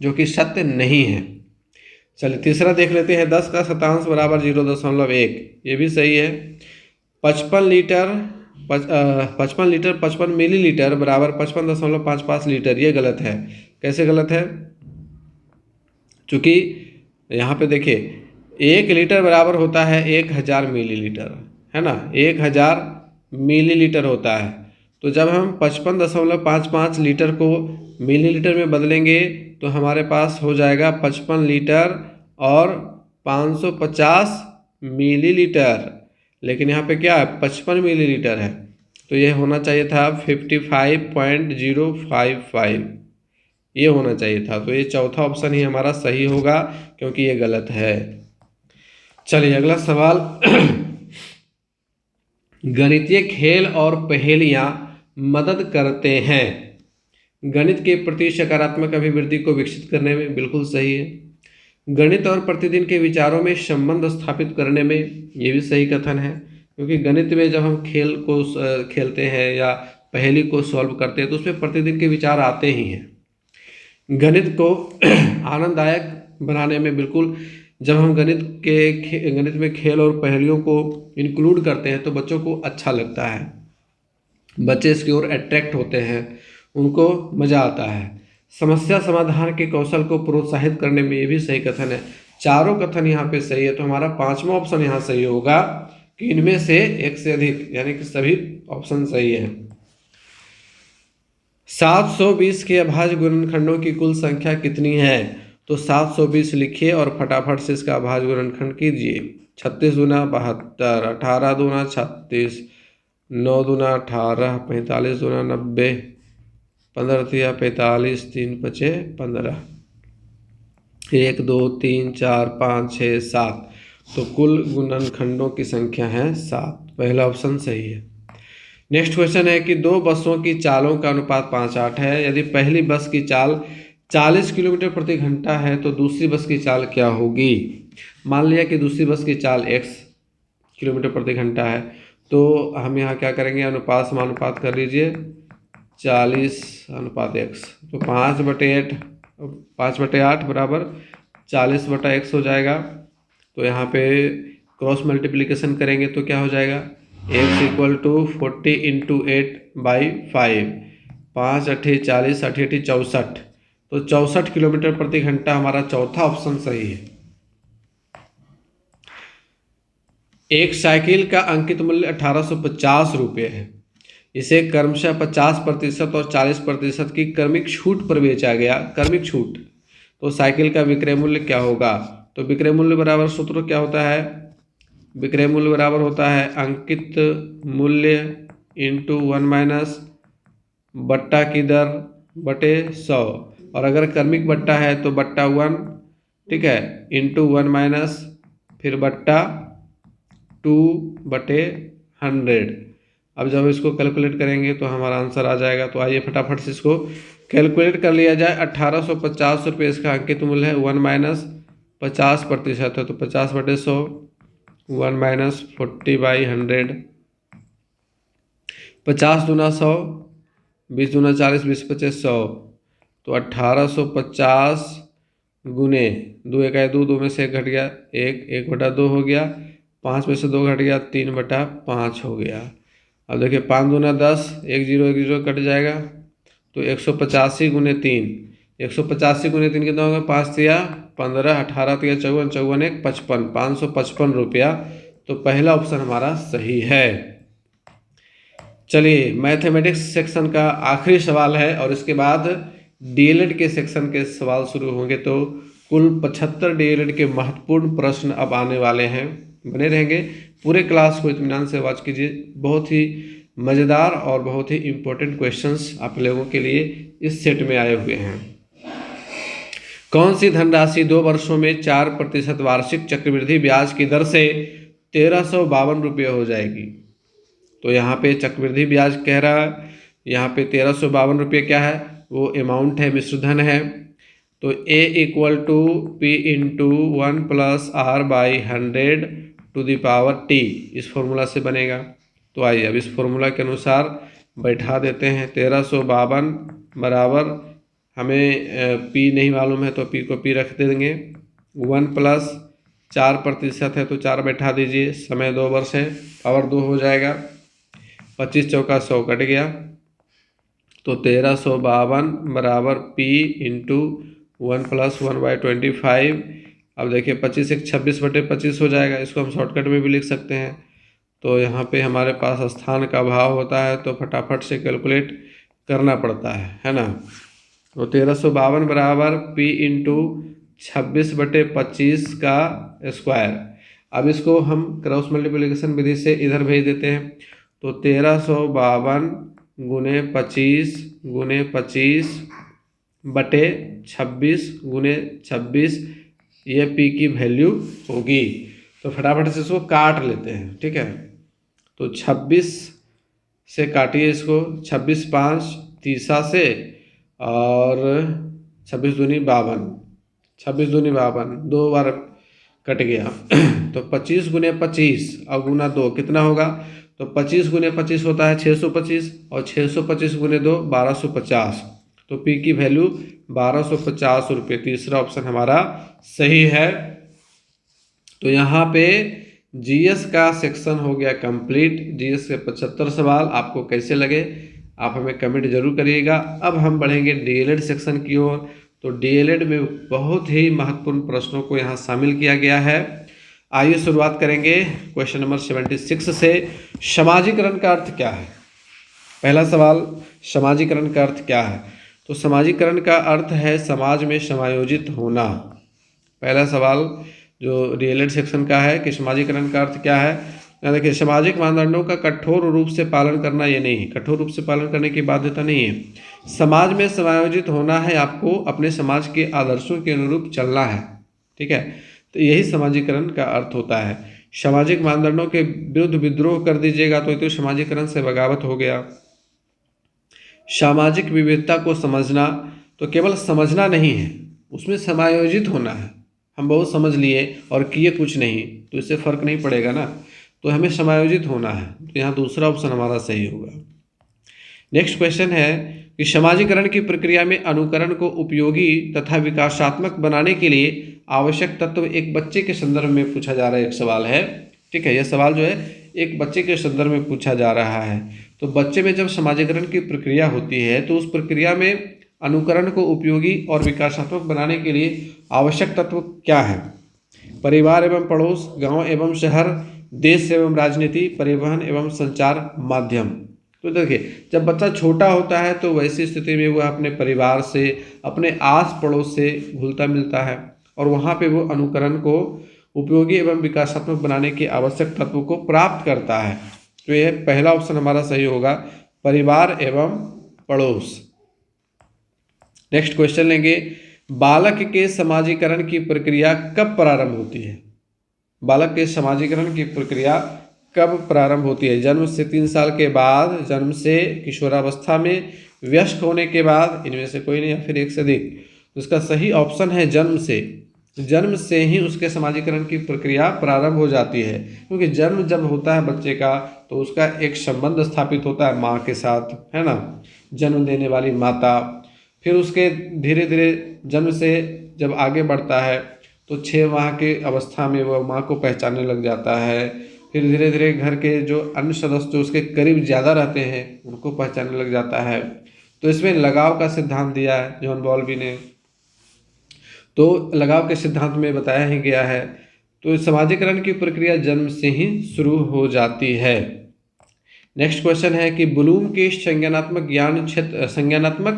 जो कि सत्य नहीं है। चलिए तीसरा देख लेते हैं, 10 का शतांश बराबर 0.1, ये भी सही है। 55 लीटर 55 मिलीलीटर बराबर 55.55 लीटर, ये गलत है। कैसे गलत है, चूँकि यहाँ पे देखिए 1 लीटर बराबर होता है 1000 मिलीलीटर, है ना, 1000 मिलीलीटर होता है। तो जब हम 55.55 लीटर को मिलीलीटर में बदलेंगे तो हमारे पास हो जाएगा 55 लीटर और 550 मिलीलीटर। लेकिन यहाँ पे क्या है, 55 मिलीलीटर है, तो ये होना चाहिए था 55.055, ये होना चाहिए था। तो ये चौथा ऑप्शन ही हमारा सही होगा, क्योंकि ये गलत है। चलिए अगला सवाल। गणितीय खेल और पहेलियां मदद करते हैं गणित के प्रति सकारात्मक अभिवृद्धि को विकसित करने में, बिल्कुल सही है। गणित और प्रतिदिन के विचारों में संबंध स्थापित करने में, ये भी सही कथन है, क्योंकि गणित में जब हम खेल को खेलते हैं या पहेली को सॉल्व करते हैं तो उसमें प्रतिदिन के विचार आते ही हैं। गणित को आनंददायक बनाने में, बिल्कुल जब हम गणित में खेल और पहेलियों को इंक्लूड करते हैं तो बच्चों को अच्छा लगता है, बच्चे इसकी ओर अट्रैक्ट होते हैं, उनको मज़ा आता है। समस्या समाधान के कौशल को प्रोत्साहित करने में, ये भी सही कथन है। चारों कथन यहाँ पे सही है, तो हमारा पांचवा ऑप्शन यहाँ सही होगा कि इनमें से एक से अधिक, यानी कि सभी ऑप्शन सही है। 720 के अभाज्य गुणनखंडों की कुल संख्या कितनी है? तो 720 लिखिए और फटाफट से इसका अभाज्य गुणनखंड कीजिए। 36 दूना 72, 18 दूना 36, 9 दूना 18, 45 दूना 90, 15 तिया 45, 3 पचे 15, 1 2 3 4 5 6 7, तो कुल गुणनखंडों की संख्या है 7। पहला ऑप्शन सही है। नेक्स्ट क्वेश्चन है कि दो बसों की चालों का अनुपात 5:8 है। यदि पहली बस की चाल 40 किलोमीटर प्रति घंटा है तो दूसरी बस की चाल क्या होगी? मान लिया कि दूसरी बस की चाल x किलोमीटर प्रति घंटा है, तो हम यहाँ क्या करेंगे, अनुपात समानुपात कर लीजिए, 40:x, तो 5/8 बराबर 40/x हो जाएगा। तो यहाँ पे क्रॉस मल्टीप्लिकेशन करेंगे तो क्या हो जाएगा, x = 40 × 8/5, 5 8 40, 8 8 64, तो 64 किलोमीटर प्रति घंटा हमारा चौथा ऑप्शन सही है। एक साइकिल का अंकित मूल्य 1850 रुपये है। इसे क्रमशः 50% और 40% की क्रमिक छूट पर बेचा गया। क्रमिक छूट, तो साइकिल का विक्रय मूल्य क्या होगा? तो विक्रय मूल्य बराबर सूत्र क्या होता है, विक्रय मूल्य बराबर होता है अंकित मूल्य इंटू 1 - बट्टा की दर बटे 100, और अगर क्रमिक बट्टा है तो बट्टा 1, ठीक है, इंटू 1 - फिर बट्टा 2/100। अब जब इसको कैलकुलेट करेंगे तो हमारा आंसर आ जाएगा। तो आइए फटाफट से इसको कैलकुलेट कर लिया जाए। 1850 रुपये इसका अंकित मूल्य है। 1 - 50% है तो 50/100, 1 - 40/100, 50 दूना 100, 20 दूना 40, 20 पचे 100, तो 1850 गुने 2 × 1 = 2, 2 में से 1 घट गया 1, 1/2 हो गया, 5 में से 2 घट गया 3/5 हो गया। अब देखिए 5 दूना 10, 1 0 1 0 कट जाएगा, तो 185 गुने 3, 185 गुने 3 कितना होगा, 5 तिया 15, 18 तिया 54, 54 1 55, 555 रुपया। तो पहला ऑप्शन हमारा सही है। चलिए मैथमेटिक्स सेक्शन का आखिरी सवाल है और इसके बाद डीएलएड के सेक्शन के सवाल शुरू होंगे। तो कुल 75 डीएलएड के महत्वपूर्ण प्रश्न अब आने वाले हैं। बने रहेंगे, पूरे क्लास को इत्मीनान से वॉच कीजिए। बहुत ही मज़ेदार और बहुत ही इम्पोर्टेंट क्वेश्चंस आप लोगों के लिए इस सेट में आए हुए हैं। कौन सी धनराशि 2 वर्षों में 4% वार्षिक चक्रवृद्धि ब्याज की दर से 1352 रुपये हो जाएगी? तो यहाँ पे चक्रवृद्धि ब्याज कह रहा है, यहाँ पे 1352 रुपये क्या है, वो अमाउंट है, मिश्रधन है। तो A = P × 1 + R/100 T इस फॉर्मूला से बनेगा। तो आइए अब इस फॉर्मूला के अनुसार बैठा देते हैं। 1352 बराबर, हमें P नहीं मालूम है तो P को P रख देंगे, 1 + 4% है तो 4 बैठा दीजिए, समय 2 वर्ष है, पावर 2 हो जाएगा, 25 चौका 100 कट गया, तो 1352 बराबर P × 1 + 1/25। अब देखिए 25 × 26/25 हो जाएगा। इसको हम शॉर्टकट में भी लिख सकते हैं। तो यहाँ पे हमारे पास स्थान का अभाव होता है तो फटाफट से कैलकुलेट करना पड़ता है ना। तो 1352 बराबर P इंटू 26/25 का स्क्वायर। अब इसको हम क्रॉस मल्टीप्लिकेशन विधि से इधर भेज देते हैं। तो 1352 गुने 25 गुने 25 बटे 26 गुने 26, ये P की वैल्यू होगी। तो फटाफट से इसको काट लेते हैं, ठीक है। तो 26 से काटिए इसको, 26 5 30 से, और 26 दूनी 52, 26 दूनी 52, 2 बार कट गया। तो 25 गुने 25 और गुना 2 कितना होगा? तो 25 गुने 25 होता है 625, और 625 गुने 2 1250। तो P की वैल्यू 1250 रुपये। तीसरा ऑप्शन हमारा सही है। तो यहाँ पे जीएस का सेक्शन हो गया कंप्लीट। जीएस के 75 सवाल आपको कैसे लगे आप हमें कमेंट जरूर करिएगा। अब हम बढ़ेंगे डीएलएड सेक्शन की ओर। तो डीएलएड में बहुत ही महत्वपूर्ण प्रश्नों को यहाँ शामिल किया गया है। आइए शुरुआत करेंगे क्वेश्चन नंबर 76 से। समाजीकरण का अर्थ क्या है? पहला सवाल, समाजीकरण का अर्थ क्या है? तो समाजीकरण का अर्थ है समाज में समायोजित होना। पहला सवाल जो डीएलएड सेक्शन का है कि समाजीकरण का अर्थ क्या है। देखिए, सामाजिक मानदंडों का कठोर रूप से पालन करना ये नहीं है, कठोर रूप से पालन करने की बाध्यता नहीं है। समाज में समायोजित होना है, आपको अपने समाज के आदर्शों के अनुरूप चलना है, ठीक है। तो यही समाजीकरण का अर्थ होता है। सामाजिक मानदंडों के विरुद्ध विद्रोह कर दीजिएगा तो ये तो समाजीकरण से बगावत हो गया। सामाजिक विविधता को समझना, तो केवल समझना नहीं है, उसमें समायोजित होना है। हम बहुत समझ लिए और किए कुछ नहीं तो इससे फर्क नहीं पड़ेगा ना, तो हमें समायोजित होना है। तो यहाँ दूसरा ऑप्शन हमारा सही होगा। नेक्स्ट क्वेश्चन है कि समाजीकरण की प्रक्रिया में अनुकरण को उपयोगी तथा विकासात्मक बनाने के लिए आवश्यक तत्व एक बच्चे के संदर्भ में पूछा जा रहा है। एक सवाल है, ठीक है। यह सवाल जो है एक बच्चे के संदर्भ में पूछा जा रहा है। तो बच्चे में जब समाजीकरण की प्रक्रिया होती है तो उस प्रक्रिया में अनुकरण को उपयोगी और विकासात्मक बनाने के लिए आवश्यक तत्व क्या है? परिवार एवं पड़ोस, गांव एवं शहर, देश एवं राजनीति, परिवहन एवं संचार माध्यम। तो देखिए, जब बच्चा छोटा होता है तो वैसी स्थिति में वह अपने परिवार से, अपने आस पड़ोस से घुलता मिलता है और वहाँ पे वो अनुकरण को उपयोगी एवं विकासात्मक बनाने के आवश्यक तत्व को प्राप्त करता है। तो ये पहला ऑप्शन हमारा सही होगा, परिवार एवं पड़ोस। नेक्स्ट क्वेश्चन लेंगे, बालक के समाजीकरण की प्रक्रिया कब प्रारंभ होती है? बालक के समाजीकरण की प्रक्रिया कब प्रारंभ होती है? जन्म से 3 साल के बाद, जन्म से किशोरावस्था में, वयस्क होने के बाद, इनमें से कोई नहीं या फिर एक से अधिक। तो इसका सही ऑप्शन है जन्म से। जन्म से ही उसके समाजीकरण की प्रक्रिया प्रारंभ हो जाती है, क्योंकि जन्म जब होता है बच्चे का तो उसका एक संबंध स्थापित होता है माँ के साथ, है ना, जन्म देने वाली माता। फिर उसके धीरे धीरे जन्म से जब आगे बढ़ता है तो 6 माह के अवस्था में वह माँ को पहचानने लग जाता है। फिर धीरे धीरे घर के जो अन्य सदस्य जो उसके करीब ज़्यादा रहते हैं उनको पहचानने लग जाता है। तो इसमें लगाव का सिद्धांत दिया है जॉन बॉल्बी ने। तो लगाव के सिद्धांत में बताया ही गया है। तो समाजीकरण की प्रक्रिया जन्म से ही शुरू हो जाती है। नेक्स्ट क्वेश्चन है कि ब्लूम के संज्ञानात्मक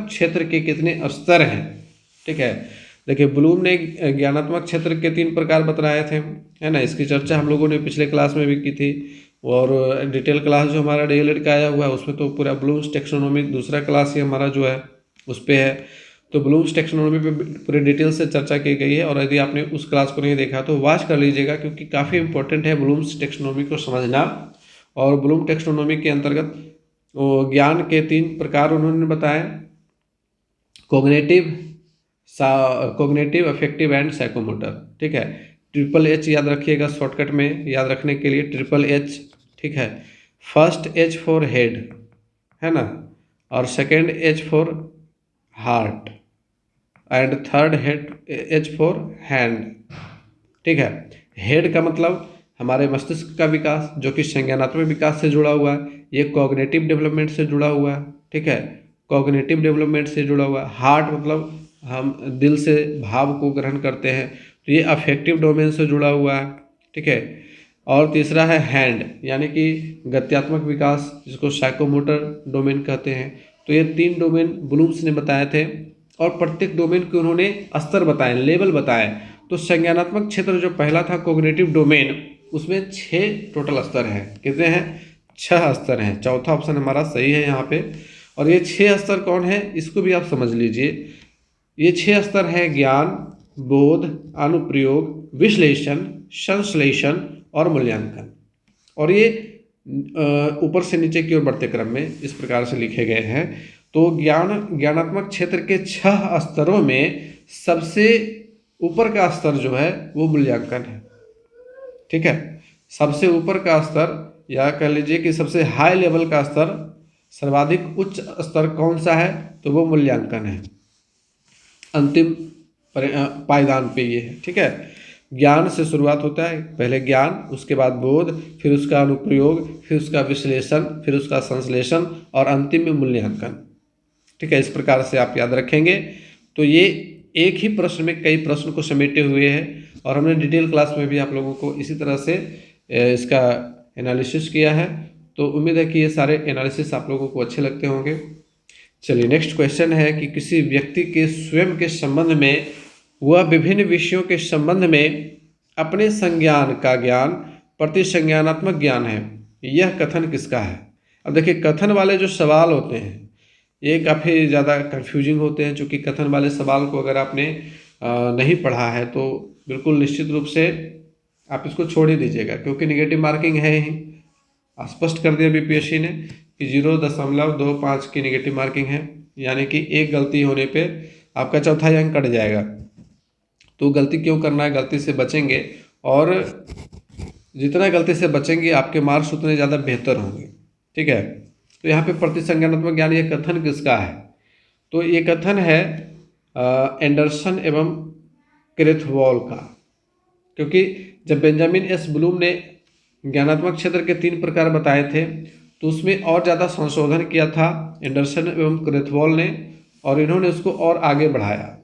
क्षेत्र के कितने स्तर हैं? ठीक है, देखिए ब्लूम ने ज्ञानात्मक क्षेत्र के 3 प्रकार बतलाए थे, है ना। इसकी चर्चा हम लोगों ने पिछले क्लास में भी की थी, और डिटेल क्लास जो हमारा डीएलएड का आया हुआ है उसमें तो पूरा ब्लूम्स टेक्सोनोमी दूसरा क्लास ही हमारा जो है उस पर है। तो ब्लूम्स टेक्सोनोमी पे पूरी डिटेल से चर्चा की गई है, और यदि आपने उस क्लास को नहीं देखा तो वॉच कर लीजिएगा, क्योंकि काफ़ी इंपॉर्टेंट है ब्लूम्स टेक्सोनोमी को समझना। और ब्लूम टेक्सोनोमी के अंतर्गत ज्ञान के 3 प्रकार उन्होंने बताए, कोग्निटिव, अफेक्टिव एंड साइकोमोटर। ठीक है, HHH याद रखिएगा, शॉर्टकट में याद रखने के लिए HHH। ठीक है, फर्स्ट H फॉर हेड, है ना, और second H for heart, and third H for hand. ठीक है, हेड का मतलब हमारे मस्तिष्क का विकास जो कि संज्ञानात्मक विकास से जुड़ा हुआ है, ये कॉग्निटिव डेवलपमेंट से जुड़ा हुआ है। ठीक है, कॉग्निटिव डेवलपमेंट से जुड़ा हुआ है। हार्ट मतलब हम दिल से भाव को ग्रहण करते हैं, तो ये अफेक्टिव डोमेन से जुड़ा हुआ है। ठीक है, और तीसरा है हैंड, यानी कि गत्यात्मक विकास जिसको साइकोमोटर डोमेन कहते हैं। तो ये 3 डोमेन ब्लूम्स ने बताए थे, और प्रत्येक डोमेन के उन्होंने स्तर बताए, लेवल बताए। तो संज्ञानात्मक क्षेत्र जो पहला था कोग्निटिव डोमेन, उसमें 6 टोटल स्तर हैं। कितने हैं? 6 स्तर हैं। चौथा ऑप्शन हमारा सही है यहाँ पे। और ये 6 स्तर कौन है, इसको भी आप समझ लीजिए। ये 6 स्तर हैं ज्ञान, बोध, अनुप्रयोग, विश्लेषण, संश्लेषण और मूल्यांकन। और ये ऊपर से नीचे की ओर बढ़ते क्रम में इस प्रकार से लिखे गए हैं। तो ज्ञानात्मक क्षेत्र के 6 स्तरों में सबसे ऊपर का स्तर जो है वो मूल्यांकन है। ठीक है, सबसे ऊपर का स्तर, या कह लीजिए कि सबसे हाई लेवल का स्तर, सर्वाधिक उच्च स्तर कौन सा है, तो वो मूल्यांकन है। अंतिम पायदान पे ये है। ठीक है, ज्ञान से शुरुआत होता है, पहले ज्ञान, उसके बाद बोध, फिर उसका अनुप्रयोग, फिर उसका विश्लेषण, फिर उसका संश्लेषण और अंतिम में मूल्यांकन। ठीक है, इस प्रकार से आप याद रखेंगे। तो ये एक ही प्रश्न में कई प्रश्न को समेटे हुए हैं, और हमने डिटेल क्लास में भी आप लोगों को इसी तरह से इसका एनालिसिस किया है। तो उम्मीद है कि ये सारे एनालिसिस आप लोगों को अच्छे लगते होंगे। चलिए, नेक्स्ट क्वेश्चन है कि किसी व्यक्ति के स्वयं के संबंध में वह विभिन्न विषयों के संबंध में अपने संज्ञान का ज्ञान प्रतिसंज्ञानात्मक ज्ञान है, यह कथन किसका है? अब देखिए, कथन वाले जो सवाल होते हैं ये काफ़ी ज़्यादा कंफ्यूजिंग होते हैं, चूँकि कथन वाले सवाल को अगर आपने नहीं पढ़ा है तो बिल्कुल निश्चित रूप से आप इसको छोड़ ही दीजिएगा, क्योंकि निगेटिव मार्किंग है ही। स्पष्ट कर दिया बीपीएससी ने कि 0.25 की निगेटिव मार्किंग है, यानी कि एक गलती होने पे आपका चौथा अंक कट जाएगा। तो गलती क्यों करना है, गलती से बचेंगे, और जितना गलती से बचेंगे आपके मार्क्स उतने ज़्यादा बेहतर होंगे। ठीक है, तो यहाँ पे प्रतिसंज्ञानात्मक ज्ञान, ये कथन किसका है? तो ये कथन है एंडरसन एवं क्रेथवॉल का, क्योंकि जब बेंजामिन एस ब्लूम ने ज्ञानात्मक क्षेत्र के 3 प्रकार बताए थे तो उसमें और ज़्यादा संशोधन किया था एंडरसन एवं क्रेथवॉल ने, और इन्होंने उसको और आगे बढ़ाया।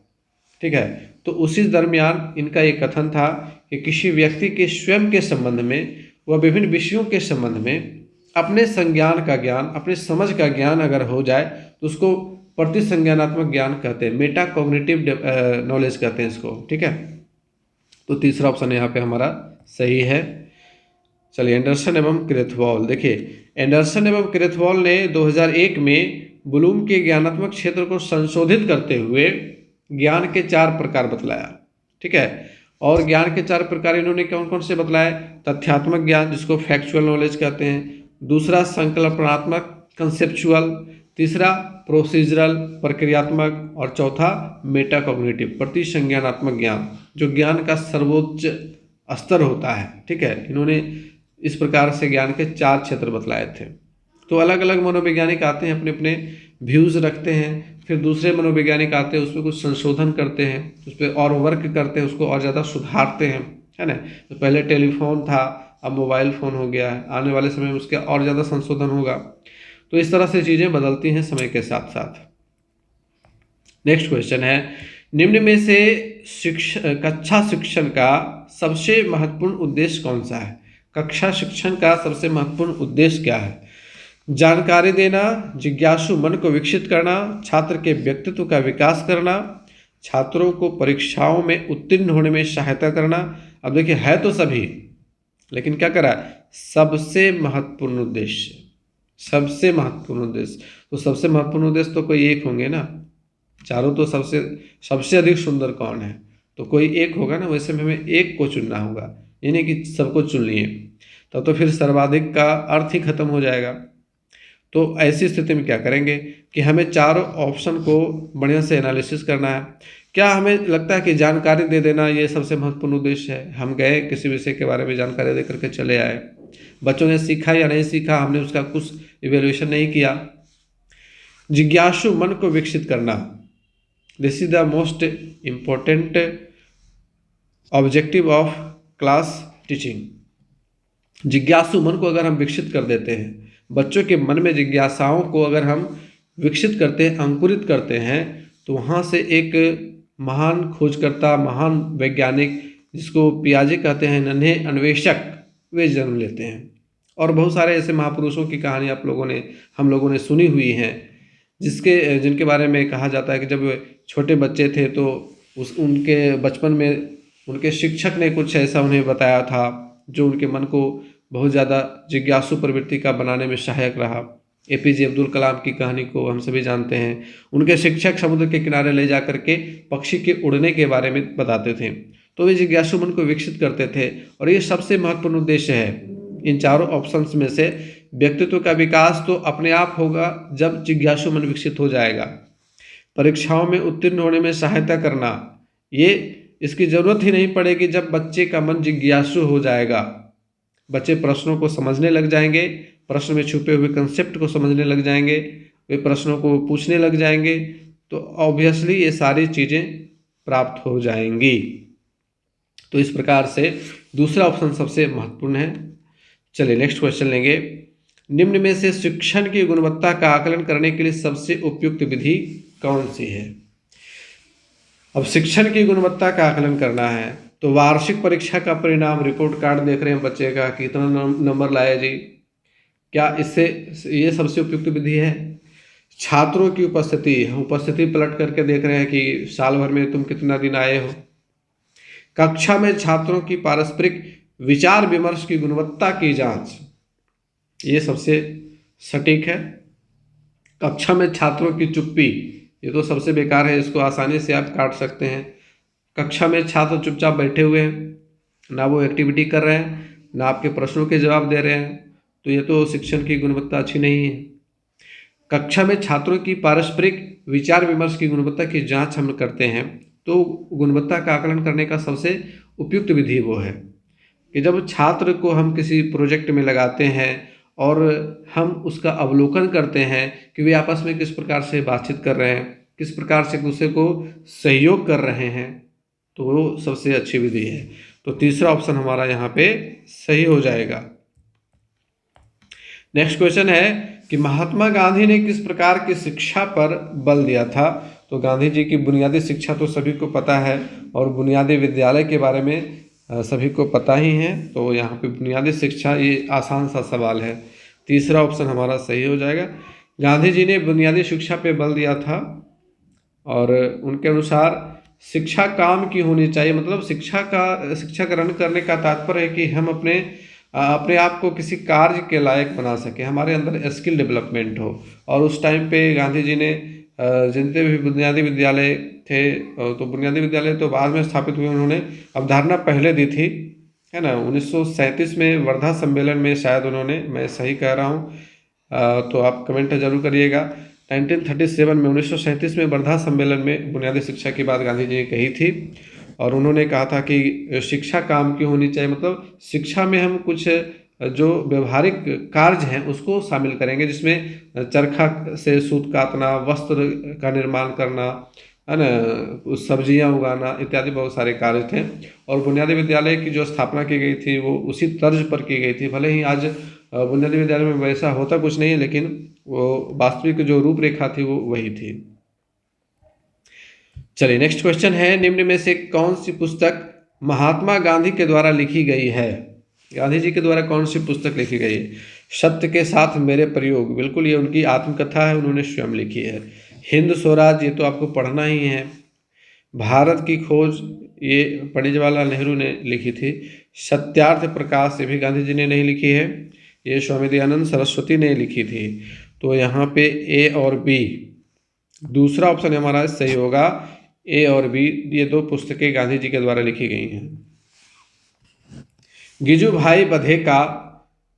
ठीक है, तो उसी दरमियान इनका एक कथन था कि किसी व्यक्ति के स्वयं के संबंध में व विभिन्न विषयों के संबंध में अपने संज्ञान का ज्ञान, अपने समझ का ज्ञान अगर हो जाए तो उसको प्रतिसंज्ञानात्मक ज्ञान कहते हैं, मेटा कॉग्निटिव नॉलेज कहते हैं इसको। ठीक है, तो तीसरा ऑप्शन यहाँ पे हमारा सही है। चलिए, एंडरसन एवं क्रेथवॉल। देखिए, एंडरसन एवं क्रेथवॉल ने 2001 में ब्लूम के ज्ञानात्मक क्षेत्र को संशोधित करते हुए ज्ञान के 4 प्रकार बतलाया। ठीक है, और ज्ञान के 4 प्रकार इन्होंने कौन कौन से बतलाए? तथ्यात्मक ज्ञान, जिसको फैक्चुअल नॉलेज कहते हैं, दूसरा संकल्पनात्मक कंसेप्चुअल, तीसरा प्रोसीजरल प्रक्रियात्मक, और चौथा मेटाकॉग्निटिव प्रतिसंज्ञानात्मक ज्ञान, जो ज्ञान का सर्वोच्च स्तर होता है। ठीक है, इन्होंने इस प्रकार से ज्ञान के 4 क्षेत्र बतलाए थे। तो अलग अलग मनोवैज्ञानिक आते हैं, अपने अपने व्यूज़ रखते हैं, फिर दूसरे मनोवैज्ञानिक आते हैं, उसमें कुछ संशोधन करते हैं, उस पर और वर्क करते हैं, उसको और ज़्यादा सुधारते हैं, है ना। तो पहले टेलीफोन था, अब मोबाइल फ़ोन हो गया है, आने वाले समय में उसके और ज़्यादा संशोधन होगा। तो इस तरह से चीज़ें बदलती हैं समय के साथ साथ। नेक्स्ट क्वेश्चन है, निम्न में से कक्षा शिक्षण का सबसे महत्वपूर्ण उद्देश्य कौन सा है? कक्षा शिक्षण का सबसे महत्वपूर्ण उद्देश्य क्या है? जानकारी देना, जिज्ञासु मन को विकसित करना, छात्र के व्यक्तित्व का विकास करना, छात्रों को परीक्षाओं में उत्तीर्ण होने में सहायता करना। अब देखिए, है तो सभी, लेकिन क्या करा, सबसे महत्वपूर्ण उद्देश्य, सबसे महत्वपूर्ण उद्देश्य। तो सबसे महत्वपूर्ण उद्देश्य तो कोई एक होंगे ना, चारों तो सबसे अधिक सुंदर कौन है, तो कोई एक होगा ना। वैसे में हमें एक को चुनना होगा, ये नहीं कि सबको चुन लिए, तब तो फिर सर्वाधिक का अर्थ ही खत्म हो जाएगा। तो ऐसी स्थिति में क्या करेंगे कि हमें चारों ऑप्शन को बढ़िया से एनालिसिस करना है। क्या हमें लगता है कि जानकारी दे देना ये सबसे महत्वपूर्ण उद्देश्य है? हम गए किसी विषय के बारे में जानकारी दे करके चले आए, बच्चों ने सीखा या नहीं सीखा, हमने उसका कुछ इवेल्युएशन नहीं किया। जिज्ञासु मन को विकसित करना, this is the most important objective of class teaching. जिज्ञासु मन को अगर हम विकसित कर देते हैं, बच्चों के मन में जिज्ञासाओं को अगर हम विकसित करते हैं, अंकुरित करते हैं, तो वहाँ से एक महान खोजकर्ता, महान वैज्ञानिक, जिसको पियाजे कहते हैं, नन्हे अन्वेषक, वे जन्म लेते हैं। और बहुत सारे ऐसे महापुरुषों की कहानी हम लोगों ने सुनी हुई हैं, जिनके बारे में कहा जाता है कि जब छोटे बच्चे थे तो उनके बचपन में उनके शिक्षक ने कुछ ऐसा उन्हें बताया था जो उनके मन को बहुत ज़्यादा जिज्ञासु प्रवृत्ति का बनाने में सहायक रहा। एपीजे अब्दुल कलाम की कहानी को हम सभी जानते हैं। उनके शिक्षक समुद्र के किनारे ले जाकर के पक्षी के उड़ने के बारे में बताते थे, तो वे जिज्ञासु मन को विकसित करते थे। और ये सबसे महत्वपूर्ण उद्देश्य है। इन चारों ऑप्शंस में से व्यक्तित्व का विकास तो अपने आप होगा जब जिज्ञासु मन विकसित हो जाएगा। परीक्षाओं में उत्तीर्ण होने में सहायता करना, ये इसकी ज़रूरत ही नहीं पड़ेगी जब बच्चे का मन जिज्ञासु हो जाएगा। बच्चे प्रश्नों को समझने लग जाएंगे, प्रश्न में छुपे हुए कंसेप्ट को समझने लग जाएंगे, वे प्रश्नों को पूछने लग जाएंगे, तो ऑब्वियसली ये सारी चीज़ें प्राप्त हो जाएंगी। तो इस प्रकार से दूसरा ऑप्शन सबसे महत्वपूर्ण है। चलिए नेक्स्ट क्वेश्चन लेंगे। निम्न में से शिक्षण की गुणवत्ता का आकलन करने के लिए सबसे उपयुक्त विधि कौन सी है? अब शिक्षण की गुणवत्ता का आकलन करना है तो वार्षिक परीक्षा का परिणाम, रिपोर्ट कार्ड देख रहे हैं बच्चे का, कितना नंबर लाया जी, क्या इससे ये सबसे उपयुक्त विधि है? छात्रों की उपस्थिति पलट करके देख रहे हैं कि साल भर में तुम कितना दिन आए हो। कक्षा में छात्रों की पारस्परिक विचार विमर्श की गुणवत्ता की जांच, ये सबसे सटीक है। कक्षा में छात्रों की चुप्पी, ये तो सबसे बेकार है, इसको आसानी से आप काट सकते हैं। कक्षा में छात्र चुपचाप बैठे हुए हैं, ना वो एक्टिविटी कर रहे हैं, ना आपके प्रश्नों के जवाब दे रहे हैं, तो ये तो शिक्षण की गुणवत्ता अच्छी नहीं है। कक्षा में छात्रों की पारस्परिक विचार विमर्श की गुणवत्ता की जांच हम करते हैं, तो गुणवत्ता का आकलन करने का सबसे उपयुक्त विधि वो है कि जब छात्र को हम किसी प्रोजेक्ट में लगाते हैं और हम उसका अवलोकन करते हैं कि वे आपस में किस प्रकार से बातचीत कर रहे हैं, किस प्रकार से एक दूसरे को सहयोग कर रहे हैं, तो वो सबसे अच्छी विधि है। तो तीसरा ऑप्शन हमारा यहाँ पे सही हो जाएगा। नेक्स्ट क्वेश्चन है कि महात्मा गांधी ने किस प्रकार की शिक्षा पर बल दिया था? तो गांधी जी की बुनियादी शिक्षा तो सभी को पता है और बुनियादी विद्यालय के बारे में सभी को पता ही है, तो यहाँ पे बुनियादी शिक्षा, ये आसान सा सवाल है। तीसरा ऑप्शन हमारा सही हो जाएगा। गांधी जी ने बुनियादी शिक्षा पे बल दिया था और उनके अनुसार शिक्षा काम की होनी चाहिए, मतलब शिक्षा ग्रहण करने का तात्पर्य है कि हम अपने आप को किसी कार्य के लायक बना सके, हमारे अंदर स्किल डेवलपमेंट हो। और उस टाइम पे गांधी जी ने जितने भी बुनियादी विद्यालय थे, तो बुनियादी विद्यालय तो बाद में स्थापित हुए, उन्होंने अवधारणा पहले दी थी, है ना। 1937 में वर्धा सम्मेलन में शायद उन्होंने, मैं सही कह रहा हूँ तो आप कमेंट जरूर करिएगा। 1937 में वर्धा सम्मेलन में बुनियादी शिक्षा की बात गांधी जी ने कही थी और उन्होंने कहा था कि शिक्षा काम की होनी चाहिए, मतलब शिक्षा में हम कुछ जो व्यवहारिक कार्य हैं उसको शामिल करेंगे, जिसमें चरखा से सूत काटना, वस्त्र का निर्माण करना, है ना, सब्जियां उगाना इत्यादि बहुत सारे कार्य थे। और बुनियादी विद्यालय की जो स्थापना की गई थी वो उसी तर्ज पर की गई थी। भले ही आज बुनियादी विद्यालय में वैसा होता कुछ नहीं है, लेकिन वो वास्तविक जो रूपरेखा थी वो वही थी। चलिए नेक्स्ट क्वेश्चन है, निम्न में से कौन सी पुस्तक महात्मा गांधी के द्वारा लिखी गई है? गांधी जी के द्वारा कौन सी पुस्तक लिखी गई है? सत्य के साथ मेरे प्रयोग, बिल्कुल ये उनकी आत्मकथा है, उन्होंने स्वयं लिखी है। हिंद स्वराज, ये तो आपको पढ़ना ही है। भारत की खोज, ये पंडित जवाहरलाल नेहरू ने लिखी थी। सत्यार्थ प्रकाश, ये भी गांधी जी ने नहीं लिखी है, ये स्वामी दयानंद सरस्वती ने लिखी थी। तो यहाँ पे ए और बी, दूसरा ऑप्शन हमारा सही होगा, ए और बी, ये दो पुस्तकें गांधी जी के द्वारा लिखी गई हैं। गिजुभाई बधेका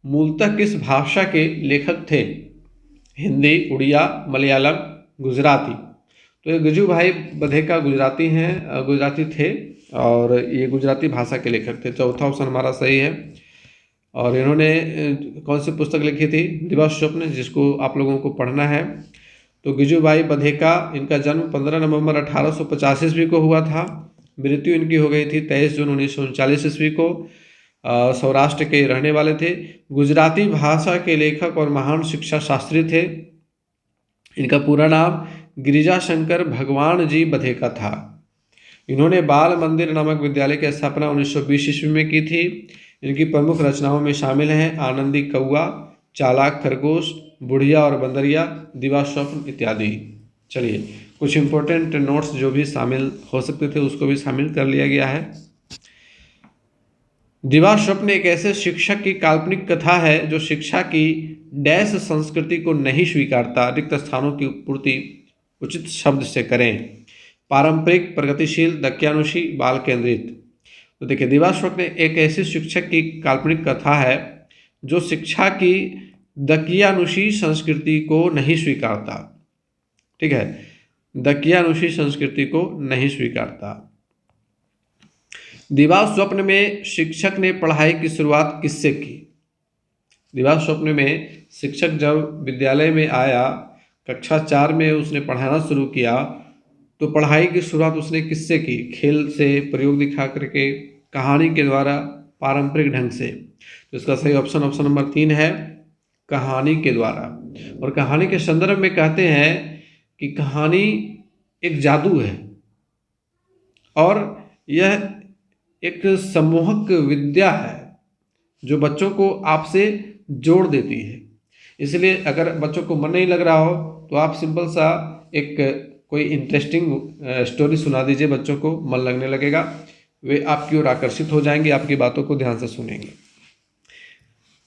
मूलतः किस भाषा के लेखक थे? हिंदी, उड़िया, मलयालम, गुजराती। तो ये गिजुभाई बधेका गुजराती थे और ये गुजराती भाषा के लेखक थे। चौथा ऑप्शन हमारा सही है। और इन्होंने कौन सी पुस्तक लिखी थी? दिवस स्वप्न, जिसको आप लोगों को पढ़ना है। तो गिजुभाई बधेका, इनका जन्म 15 नवंबर 1850 ईस्वी को हुआ था। मृत्यु इनकी हो गई थी 23 जून 1939 ईस्वी को। सौराष्ट्र के रहने वाले थे। गुजराती भाषा के लेखक और महान शिक्षा शास्त्री थे। इनका पूरा नाम गिरिजा शंकर भगवान जी बधेका था। इन्होंने बाल मंदिर नामक विद्यालय की स्थापना 1920 ईस्वी में की थी। इनकी प्रमुख रचनाओं में शामिल हैं आनंदी कौआ, चालाक खरगोश, बुढ़िया और बंदरिया, दिवा स्वप्न इत्यादि। चलिए कुछ इम्पोर्टेंट नोट्स जो भी शामिल हो सकते थे उसको भी शामिल कर लिया गया है। दिवा स्वप्न एक ऐसे शिक्षक की काल्पनिक कथा है जो शिक्षा की डैश संस्कृति को नहीं स्वीकारता, रिक्त स्थानों की पूर्ति उचित शब्द से करें, पारंपरिक, प्रगतिशील, दक्यानुशी, बाल केंद्रित। तो देखिए, दिवा स्वप्न एक ऐसी शिक्षक की काल्पनिक कथा है जो शिक्षा की दक्यानुशी संस्कृति को नहीं स्वीकारता। ठीक है, दक्यानुशी संस्कृति को नहीं स्वीकारता। दिवा स्वप्न में शिक्षक ने पढ़ाई की शुरुआत किससे की? दिवा स्वप्न में शिक्षक जब विद्यालय में आया, कक्षा 4 में उसने पढ़ाना शुरू किया, तो पढ़ाई की शुरुआत उसने किससे की? खेल से, प्रयोग दिखा करके, कहानी के द्वारा, पारंपरिक ढंग से। तो इसका सही ऑप्शन नंबर 3 है, कहानी के द्वारा। और कहानी के संदर्भ में कहते हैं कि कहानी एक जादू है और यह एक सम्मोहक विद्या है जो बच्चों को आपसे जोड़ देती है। इसलिए अगर बच्चों को मन नहीं लग रहा हो तो आप सिंपल सा एक कोई इंटरेस्टिंग स्टोरी सुना दीजिए, बच्चों को मन लगने लगेगा, वे आपकी ओर आकर्षित हो जाएंगे, आपकी बातों को ध्यान से सुनेंगे।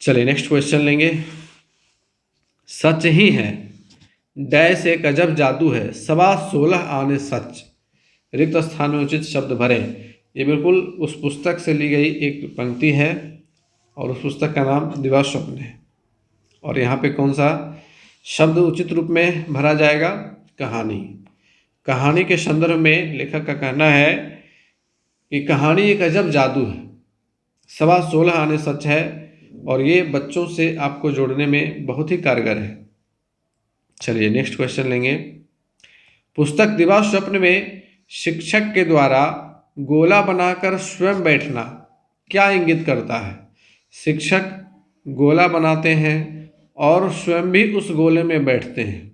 चलिए नेक्स्ट क्वेश्चन लेंगे। सच ही है, डैश एक अजब जादू है, 16.25 आने सच, रिक्त स्थान में उचित शब्द भरें। ये बिल्कुल उस पुस्तक से ली गई एक पंक्ति है और उस पुस्तक का नाम दिवा स्वप्न है। और यहाँ पे कौन सा शब्द उचित रूप में भरा जाएगा? कहानी। कहानी के संदर्भ में लेखक का कहना है कि कहानी एक अजब जादू है, 16.25 आने सच है और ये बच्चों से आपको जोड़ने में बहुत ही कारगर है। चलिए नेक्स्ट क्वेश्चन लेंगे। पुस्तक दिवा स्वप्न में शिक्षक के द्वारा गोला बनाकर स्वयं बैठना क्या इंगित करता है? शिक्षक गोला बनाते हैं और स्वयं भी उस गोले में बैठते हैं,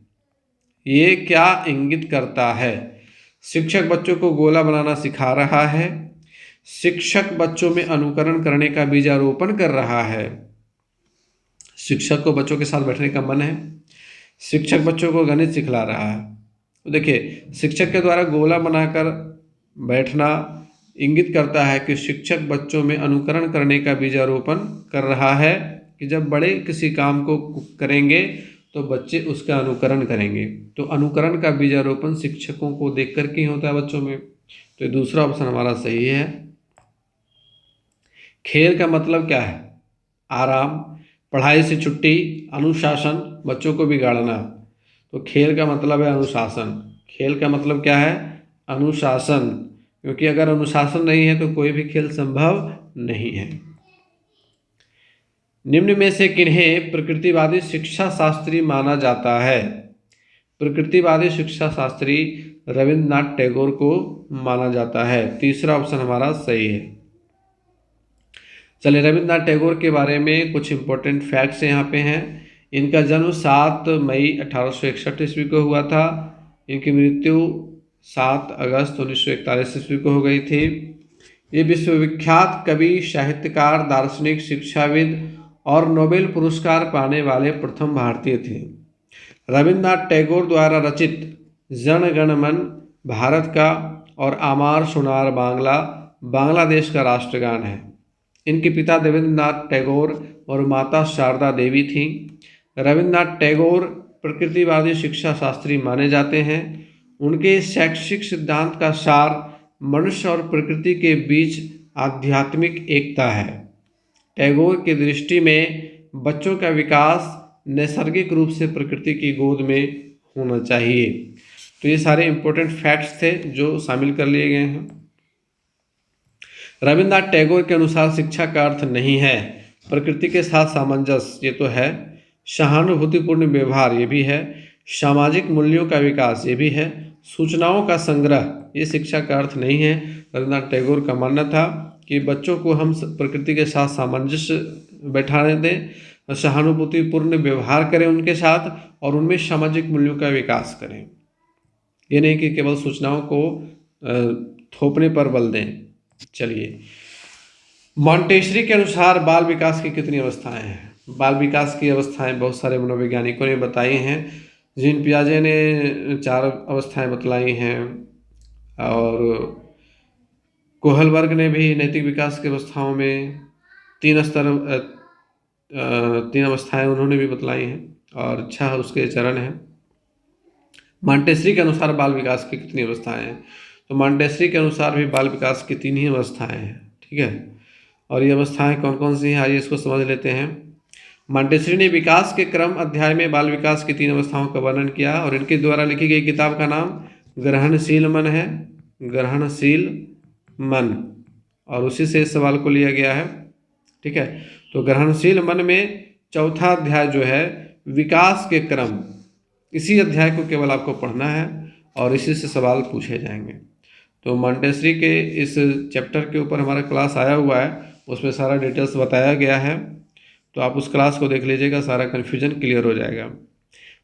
ये क्या इंगित करता है? शिक्षक बच्चों को गोला बनाना सिखा रहा है, शिक्षक बच्चों में अनुकरण करने का बीजारोपण कर रहा है, शिक्षक को बच्चों के साथ बैठने का मन है, शिक्षक बच्चों को गणित सिखला रहा है। तो देखिए, शिक्षक के द्वारा गोला बनाकर बैठना इंगित करता है कि शिक्षक बच्चों में अनुकरण करने का बीजारोपण कर रहा है कि जब बड़े किसी काम को करेंगे तो बच्चे उसका अनुकरण करेंगे। तो अनुकरण का बीजारोपण शिक्षकों को देख कर के होता है बच्चों में। तो दूसरा ऑप्शन हमारा सही है। खेल का मतलब क्या है? आराम, पढ़ाई से छुट्टी, अनुशासन, बच्चों को बिगाड़ना। तो खेल का मतलब है अनुशासन। खेल का मतलब क्या है? अनुशासन, क्योंकि अगर अनुशासन नहीं है तो कोई भी खेल संभव नहीं है। निम्न में से किन्हें प्रकृतिवादी शिक्षा शास्त्री माना जाता है? प्रकृतिवादी शिक्षा शास्त्री रविन्द्रनाथ टैगोर को माना जाता है। तीसरा ऑप्शन हमारा सही है। चलिए, रविन्द्रनाथ टैगोर के बारे में कुछ इंपॉर्टेंट फैक्ट्स यहाँ पे हैं। इनका जन्म 7 मई 1861 ईस्वी को हुआ था। इनकी मृत्यु 7 अगस्त 1941 ईस्वी को हो गई थी। ये विश्वविख्यात कवि, साहित्यकार, दार्शनिक, शिक्षाविद और नोबेल पुरस्कार पाने वाले प्रथम भारतीय थे। रविन्द्रनाथ टैगोर द्वारा रचित जन गण मन भारत का और आमार सोनार बांग्ला बांग्लादेश का राष्ट्रगान है। इनके पिता देवेंद्रनाथ टैगोर और माता शारदा देवी थीं। रविन्द्रनाथ टैगोर प्रकृतिवादी शिक्षा शास्त्री माने जाते हैं। उनके शैक्षिक सिद्धांत का सार मनुष्य और प्रकृति के बीच आध्यात्मिक एकता है। टैगोर की दृष्टि में बच्चों का विकास नैसर्गिक रूप से प्रकृति की गोद में होना चाहिए। तो ये सारे इंपॉर्टेंट फैक्ट्स थे जो शामिल कर लिए गए हैं। रविन्द्रनाथ टैगोर के अनुसार शिक्षा का अर्थ नहीं है प्रकृति के साथ सामंजस्य, ये तो है, सहानुभूतिपूर्ण व्यवहार, ये भी है, सामाजिक मूल्यों का विकास, ये भी है, सूचनाओं का संग्रह, ये शिक्षा का अर्थ नहीं है। रविन्द्रनाथ टैगोर का मानना था कि बच्चों को हम प्रकृति के साथ सामंजस्य बैठाने दें, सहानुभूतिपूर्ण व्यवहार करें उनके साथ और उनमें सामाजिक मूल्यों का विकास करें। ये नहीं कि केवल सूचनाओं को थोपने पर बल दें। चलिए, मॉन्टेसरी के अनुसार बाल विकास की कितनी अवस्थाएं हैं? बाल विकास की अवस्थाएं बहुत सारे मनोवैज्ञानिकों ने बताई हैं। जीन पियाजे ने 4 अवस्थाएं बतलाई हैं, और कोहलबर्ग ने भी नैतिक विकास की अवस्थाओं में 3 अवस्थाएं उन्होंने भी बतलाई हैं, और 6 उसके चरण हैं। मॉन्टेसरी के अनुसार बाल विकास की कितनी अवस्थाएं हैं? तो मॉन्टेसरी के अनुसार भी बाल विकास की 3 ही अवस्थाएं हैं। ठीक है, और ये अवस्थाएं कौन कौन सी हैं, आइए इसको समझ लेते हैं। मॉन्टेसरी ने विकास के क्रम अध्याय में बाल विकास की 3 अवस्थाओं का वर्णन किया, और इनके द्वारा लिखी गई किताब का नाम ग्रहणशील मन है। ग्रहणशील मन, और उसी से इस सवाल को लिया गया है। ठीक है, तो ग्रहणशील मन में 4था अध्याय जो है विकास के क्रम, इसी अध्याय को केवल आपको पढ़ना है और इसी से सवाल पूछे जाएंगे। तो मॉन्टेसरी के इस चैप्टर के ऊपर हमारा क्लास आया हुआ है, उसमें सारा डिटेल्स बताया गया है, तो आप उस क्लास को देख लीजिएगा, सारा कन्फ्यूजन क्लियर हो जाएगा।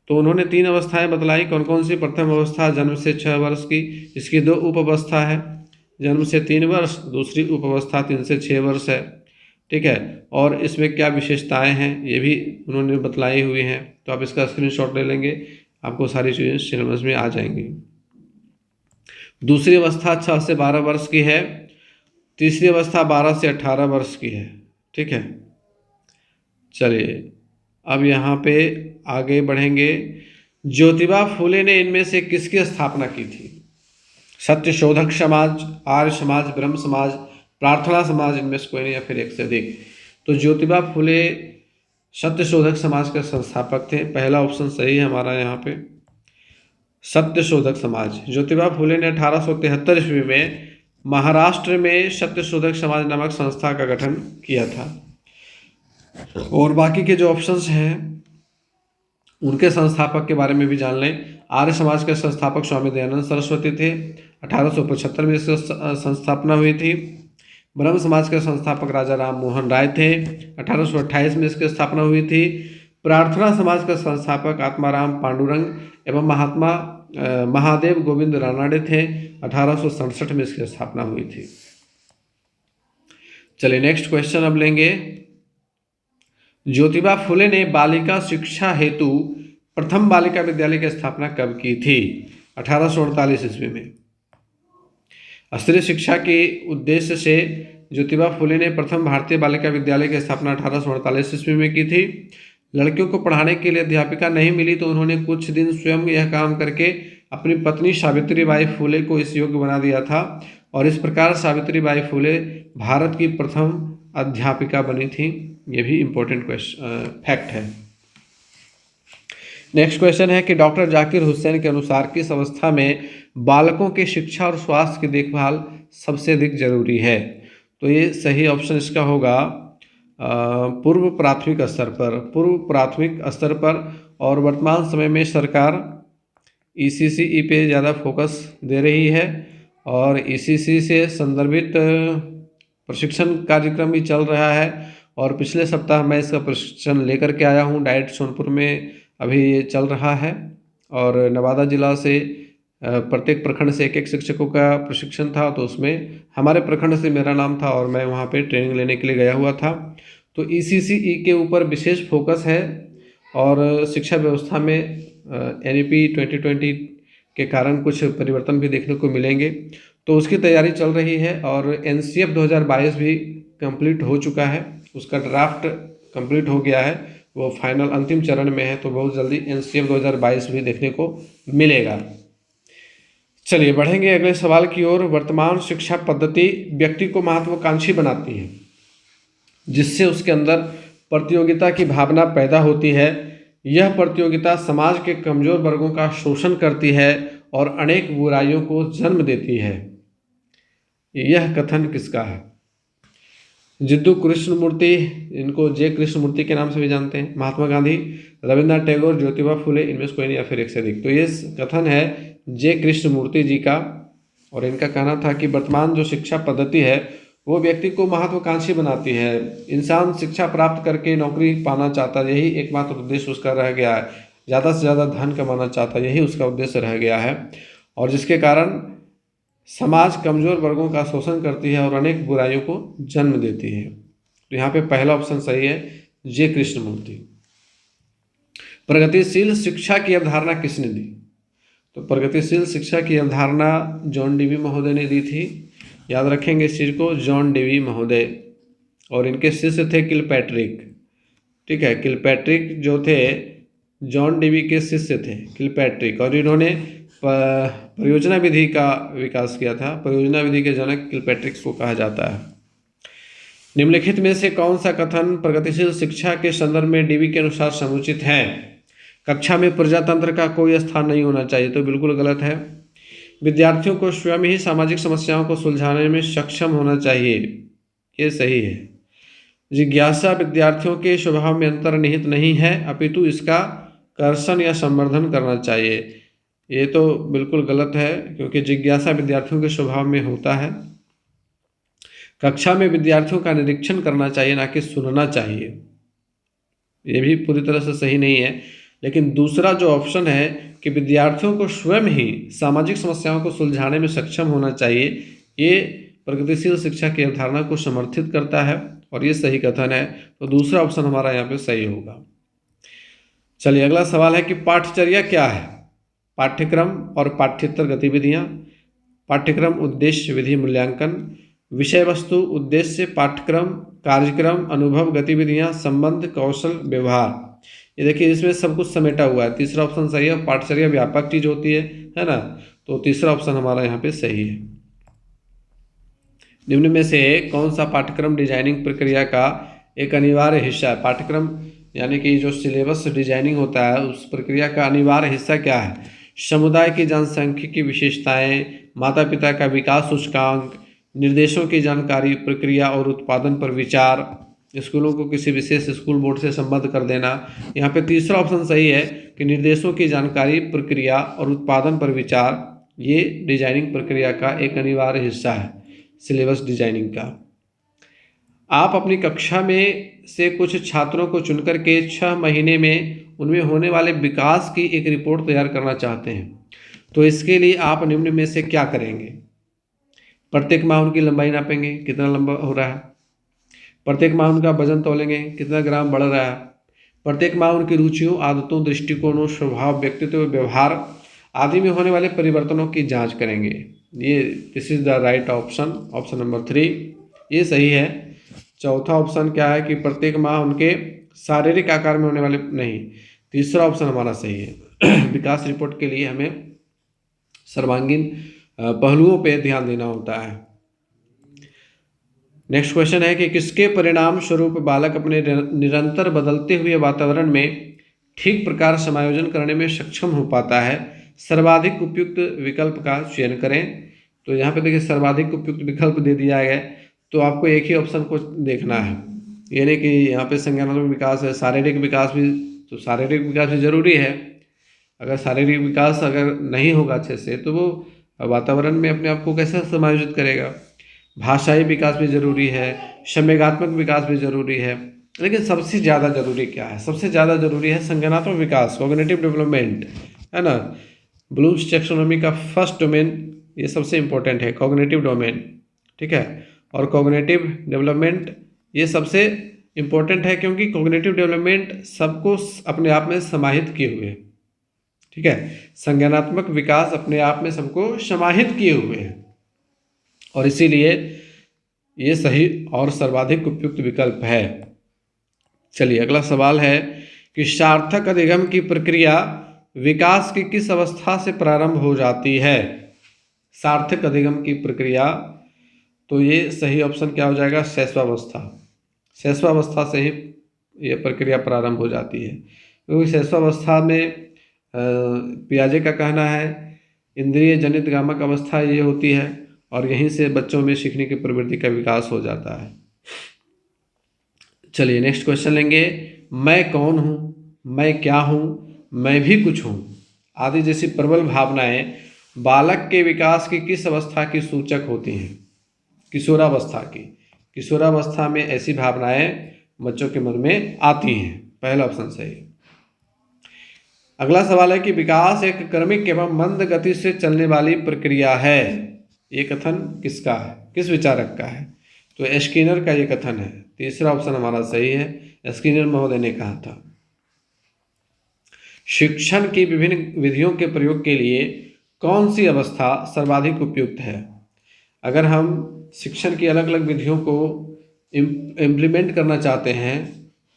तो उन्होंने 3 अवस्थाएं बतलाई, कौन कौन सी? प्रथम अवस्था जन्म से 6 वर्ष की, इसकी 2 उप अवस्था है, जन्म से 3 वर्ष, दूसरी उप अवस्था 3 से 6 वर्ष है। ठीक है, और इसमें क्या विशेषताएं हैं ये भी उन्होंने बतलाई हुई हैं, तो आप इसका स्क्रीनशॉट ले लेंगे, आपको सारी चीज़ें सिलेबस में आ जाएंगी। दूसरी अवस्था 6 से 12 वर्ष की है, तीसरी अवस्था 12 से 18 वर्ष की है। ठीक है, चलिए अब यहाँ पे आगे बढ़ेंगे। ज्योतिबा फूले ने इनमें से किसकी स्थापना की थी? सत्यशोधक समाज, आर्य समाज, ब्रह्म समाज, प्रार्थना समाज, इनमें से कोई नहीं या फिर एक से अधिक? तो ज्योतिबा फूले सत्यशोधक समाज के संस्थापक थे। पहला ऑप्शन सही है हमारा यहाँ पे, सत्यशोधक समाज। ज्योतिबा फूले ने 1873 ईस्वी में महाराष्ट्र में सत्यशोधक समाज नामक संस्था का गठन किया था। और बाकी के जो ऑप्शंस हैं उनके संस्थापक के बारे में भी जान लें। आर्य समाज के संस्थापक स्वामी दयानंद सरस्वती थे, 1875 में इसकी संस्थापना हुई थी। ब्रह्म समाज के संस्थापक राजा राम मोहन राय थे, 1828 में इसकी स्थापना हुई थी। प्रार्थना समाज के संस्थापक आत्माराम पांडुरंग एवं महात्मा महादेव गोविंद रानाडे थे, 1867 में इसकी स्थापना हुई थी। चलिए नेक्स्ट क्वेश्चन अब लेंगे। ज्योतिबा फुले ने बालिका शिक्षा हेतु प्रथम बालिका विद्यालय की स्थापना कब की थी? 1848 ईस्वी में। स्त्री शिक्षा के उद्देश्य से ज्योतिबा फुले ने प्रथम भारतीय बालिका विद्यालय की स्थापना 1848 ईस्वी में की थी। लड़कियों को पढ़ाने के लिए अध्यापिका नहीं मिली तो उन्होंने कुछ दिन स्वयं यह काम करके अपनी पत्नी सावित्रीबाई फुले को इस योग्य बना दिया था, और इस प्रकार सावित्रीबाई फुले भारत की प्रथम अध्यापिका बनी थी। ये भी इम्पोर्टेंट फैक्ट है। नेक्स्ट क्वेश्चन है कि डॉक्टर जाकिर हुसैन के अनुसार किस अवस्था में बालकों की शिक्षा और स्वास्थ्य की देखभाल सबसे अधिक जरूरी है? तो ये सही ऑप्शन इसका होगा पूर्व प्राथमिक स्तर पर। पूर्व प्राथमिक स्तर पर, और वर्तमान समय में सरकार ECCE पे ज़्यादा फोकस दे रही है, और ECC से संदर्भित प्रशिक्षण कार्यक्रम भी चल रहा है। और पिछले सप्ताह मैं इसका प्रशिक्षण लेकर के आया हूँ, डाइट सोनपुर में अभी ये चल रहा है, और नवादा जिला से प्रत्येक प्रखंड से एक शिक्षकों का प्रशिक्षण था, तो उसमें हमारे प्रखंड से मेरा नाम था और मैं वहाँ पे ट्रेनिंग लेने के लिए गया हुआ था। तो ECCE के ऊपर विशेष फोकस है, और शिक्षा व्यवस्था में NEP 2020 के कारण कुछ परिवर्तन भी देखने को मिलेंगे, तो उसकी तैयारी चल रही है। और NCF 2022 भी कंप्लीट हो चुका है, उसका ड्राफ्ट कंप्लीट हो गया है, वो फाइनल अंतिम चरण में है, तो बहुत जल्दी NCF 2022 भी देखने को मिलेगा। चलिए बढ़ेंगे अगले सवाल की ओर। वर्तमान शिक्षा पद्धति व्यक्ति को महत्वाकांक्षी बनाती है, जिससे उसके अंदर प्रतियोगिता की भावना पैदा होती है। यह प्रतियोगिता समाज के कमजोर वर्गों का शोषण करती है और अनेक बुराइयों को जन्म देती है। यह कथन किसका है? जिद्दू कृष्णमूर्ति, इनको जे कृष्णमूर्ति के नाम से भी जानते हैं, महात्मा गांधी, रविन्द्रनाथ टैगोर, ज्योतिबा फुले, इनमें से कोई नहीं या फिर एक से अधिक? तो ये कथन है जे कृष्णमूर्ति जी का, और इनका कहना था कि वर्तमान जो शिक्षा पद्धति है वो व्यक्ति को महत्वाकांक्षी बनाती है। इंसान शिक्षा प्राप्त करके नौकरी पाना चाहता है, यही एकमात्र उद्देश्य उसका रह गया है। ज़्यादा से ज़्यादा धन कमाना चाहता है, यही उसका उद्देश्य रह गया है, और जिसके कारण समाज कमज़ोर वर्गों का शोषण करती है और अनेक बुराइयों को जन्म देती है। तो यहाँ पे पहला ऑप्शन सही है, जे कृष्णमूर्ति। प्रगतिशील शिक्षा की अवधारणा किसने दी? तो प्रगतिशील शिक्षा की अवधारणा जॉन डेवी महोदय ने दी थी। याद रखेंगे इस चीज़ को, जॉन डेवी महोदय। और इनके शिष्य थे किलपैट्रिक। ठीक है, किलपैट्रिक जो थे जॉन डेवी के शिष्य थे किलपैट्रिक, और इन्होंने परियोजना विधि का विकास किया था। परियोजना विधि के जनक किलपैट्रिक को कहा जाता है। निम्नलिखित में से कौन सा कथन प्रगतिशील शिक्षा के संदर्भ में डेवी के अनुसार समुचित है? कक्षा में प्रजातंत्र का कोई स्थान नहीं होना चाहिए, तो बिल्कुल गलत है। विद्यार्थियों को स्वयं ही सामाजिक समस्याओं को सुलझाने में सक्षम होना चाहिए, ये सही है। जिज्ञासा विद्यार्थियों के स्वभाव में अंतर्निहित नहीं है, अपितु इसका कर्षण या संवर्धन करना चाहिए, ये तो बिल्कुल गलत है, क्योंकि जिज्ञासा विद्यार्थियों के स्वभाव में होता है। कक्षा में विद्यार्थियों का निरीक्षण करना चाहिए, ना कि सुनना चाहिए, ये भी पूरी तरह से सही नहीं है। लेकिन दूसरा जो ऑप्शन है कि विद्यार्थियों को स्वयं ही सामाजिक समस्याओं को सुलझाने में सक्षम होना चाहिए, ये प्रगतिशील शिक्षा की अवधारणा को समर्थित करता है और ये सही कथन है। तो दूसरा ऑप्शन हमारा यहाँ पे सही होगा। चलिए अगला सवाल है कि पाठचर्या क्या है? पाठ्यक्रम और पाठ्येतर गतिविधियाँ, पाठ्यक्रम उद्देश्य विधि मूल्यांकन, विषय वस्तु उद्देश्य पाठ्यक्रम कार्यक्रम अनुभव गतिविधियाँ संबंध कौशल व्यवहार। ये देखिए इसमें सब कुछ समेटा हुआ है। तीसरा ऑप्शन सही है। पाठचर्या व्यापक चीज होती है ना, तो तीसरा ऑप्शन हमारा यहाँ पे सही है। निम्न में से कौन सा पाठ्यक्रम डिजाइनिंग प्रक्रिया का एक अनिवार्य हिस्सा है? पाठ्यक्रम यानी कि जो सिलेबस डिजाइनिंग होता है उस प्रक्रिया का अनिवार्य हिस्सा क्या है? समुदाय की जनसांख्यिकी विशेषताएं, माता पिता का विकास सूचकांक, निर्देशों की जानकारी, प्रक्रिया और उत्पादन पर विचार, स्कूलों को किसी विशेष स्कूल बोर्ड से संबद्ध कर देना। यहाँ पे तीसरा ऑप्शन सही है कि निर्देशों की जानकारी, प्रक्रिया और उत्पादन पर विचार, ये डिजाइनिंग प्रक्रिया का एक अनिवार्य हिस्सा है सिलेबस डिजाइनिंग का। आप अपनी कक्षा में से कुछ छात्रों को चुनकर के 6 महीने में उनमें होने वाले विकास की एक रिपोर्ट तैयार करना चाहते हैं, तो इसके लिए आप निम्न में से क्या करेंगे? प्रत्येक माह उनकी लंबाई नापेंगे, कितना लंबा हो रहा है। प्रत्येक माह उनका वजन तोलेंगे, कितना ग्राम बढ़ रहा है। प्रत्येक माह उनकी रुचियों, आदतों, दृष्टिकोणों, स्वभाव, व्यक्तित्व, व्यवहार आदि में होने वाले परिवर्तनों की जांच करेंगे। ये this is the right option, option number 3 ये सही है। चौथा ऑप्शन क्या है कि प्रत्येक माह उनके शारीरिक आकार में होने वाले, नहीं, तीसरा ऑप्शन हमारा सही है। विकास रिपोर्ट के लिए हमें सर्वांगीण पहलुओं पे ध्यान देना होता है। नेक्स्ट क्वेश्चन है कि किसके परिणाम स्वरूप बालक अपने निरंतर बदलते हुए वातावरण में ठीक प्रकार समायोजन करने में सक्षम हो पाता है? सर्वाधिक उपयुक्त विकल्प का चयन करें। तो यहाँ पे देखिए सर्वाधिक उपयुक्त विकल्प दे दिया गया है, तो आपको एक ही ऑप्शन को देखना है। ये नहीं कि यहाँ पे संज्ञानात्मक विकास है, शारीरिक विकास भी, तो शारीरिक विकास भी जरूरी है। अगर शारीरिक विकास अगर नहीं होगा अच्छे से, तो वो वातावरण में अपने आप को कैसे समायोजित करेगा। भाषाई विकास भी जरूरी है, संवेगात्मक विकास भी जरूरी है, लेकिन सबसे ज़्यादा जरूरी क्या है? सबसे ज़्यादा जरूरी है संज्ञानात्मक विकास, कॉग्निटिव डेवलपमेंट, है ना। ब्लूम्स टैक्सोनॉमी का फर्स्ट डोमेन ये सबसे इम्पोर्टेंट है, कॉग्निटिव डोमेन, ठीक है। और कॉग्निटिव डेवलपमेंट ये सबसे इम्पोर्टेंट है, क्योंकि कॉग्निटिव डेवलपमेंट सबको अपने आप में समाहित किए हुए है, ठीक है। संज्ञानात्मक विकास अपने आप में सबको समाहित किए हुए हैं, और इसीलिए ये सही और सर्वाधिक उपयुक्त विकल्प है। चलिए अगला सवाल है कि सार्थक अधिगम की प्रक्रिया विकास की किस अवस्था से प्रारंभ हो जाती है? सार्थक अधिगम की प्रक्रिया, तो ये सही ऑप्शन क्या हो जाएगा? शैशवावस्था। शैशवावस्था से ही ये प्रक्रिया प्रारंभ हो जाती है, क्योंकि शैशवावस्था में पियाजे का कहना है इंद्रिय जनित गामक अवस्था ये होती है, और यहीं से बच्चों में सीखने की प्रवृत्ति का विकास हो जाता है। चलिए नेक्स्ट क्वेश्चन लेंगे। मैं कौन हूँ, मैं क्या हूँ, मैं भी कुछ हूँ आदि जैसी प्रबल भावनाएं बालक के विकास की किस अवस्था की सूचक होती हैं? किशोरावस्था की। किशोरावस्था में ऐसी भावनाएं बच्चों के मन में आती हैं, पहला ऑप्शन सही है। अगला सवाल है कि विकास एक क्रमिक एवं मंद गति से चलने वाली प्रक्रिया है। ये कथन किसका है, किस विचारक का है? तो स्किनर का ये कथन है। तीसरा ऑप्शन हमारा सही है, स्किनर महोदय ने कहा था। शिक्षण की विभिन्न विधियों के प्रयोग के लिए कौन सी अवस्था सर्वाधिक उपयुक्त है? अगर हम शिक्षण की अलग अलग विधियों को इम्प्लीमेंट करना चाहते हैं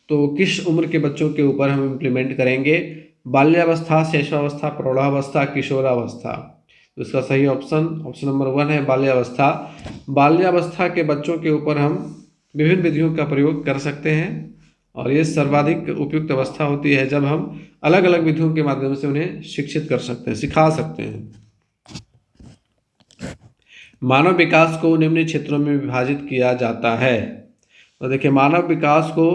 तो किस उम्र के बच्चों के ऊपर हम इम्प्लीमेंट करेंगे? बाल्यावस्था, शैशवावस्था, प्रौढ़ावस्था, किशोरावस्था। तो इसका सही ऑप्शन नंबर 1 है बाल्यावस्था। बाल्यावस्था के बच्चों के ऊपर हम विभिन्न विधियों का प्रयोग कर सकते हैं और ये सर्वाधिक उपयुक्त अवस्था होती है जब हम अलग अलग विधियों के माध्यम से उन्हें शिक्षित कर सकते हैं, सिखा सकते हैं। मानव विकास को निम्न क्षेत्रों में विभाजित किया जाता है। तो देखिए, मानव विकास को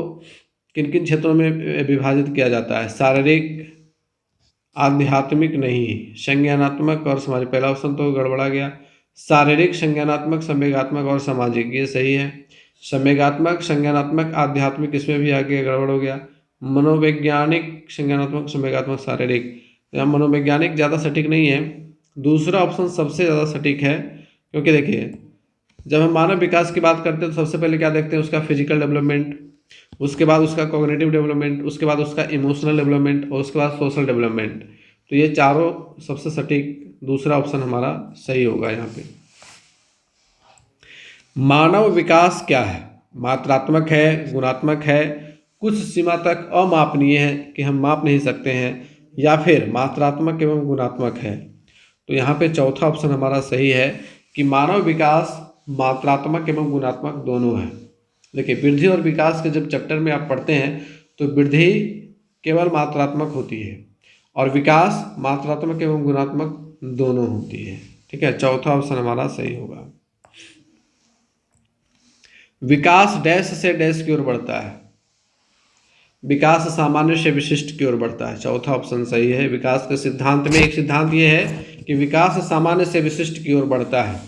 किन किन क्षेत्रों में विभाजित किया जाता है? शारीरिक, आध्यात्मिक नहीं, संज्ञानात्मक और सामाजिक। पहला ऑप्शन तो गड़बड़ा गया। शारीरिक, संज्ञानात्मक, संवेगात्मक और सामाजिक, ये सही है। संवेगात्मक, संज्ञानात्मक, आध्यात्मिक, इसमें भी आगे गड़बड़ हो गया। मनोवैज्ञानिक, संज्ञानात्मक, संवेगात्मक, शारीरिक। यहाँ मनोवैज्ञानिक ज़्यादा सटीक नहीं है, दूसरा ऑप्शन सबसे ज़्यादा सटीक है। क्योंकि देखिए, जब हम मानव विकास की बात करते हैं तो सबसे पहले क्या देखते हैं? उसका फिजिकल डेवलपमेंट, उसके बाद उसका कॉग्निटिव डेवलपमेंट, उसके बाद उसका इमोशनल डेवलपमेंट और उसके बाद सोशल डेवलपमेंट। तो ये चारों सबसे सटीक दूसरा ऑप्शन हमारा सही होगा यहाँ पे। मानव विकास क्या है? मात्रात्मक है, गुणात्मक है, कुछ सीमा तक अमापनीय है कि हम माप नहीं सकते हैं, या फिर मात्रात्मक एवं गुणात्मक है? तो यहाँ पे चौथा ऑप्शन हमारा सही है कि मानव विकास मात्रात्मक एवं गुणात्मक दोनों है। देखिए, वृद्धि और विकास के जब चैप्टर में आप पढ़ते हैं तो वृद्धि केवल मात्रात्मक होती है और विकास मात्रात्मक एवं गुणात्मक दोनों होती है। ठीक है, चौथा ऑप्शन हमारा सही होगा। विकास डैश से डैश की ओर बढ़ता है, विकास सामान्य से विशिष्ट की ओर बढ़ता है। चौथा ऑप्शन सही है। विकास के सिद्धांत में एक सिद्धांत ये है कि विकास सामान्य से विशिष्ट की ओर बढ़ता है।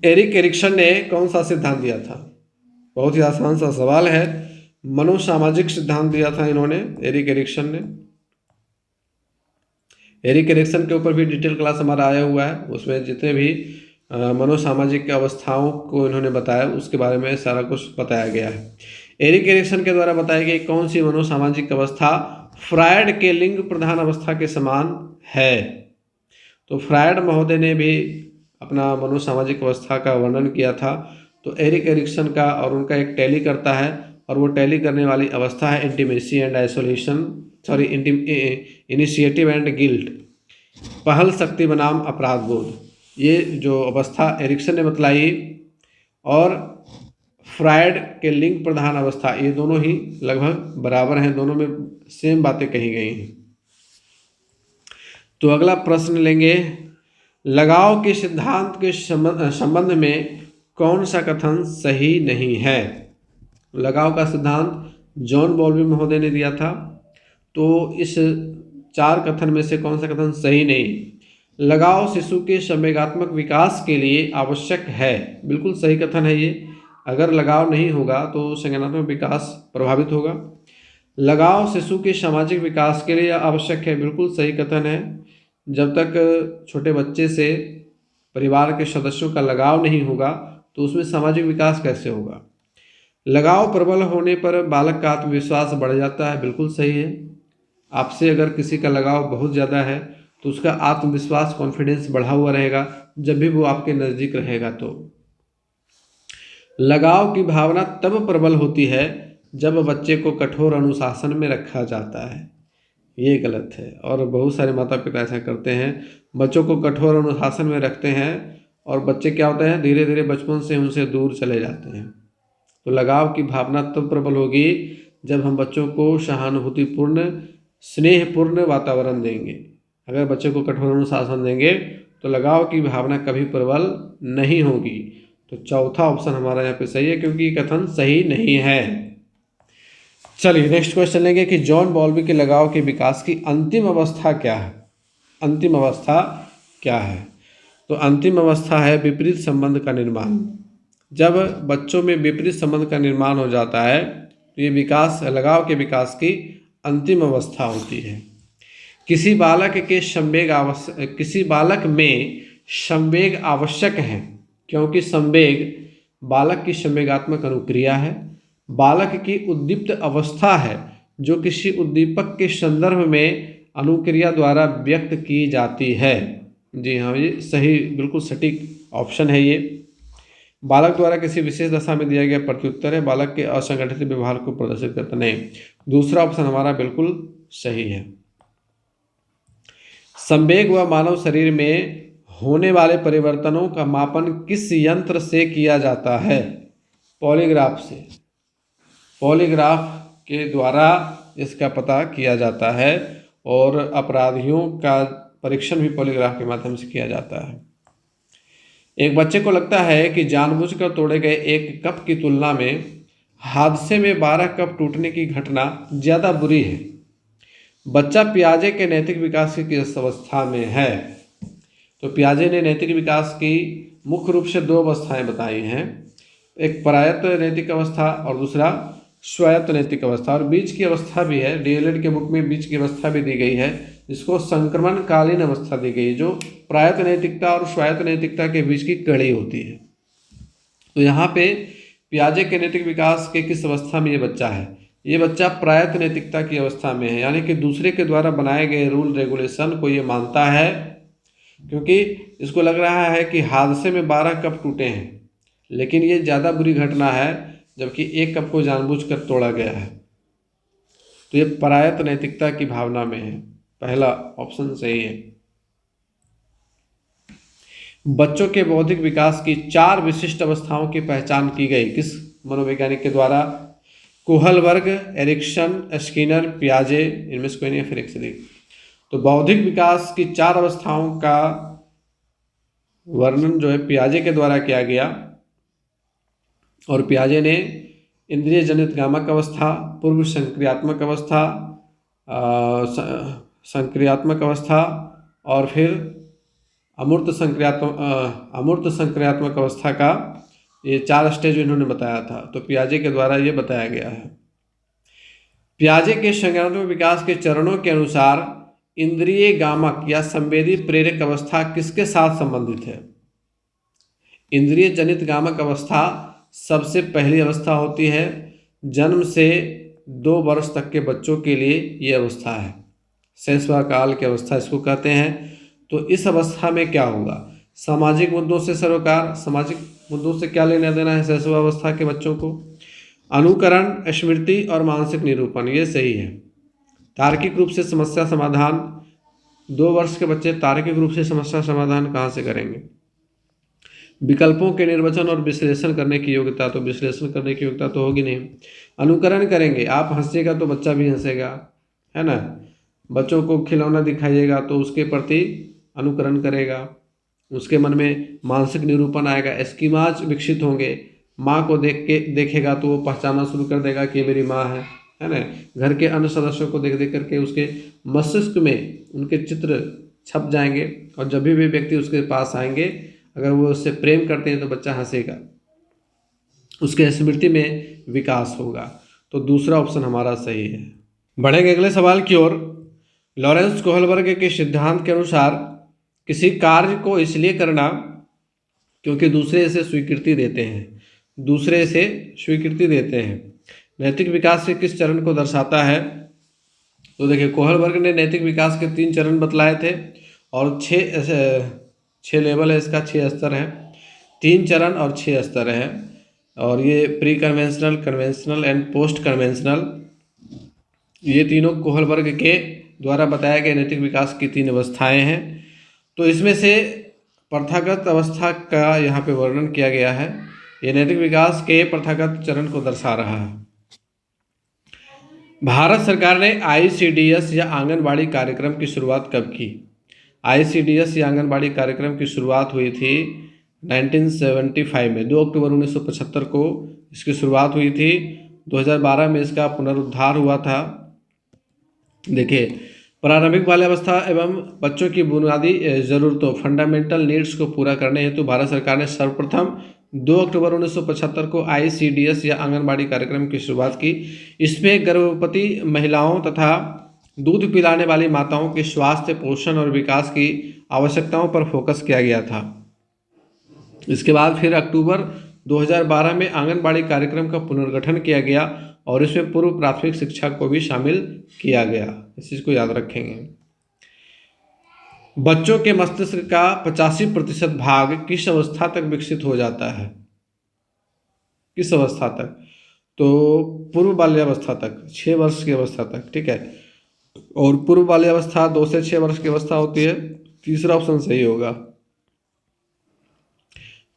एरिक एरिक्सन ने कौन सा सिद्धांत दिया था? बहुत ही आसान सा सवाल है। मनोसामाजिक सिद्धांत दिया था इन्होंने, एरिक एरिक्सन ने। एरिक एरिक्सन के ऊपर भी डिटेल क्लास हमारा आया हुआ है, उसमें जितने भी मनोसामाजिक अवस्थाओं को इन्होंने बताया उसके बारे में सारा कुछ बताया गया है। एरिक एरिक्सन के द्वारा बताई गई कौन सी मनोसामाजिक अवस्था फ्रायड के लिंग प्रधान अवस्था के समान है? तो फ्रायड महोदय ने भी अपना मनोसामाजिक अवस्था का वर्णन किया था। तो एरिक एरिक्सन का और उनका एक टैली करता है और वो टैली करने वाली अवस्था है intimacy and isolation, initiative and guilt, पहल शक्ति बनाम अपराध बोध। ये जो अवस्था एरिक्सन ने बतलाई और फ्रायड के लिंग प्रधान अवस्था, ये दोनों ही लगभग बराबर हैं, दोनों में सेम बातें कही गई हैं। तो अगला प्रश्न लेंगे, लगाव के सिद्धांत के संबंध में कौन सा कथन सही नहीं है? लगाव का सिद्धांत जॉन बॉल्बी महोदय ने दिया था। तो इस 4 कथन में से कौन सा कथन सही नहीं? लगाव शिशु के संवेगात्मक विकास के लिए आवश्यक है, बिल्कुल सही कथन है ये। अगर लगाव नहीं होगा तो संज्ञानात्मक विकास प्रभावित होगा। लगाव शिशु के सामाजिक विकास के लिए आवश्यक है, बिल्कुल सही कथन है। जब तक छोटे बच्चे से परिवार के सदस्यों का लगाव नहीं होगा तो उसमें सामाजिक विकास कैसे होगा? लगाव प्रबल होने पर बालक का आत्मविश्वास बढ़ जाता है, बिल्कुल सही है। आपसे अगर किसी का लगाव बहुत ज़्यादा है तो उसका आत्मविश्वास, कॉन्फिडेंस बढ़ा हुआ रहेगा जब भी वो आपके नज़दीक रहेगा। तो लगाव की भावना तब प्रबल होती है जब बच्चे को कठोर अनुशासन में रखा जाता है, ये गलत है। और बहुत सारे माता पिता ऐसा करते हैं, बच्चों को कठोर अनुशासन में रखते हैं और बच्चे क्या होते हैं, धीरे धीरे बचपन से उनसे दूर चले जाते हैं। तो लगाव की भावना तब प्रबल होगी जब हम बच्चों को सहानुभूतिपूर्ण, स्नेहपूर्ण वातावरण देंगे। अगर बच्चे को कठोर अनुशासन देंगे तो लगाव की भावना कभी प्रबल नहीं होगी। तो चौथा ऑप्शन हमारा यहाँ पे सही है, क्योंकि ये कथन सही नहीं है। चलिए नेक्स्ट क्वेश्चन लेंगे कि जॉन बॉल्बी के लगाव के विकास की अंतिम अवस्था क्या है? अंतिम अवस्था क्या है? तो अंतिम अवस्था है विपरीत संबंध का निर्माण। जब बच्चों में विपरीत संबंध का निर्माण हो जाता है तो ये विकास, लगाव के विकास की अंतिम अवस्था होती है। किसी बालक में संवेग आवश्यक है, क्योंकि संवेग बालक की संवेगात्मक अनुक्रिया है, बालक की उद्दीप्त अवस्था है जो किसी उद्दीपक के संदर्भ में अनुक्रिया द्वारा व्यक्त की जाती है। जी हाँ, ये सही बिल्कुल सटीक ऑप्शन है ये। बालक द्वारा किसी विशेष दशा में दिया गया प्रत्युत्तर है, बालक के असंगठित व्यवहार को प्रदर्शित करता नहीं। दूसरा ऑप्शन हमारा बिल्कुल सही है। संवेग व मानव शरीर में होने वाले परिवर्तनों का मापन किस यंत्र से किया जाता है? पॉलीग्राफ से। पॉलीग्राफ के द्वारा इसका पता किया जाता है और अपराधियों का परीक्षण भी पॉलीग्राफ के माध्यम से किया जाता है। एक बच्चे को लगता है कि जानबूझकर तोड़े गए एक कप की तुलना में हादसे में 12 कप टूटने की घटना ज़्यादा बुरी है। बच्चा पियाजे के नैतिक विकास की किस अवस्था में है? तो पियाजे ने नैतिक विकास की मुख्य रूप से 2 अवस्थाएं बताई हैं, एक परायत्त नैतिक अवस्था और दूसरा स्वायत्त नैतिक अवस्था, और बीच की अवस्था भी है। डीएलएड के बुक में बीच की अवस्था भी दी गई है, जिसको संक्रमणकालीन अवस्था दी गई है, जो परायत्त नैतिकता और स्वायत्त नैतिकता के बीच की कड़ी होती है। तो यहाँ पे पियाजे के नैतिक विकास के किस अवस्था में ये बच्चा है? ये बच्चा परायत्त नैतिकता की अवस्था में है, यानी कि दूसरे के द्वारा बनाए गए रूल रेगुलेशन को ये मानता है, क्योंकि इसको लग रहा है कि हादसे में 12 कप टूटे हैं, लेकिन ये ज़्यादा बुरी घटना है जबकि एक कप को जानबूझकर तोड़ा गया है। तो ये परायत्त नैतिकता की भावना में है। पहला ऑप्शन सही है। बच्चों के बौद्धिक विकास की 4 विशिष्ट अवस्थाओं की पहचान की गई किस मनोवैज्ञानिक के द्वारा? कोहलबर्ग, एरिक्सन, स्किनर, पियाजे, इनमें से कोई नहीं है, फिर एक से देख। तो बौद्धिक विकास की 4 अवस्थाओं का वर्णन जो है पियाजे के द्वारा किया गया, और पियाजे ने इंद्रिय जनित गामक अवस्था, पूर्व संक्रियात्मक अवस्था, संक्रियात्मक अवस्था और फिर अमूर्त संक्रियात्मक अवस्था का ये 4 स्टेज इन्होंने बताया था। तो पियाजे के द्वारा ये बताया गया है। पियाजे के संज्ञानात्मक विकास के चरणों के अनुसार इंद्रिय गामक या संवेदी प्रेरक अवस्था किसके साथ संबंधित है? इंद्रिय जनित गामक अवस्था सबसे पहली अवस्था होती है। जन्म से 2 वर्ष तक के बच्चों के लिए ये अवस्था है, शैशवाकाल की अवस्था इसको कहते हैं। तो इस अवस्था में क्या होगा? सामाजिक मुद्दों से सरोकार, सामाजिक मुद्दों से क्या लेना देना है शैशवावस्था के बच्चों को? अनुकरण, स्मृति और मानसिक निरूपण, ये सही है। तार्किक रूप से समस्या समाधान, 2 वर्ष के बच्चे तार्किक रूप से समस्या समाधान कहाँ से करेंगे? विकल्पों के निर्वचन और विश्लेषण करने की योग्यता, तो विश्लेषण करने की योग्यता तो होगी नहीं। अनुकरण करेंगे, आप हंसेगा तो बच्चा भी हंसेगा, है ना। बच्चों को खिलौना दिखाइएगा तो उसके प्रति अनुकरण करेगा, उसके मन में मानसिक निरूपण आएगा, एस्कीमाज विकसित होंगे। माँ को देखेगा तो वो पहचानना शुरू कर देगा कि ये मेरी माँ है ना। घर के अन्य सदस्यों को देख देख करके उसके मस्तिष्क में उनके चित्र छप जाएंगे, और जब भी व्यक्ति उसके पास आएंगे, अगर वो उससे प्रेम करते हैं तो बच्चा हंसेगा, उसके स्मृति में विकास होगा। तो दूसरा ऑप्शन हमारा सही है। बढ़ेंगे अगले सवाल की ओर। लॉरेंस कोहलबर्ग के सिद्धांत के अनुसार किसी कार्य को इसलिए करना क्योंकि दूसरे इसे स्वीकृति देते हैं, दूसरे इसे स्वीकृति देते हैं, नैतिक विकास के किस चरण को दर्शाता है? तो देखिए, कोहलबर्ग ने नैतिक विकास के 3 चरण बतलाए थे और 6 लेवल है इसका, 6 स्तर है। 3 चरण और 6 स्तर है, और ये pre conventional, conventional and post conventional, ये तीनों कोहलबर्ग के द्वारा बताए गए नैतिक विकास की 3 अवस्थाएं हैं। तो इसमें से प्रथागत अवस्था का यहाँ पे वर्णन किया गया है। ये नैतिक विकास के प्रथागत चरण को दर्शा रहा है। भारत सरकार ने ICDS या आंगनबाड़ी कार्यक्रम की शुरुआत कब की? ICDS या आंगनबाड़ी कार्यक्रम की शुरुआत हुई थी 1975 में, 2 अक्टूबर 1975 को इसकी शुरुआत हुई थी। 2012 में इसका पुनरुद्धार हुआ था। देखिए, प्रारंभिक बाल्यावस्था एवं बच्चों की बुनियादी ज़रूरतों, फंडामेंटल नीड्स को पूरा करने हेतु भारत सरकार ने सर्वप्रथम 2 अक्टूबर 1975 को ICDS या आंगनबाड़ी कार्यक्रम की शुरुआत की। इसमें गर्भवती महिलाओं तथा दूध पिलाने वाली माताओं के स्वास्थ्य, पोषण और विकास की आवश्यकताओं पर फोकस किया गया था। इसके बाद फिर अक्टूबर 2012 में आंगनबाड़ी कार्यक्रम का पुनर्गठन किया गया और इसमें पूर्व प्राथमिक शिक्षा को भी शामिल किया गया। इस चीज़ को याद रखेंगे। बच्चों के मस्तिष्क का 85% भाग किस अवस्था तक विकसित हो जाता है? किस अवस्था तक? तो पूर्व बाल्यावस्था तक, 6 वर्ष की अवस्था तक, ठीक है। और पूर्व बाल्यावस्था 2 से 6 वर्ष की अवस्था होती है। तीसरा ऑप्शन सही होगा।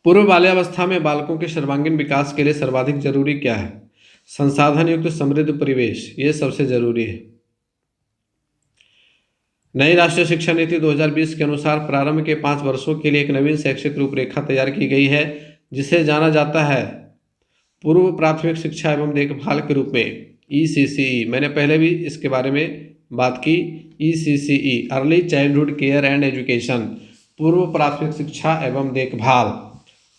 पूर्व बाल्यावस्था में बालकों के सर्वांगीण विकास के लिए सर्वाधिक जरूरी क्या है? संसाधन युक्त समृद्ध परिवेश, ये सबसे जरूरी है। नई राष्ट्रीय शिक्षा नीति 2020 के अनुसार प्रारंभ के 5 वर्षों के लिए एक नवीन शैक्षिक रूपरेखा तैयार की गई है, जिसे जाना जाता है पूर्व प्राथमिक शिक्षा एवं देखभाल के रूप में, ECCE। मैंने पहले भी इसके बारे में बात की। ECCE, early childhood care and education, पूर्व प्राथमिक शिक्षा एवं देखभाल।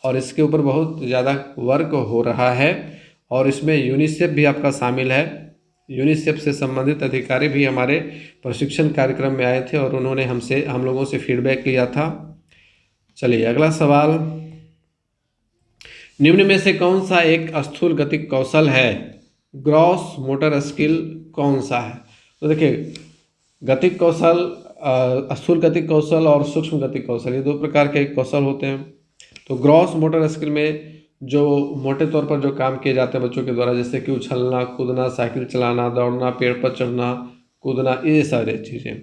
और इसके ऊपर बहुत ज़्यादा वर्क हो रहा है और इसमें यूनिसेफ भी आपका शामिल है। यूनिसेफ से संबंधित अधिकारी भी हमारे प्रशिक्षण कार्यक्रम में आए थे और उन्होंने हम लोगों से फीडबैक लिया था। चलिए अगला सवाल, निम्न में से कौन सा एक स्थूल गतिक कौशल है? ग्रॉस मोटर स्किल कौन सा है? तो देखिए, गतिक कौशल, स्थूल गतिक कौशल और सूक्ष्म गतिक कौशल, ये 2 प्रकार के कौशल होते हैं। तो ग्रॉस मोटर स्किल में जो मोटे तौर पर जो काम किए जाते हैं बच्चों के द्वारा, जैसे कि उछलना, कूदना, साइकिल चलाना, दौड़ना, पेड़ पर चढ़ना, कूदना, ये सारे चीज़ें।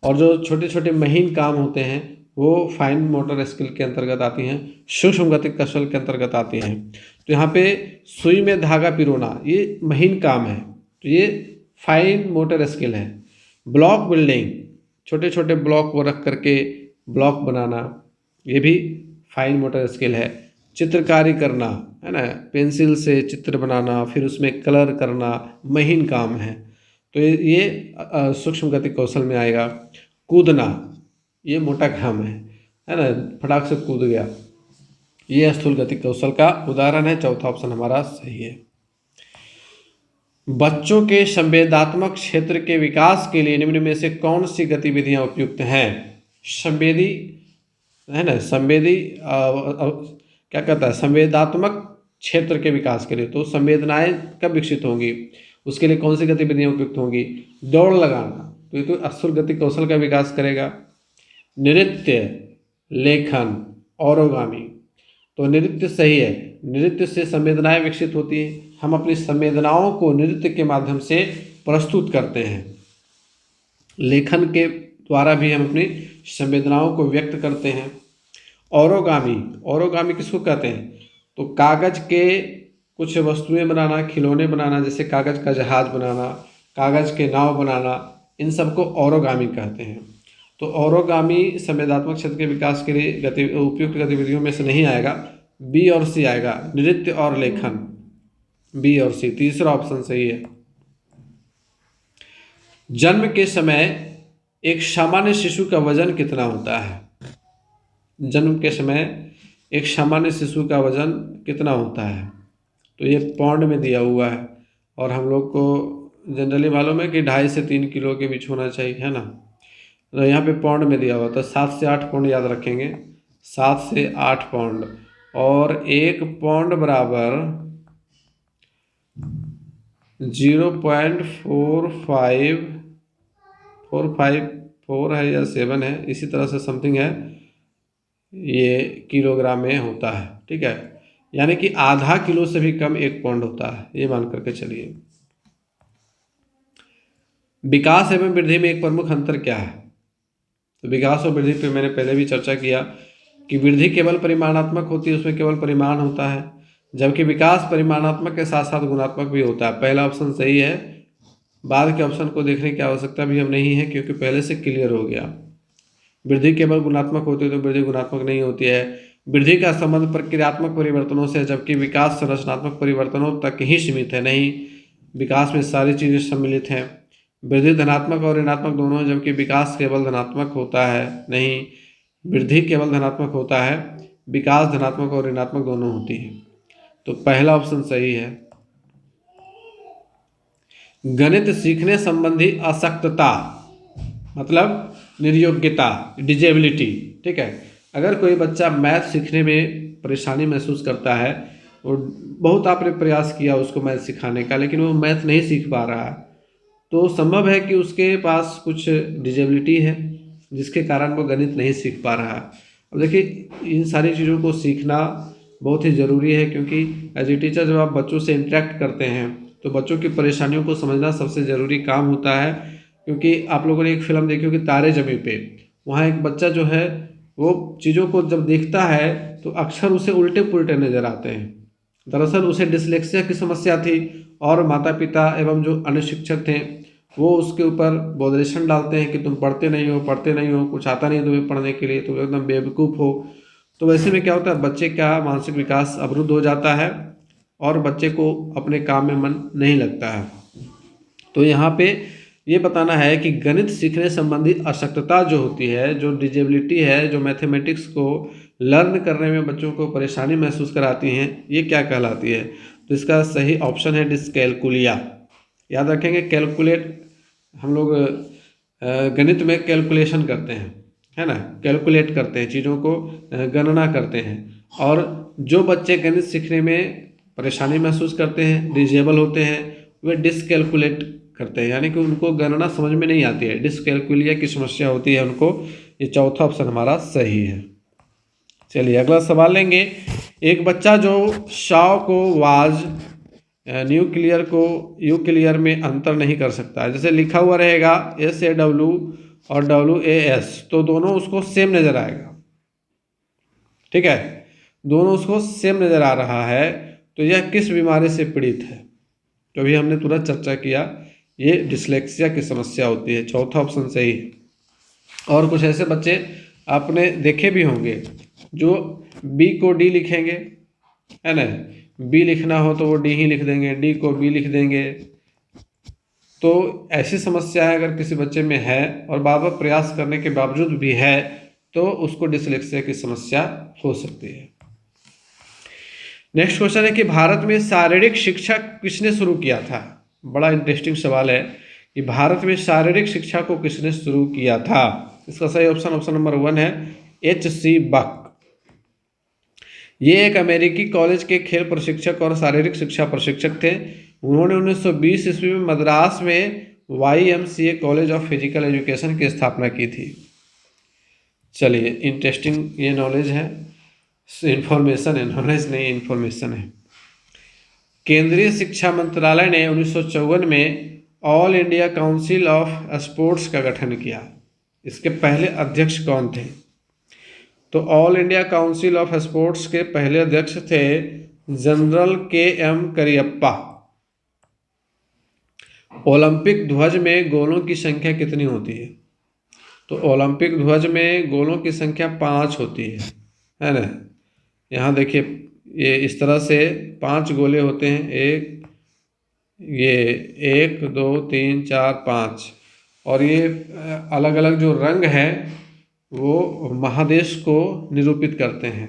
और जो छोटे छोटे महीन काम होते हैं वो फाइन मोटर स्किल के अंतर्गत आती हैं, सूक्ष्म गतिक कौशल के अंतर्गत आती हैं। तो यहाँ पे सुई में धागा पिरोना, ये महीन काम है, तो ये फाइन मोटर स्किल है। ब्लॉक बिल्डिंग, छोटे छोटे ब्लॉक को रख करके ब्लॉक बनाना, ये भी फाइन मोटर स्किल है। चित्रकारी करना, है ना, पेंसिल से चित्र बनाना, फिर उसमें कलर करना, महीन काम है, तो ये सूक्ष्म गतिक कौशल में आएगा। कूदना, ये मोटा काम है ना, फटाक से कूद गया, ये स्थूल गतिक कौशल का उदाहरण है। चौथा ऑप्शन हमारा सही है। बच्चों के संवेदात्मक क्षेत्र के विकास के लिए निम्न में से कौन सी गतिविधियां उपयुक्त हैं? संवेदी, है ना, संवेदी क्या कहता है, संवेदात्मक क्षेत्र के विकास के लिए, तो संवेदनाएं कब विकसित होंगी, उसके लिए कौन सी गतिविधियां उपयुक्त होंगी? दौड़ लगाना, तो ये तो स्थूल गतिक कौशल का विकास करेगा। नृत्य, लेखन, औरोगामी, तो नृत्य सही है। नृत्य से संवेदनाएं विकसित होती हैं, हम अपनी संवेदनाओं को नृत्य के माध्यम से प्रस्तुत करते हैं। लेखन के द्वारा भी हम अपनी संवेदनाओं को व्यक्त करते हैं। औरोगामी, औरोगामी किसको कहते हैं? तो कागज के कुछ वस्तुएं बनाना, खिलौने बनाना, जैसे कागज का जहाज बनाना, कागज के नाव बनाना, इन सबको औरोगामी कहते हैं। तो औरोगामी संवेदनात्मक क्षेत्र के विकास के लिए उपयुक्त गतिविधियों में से नहीं आएगा, बी और सी आएगा, नृत्य और लेखन, बी और सी, तीसरा ऑप्शन सही है। जन्म के समय एक सामान्य शिशु का वजन कितना होता है? जन्म के समय एक सामान्य शिशु का वजन कितना होता है? तो ये पाउंड में दिया हुआ है और हम लोग को जनरली मालूम है कि 2.5 से 3 किलो के बीच होना चाहिए, है ना। तो यहाँ पे पाउंड में दिया हुआ, तो 7 से 8 पाउंड याद रखेंगे, 7 से 8 पाउंड। और 1 पाउंड बराबर 0.454 है या 7 है, इसी तरह से समथिंग है, ये किलोग्राम में होता है, ठीक है। यानी कि आधा किलो से भी कम 1 पाउंड होता है, ये मान करके चलिए। विकास एवं वृद्धि में एक प्रमुख अंतर क्या है? तो विकास और वृद्धि पे मैंने पहले भी चर्चा किया कि वृद्धि केवल परिमाणात्मक होती है, उसमें केवल परिमाण होता है, जबकि विकास परिमाणात्मक के साथ साथ गुणात्मक भी होता है। पहला ऑप्शन सही है, बाद के ऑप्शन को देखने की आवश्यकता भी हम नहीं है क्योंकि पहले से क्लियर हो गया। वृद्धि केवल गुणात्मक होती है तो वृद्धि गुणात्मक नहीं होती है। वृद्धि का संबंध प्रक्रियात्मक परिवर्तनों से, जबकि विकास संरचनात्मक परिवर्तनों तक ही सीमित है। नहीं, विकास में सारी चीज़ें सम्मिलित हैं। वृद्धि धनात्मक और ऋणात्मक दोनों है, जबकि विकास केवल धनात्मक होता है। नहीं, वृद्धि केवल धनात्मक होता है, विकास धनात्मक और ऋणात्मक दोनों होती है। तो पहला ऑप्शन सही है। गणित सीखने संबंधी अशक्तता मतलब निर्योग्यता, डिजेबिलिटी, ठीक है। अगर कोई बच्चा मैथ सीखने में परेशानी महसूस करता है वो बहुत आपने प्रयास किया उसको मैथ सिखाने का, लेकिन वो मैथ नहीं सीख पा रहा है, तो संभव है कि उसके पास कुछ डिजेबिलिटी है जिसके कारण वो गणित नहीं सीख पा रहा है। अब देखिए, इन सारी चीज़ों को सीखना बहुत ही ज़रूरी है, क्योंकि एज ए टीचर जब आप बच्चों से इंटरेक्ट करते हैं तो बच्चों की परेशानियों को समझना सबसे ज़रूरी काम होता है। क्योंकि आप लोगों ने एक फिल्म देखी होगी तारे ज़मीं पे, वहाँ एक बच्चा जो है वो चीज़ों को जब देखता है तो अक्सर उसे उल्टे पुल्टे नज़र आते हैं। दरअसल उसे डिसलेक्सिया की समस्या थी और माता पिता एवं जो अन्य शिक्षक थे वो उसके ऊपर बोधरेशन डालते हैं कि तुम पढ़ते नहीं हो, कुछ आता नहीं तुम्हें पढ़ने के लिए, तुम एकदम बेवकूफ़ हो। तो वैसे में क्या होता है, बच्चे का मानसिक विकास अवरुद्ध हो जाता है और बच्चे को अपने काम में मन नहीं लगता है। तो यहाँ पे ये बताना है कि गणित सीखने संबंधी अशक्तता जो होती है, जो डिजेबिलिटी है, जो मैथमेटिक्स को लर्न करने में बच्चों को परेशानी महसूस कराती हैं, ये क्या कहलाती है। तो इसका सही ऑप्शन है डिस्कैल्कुलिया। याद रखेंगे, कैलकुलेट हम लोग गणित में कैलकुलेशन करते हैं, है ना, कैलकुलेट करते हैं, चीज़ों को गणना करते हैं। और जो बच्चे गणित सीखने में परेशानी महसूस करते हैं, डिजेबल होते हैं, वे डिसकैलकुलेट करते हैं, यानी कि उनको गणना समझ में नहीं आती है, डिसकैलकुलिया की समस्या होती है उनको। ये चौथा ऑप्शन हमारा सही है। चलिए अगला सवाल लेंगे। एक बच्चा जो शाव को वाज न्यूक्लियर को यूक्लियर में अंतर नहीं कर सकता है, जैसे लिखा हुआ रहेगा SAW और WAS, तो दोनों उसको सेम नज़र आएगा, ठीक है, दोनों उसको सेम नज़र आ रहा है, तो यह किस बीमारी से पीड़ित है। तो अभी हमने तुरंत चर्चा किया, ये डिसलेक्सिया की समस्या होती है। चौथा ऑप्शन सही है। और कुछ ऐसे बच्चे आपने देखे भी होंगे जो B को D लिखेंगे, है ना, B लिखना हो तो वो D ही लिख देंगे, D को B लिख देंगे। तो ऐसी समस्या अगर किसी बच्चे में है और बार बार प्रयास करने के बावजूद भी है तो उसको डिसलेक्सिया की समस्या हो सकती है। नेक्स्ट क्वेश्चन है कि भारत में शारीरिक शिक्षा किसने शुरू किया था। बड़ा इंटरेस्टिंग सवाल है कि भारत में शारीरिक शिक्षा को किसने शुरू किया था। इसका सही ऑप्शन नंबर 1 है H.C. बक। ये एक अमेरिकी कॉलेज के खेल प्रशिक्षक और शारीरिक शिक्षा प्रशिक्षक थे। उन्होंने 1920 ईस्वी में मद्रास में YMCA college of physical education की स्थापना की थी। चलिए, इंटरेस्टिंग ये नॉलेज है, इन्फॉर्मेशन है, नॉलेज नहीं इन्फॉर्मेशन है। केंद्रीय शिक्षा मंत्रालय ने 1954 में all India council of sports का गठन किया। इसके पहले अध्यक्ष कौन थे। तो all India council of sports के पहले अध्यक्ष थे जनरल KM करियप्पा। ओलंपिक ध्वज में गोलों की संख्या कितनी होती है। तो ओलंपिक ध्वज में गोलों की संख्या 5 होती है ना। यहाँ देखिए, ये इस तरह से 5 गोले होते हैं, ये 1 2 3 4 5, और ये अलग अलग जो रंग है वो महादेश को निरूपित करते हैं।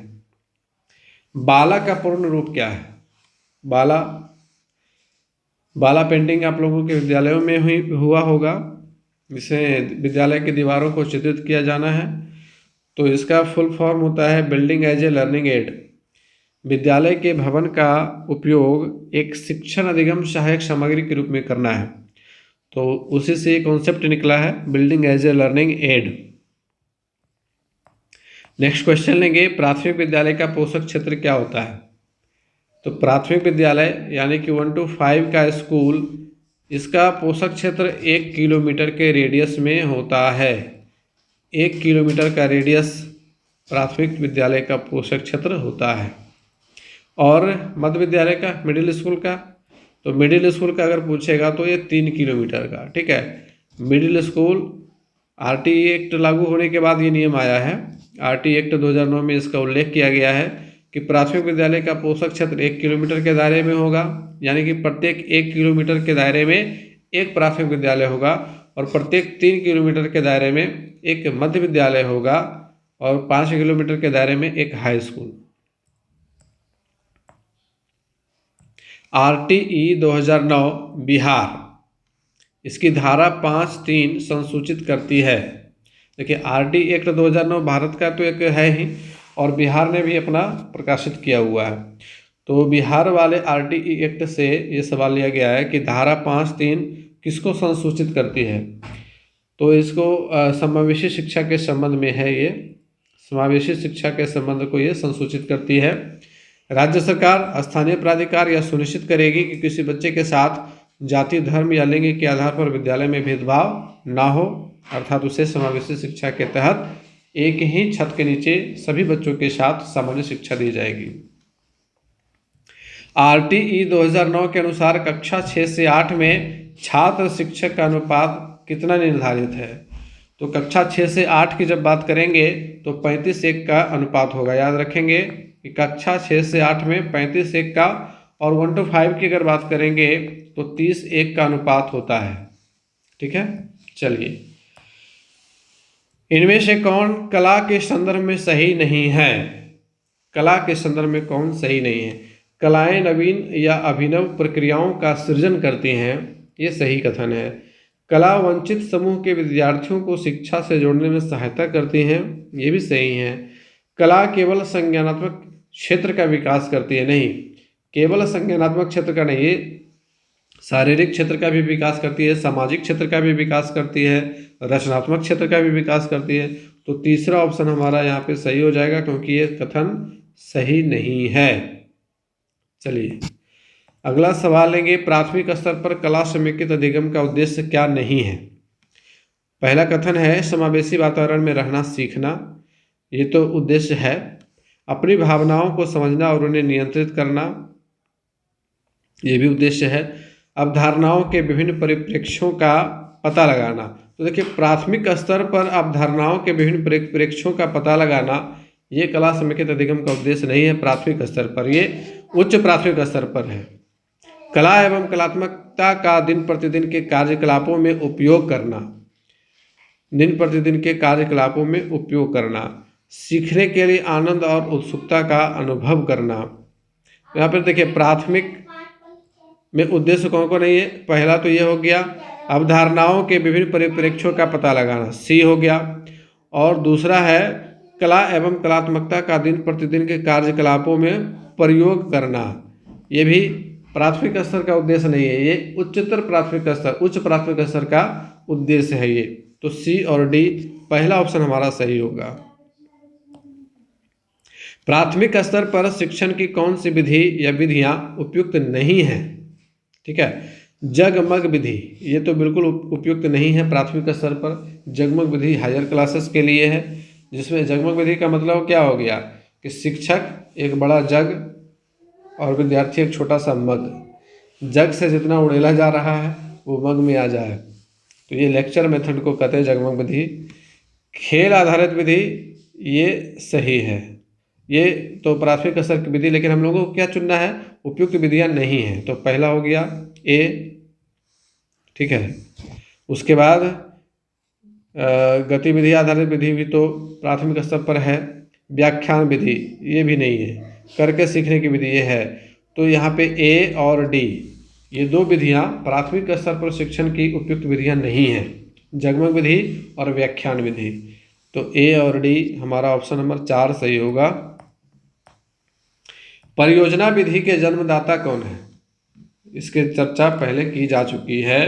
बाला का पूर्ण रूप क्या है। बाला पेंटिंग आप लोगों के विद्यालयों में हुआ होगा, जिसे विद्यालय की दीवारों को चित्रित किया जाना है। तो इसका फुल फॉर्म होता है building as a learning aid. विद्यालय के भवन का उपयोग एक शिक्षण अधिगम सहायक सामग्री के रूप में करना है। तो उसी से कॉन्सेप्ट निकला है building as a learning aid. Next question लेंगे, प्राथमिक विद्यालय का पोषक क्षेत्र क्या होता है। तो प्राथमिक विद्यालय यानी कि 1 to 5 का स्कूल, इसका पोषक क्षेत्र 1 किलोमीटर के रेडियस में होता है। 1 किलोमीटर का रेडियस प्राथमिक विद्यालय का पोषक क्षेत्र होता है। और मध्य विद्यालय का, मिडिल स्कूल का, तो मिडिल स्कूल का अगर पूछेगा तो ये 3 किलोमीटर का, ठीक है। मिडिल स्कूल RT एक्ट लागू होने के बाद ये नियम आया है। RT एक्ट 2009 में इसका उल्लेख किया गया है कि प्राथमिक विद्यालय का पोषक क्षेत्र 1 किलोमीटर के दायरे में होगा, यानी कि प्रत्येक 1 किलोमीटर के दायरे में एक प्राथमिक विद्यालय होगा और प्रत्येक 3 किलोमीटर के दायरे में एक मध्य विद्यालय होगा और 5 किलोमीटर के दायरे में एक हाई स्कूल। RTE 2009 बिहार, इसकी धारा 5(3) संसूचित करती है। देखिए, RT एक्ट 2009 भारत का तो एक है ही, और बिहार ने भी अपना प्रकाशित किया हुआ है। तो बिहार वाले आरटीई एक्ट से ये सवाल लिया गया है कि धारा 5(3) किसको संसूचित करती है। तो इसको समावेशी शिक्षा के संबंध में है, ये समावेशी शिक्षा के संबंध को ये संसूचित करती है। राज्य सरकार, स्थानीय प्राधिकार यह सुनिश्चित करेगी कि किसी बच्चे के साथ जाति, धर्म या लिंग के आधार पर विद्यालय में भेदभाव ना हो, अर्थात उसे समावेशी शिक्षा के तहत एक ही छत के नीचे सभी बच्चों के साथ सामान्य शिक्षा दी जाएगी। आरटीई 2009 के अनुसार कक्षा 6 से 8 में छात्र शिक्षक का अनुपात कितना निर्धारित है। तो कक्षा 6 से 8 की जब बात करेंगे तो 35:1 का अनुपात होगा। याद रखेंगे कि कक्षा 6 से 8 में 35:1 का, और 1:5 की अगर बात करेंगे तो 30:1 का अनुपात होता है। ठीक है, चलिए, इनमें से कौन कला के संदर्भ में सही नहीं है। कला के संदर्भ में कौन सही नहीं है। कलाएं नवीन या अभिनव प्रक्रियाओं का सृजन करती हैं, ये सही कथन है। कला वंचित समूह के विद्यार्थियों को शिक्षा से जोड़ने में सहायता करती हैं, ये भी सही है। कला केवल संज्ञानात्मक क्षेत्र का विकास करती है, नहीं, केवल संज्ञानात्मक क्षेत्र का नहीं, ये शारीरिक क्षेत्र का भी विकास करती है, सामाजिक क्षेत्र का भी विकास करती है, रचनात्मक क्षेत्र का भी विकास करती है। तो तीसरा ऑप्शन हमारा यहाँ पे सही हो जाएगा, क्योंकि ये कथन सही नहीं है। चलिए, अगला सवाल लेंगे, प्राथमिक स्तर पर कला समेकित अधिगम का उद्देश्य क्या नहीं है। पहला कथन है समावेशी वातावरण में रहना सीखना, ये तो उद्देश्य है। अपनी भावनाओं को समझना और उन्हें नियंत्रित करना, ये भी उद्देश्य है। अवधारणाओं के विभिन्न परिप्रेक्ष्यों का पता लगाना। तो देखिए, प्राथमिक स्तर पर अवधारणाओं के विभिन्न परिप्रेक्ष्यों का पता लगाना, ये कला समेकित अधिगम का उद्देश्य नहीं है प्राथमिक स्तर पर, ये उच्च प्राथमिक स्तर पर है। कला एवं कलात्मकता का दिन प्रतिदिन के कार्यकलापों में उपयोग करना, दिन प्रतिदिन के कार्यकलापों में उपयोग करना, सीखने के लिए आनंद और उत्सुकता का अनुभव करना। यहाँ पर देखिए, प्राथमिक में उद्देश्य कौन कौन नहीं है। पहला तो ये हो गया अवधारणाओं के विभिन्न परिप्रेक्ष्यों का पता लगाना, सी हो गया, और दूसरा है कला एवं कलात्मकता का दिन प्रतिदिन के कार्यकलापों में प्रयोग करना, ये भी प्राथमिक स्तर का उद्देश्य नहीं है, ये उच्चतर प्राथमिक स्तर, उच्च प्राथमिक स्तर का उद्देश्य है ये। तो सी और डी, पहला ऑप्शन हमारा सही होगा। प्राथमिक स्तर पर शिक्षण की कौन सी विधि या विधियां उपयुक्त नहीं है। ठीक है, जगमग विधि, ये तो बिल्कुल उपयुक्त नहीं है प्राथमिक स्तर पर। जगमग विधि हायर क्लासेस के लिए है, जिसमें जगमग विधि का मतलब क्या हो गया कि शिक्षक एक बड़ा जग और विद्यार्थी एक छोटा सा मग। जग से जितना उड़ेला जा रहा है वो मग में आ जाए, तो ये लेक्चर मेथड को कहते हैं जगमग विधि। खेल आधारित विधि, ये सही है, ये तो प्राथमिक स्तर की विधि, लेकिन हम लोगों को क्या चुनना है, उपयुक्त विधियां नहीं हैं। तो पहला हो गया ए। ठीक है, उसके बाद गतिविधि आधारित विधि भी तो प्राथमिक स्तर पर है। व्याख्यान विधि, ये भी नहीं है। करके सीखने की विधि ये है। तो यहाँ पे ए और डी, ये दो विधियाँ प्राथमिक स्तर पर शिक्षण की उपयुक्त विधियाँ नहीं हैं, जगमग विधि और व्याख्यान विधि। तो ए और डी हमारा ऑप्शन नंबर 4 सही होगा। परियोजना विधि के जन्मदाता कौन है, इसकी चर्चा पहले की जा चुकी है।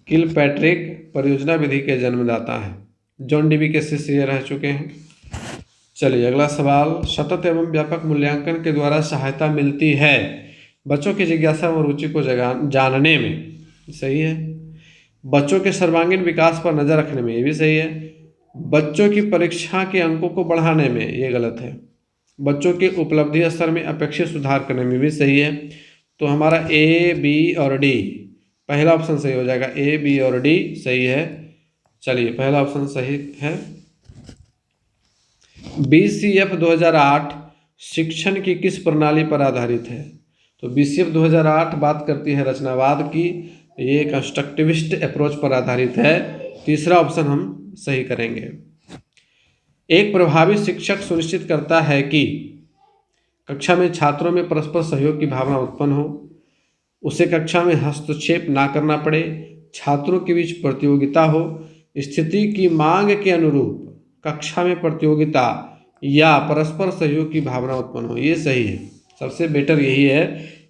किलपैट्रिक परियोजना विधि के जन्मदाता हैं। जॉन डीवी के शिष्य रह चुके हैं। चलिए, अगला सवाल, सतत एवं व्यापक मूल्यांकन के द्वारा सहायता मिलती है बच्चों की जिज्ञासा और रुचि को जानने में, सही है। बच्चों के सर्वांगीण विकास पर नजर रखने में, ये भी सही है। बच्चों की परीक्षा के अंकों को बढ़ाने में, ये गलत है। बच्चों के उपलब्धि स्तर में अपेक्षित सुधार करने में भी सही है। तो हमारा ए, बी और डी, पहला ऑप्शन सही हो जाएगा। ए, बी और डी सही है। चलिए, पहला ऑप्शन सही है। BCF 2008 शिक्षण की किस प्रणाली पर आधारित है। तो BCF 2008 बात करती है रचनावाद की, ये कंस्ट्रक्टिविस्ट अप्रोच पर आधारित है। तीसरा ऑप्शन हम सही करेंगे। एक प्रभावी शिक्षक सुनिश्चित करता है कि कक्षा में छात्रों में परस्पर सहयोग की भावना उत्पन्न हो, उसे कक्षा में हस्तक्षेप ना करना पड़े, छात्रों के बीच प्रतियोगिता हो, स्थिति की मांग के अनुरूप कक्षा में प्रतियोगिता या परस्पर सहयोग की भावना उत्पन्न हो। ये सही है, सबसे बेटर यही है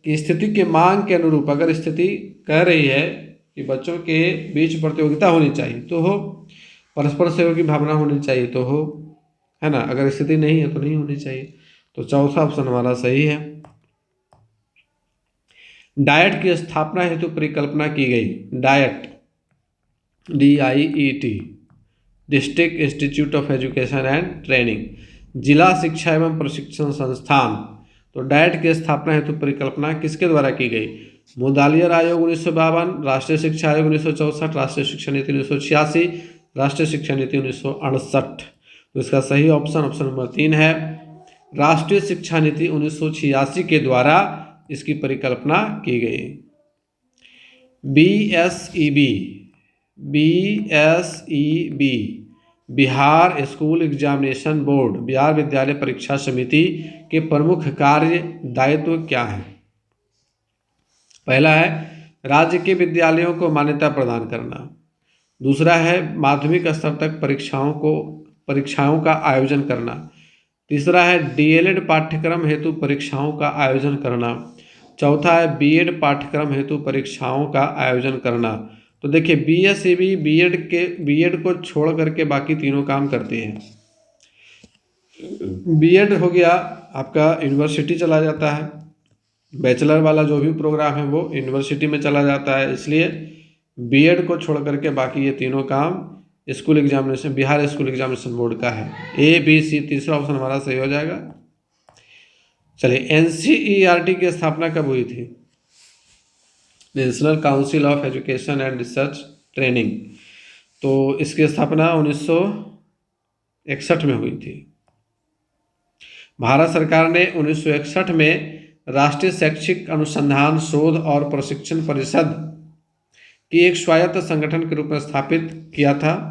कि स्थिति के मांग के अनुरूप, अगर स्थिति कह रही है कि बच्चों के बीच प्रतियोगिता होनी चाहिए तो हो, परस्पर सहयोग की भावना होनी चाहिए तो हो, है ना। अगर स्थिति नहीं है तो नहीं होनी चाहिए। तो चौथा ऑप्शन हमारा सही है। डाइट की स्थापना हेतु परिकल्पना की गई। Diet, DIET, district institute of education and training, जिला शिक्षा एवं प्रशिक्षण संस्थान। तो डाइट की स्थापना हेतु परिकल्पना किसके द्वारा की गई? मुदालियर आयोग 1952, राष्ट्रीय शिक्षा आयोग 1964, राष्ट्रीय शिक्षा नीति 1986, राष्ट्रीय शिक्षा नीति 1968। तो इसका सही ऑप्शन नंबर 3 है। राष्ट्रीय शिक्षा नीति 1986 के द्वारा इसकी परिकल्पना की गई। BSEB, Bihar school examination board, Bihar विद्यालय परीक्षा समिति के प्रमुख कार्य दायित्व क्या है? पहला है राज्य के विद्यालयों को मान्यता प्रदान करना। दूसरा है माध्यमिक स्तर तक परीक्षाओं का आयोजन करना। तीसरा है DLED पाठ्यक्रम हेतु परीक्षाओं का आयोजन करना। चौथा है BEd पाठ्यक्रम हेतु परीक्षाओं का आयोजन करना। तो देखिए BSEB BEd को छोड़ करके बाकी तीनों काम करते हैं। BEd हो गया आपका यूनिवर्सिटी चला जाता है, बैचलर वाला जो भी प्रोग्राम है वो यूनिवर्सिटी में चला जाता है, इसलिए BEd को छोड़ करके बाकी ये तीनों काम school examination, Bihar school examination board का है। ABC, तीसरा ऑप्शन हमारा सही हो जाएगा। चलिए NCERT की स्थापना कब हुई थी? National council of education and research training. तो इसकी स्थापना 1961 में हुई थी। भारत सरकार ने 1961 में राष्ट्रीय शैक्षिक अनुसंधान शोध और प्रशिक्षण परिषद की एक स्वायत्त संगठन के रूप में स्थापित किया था।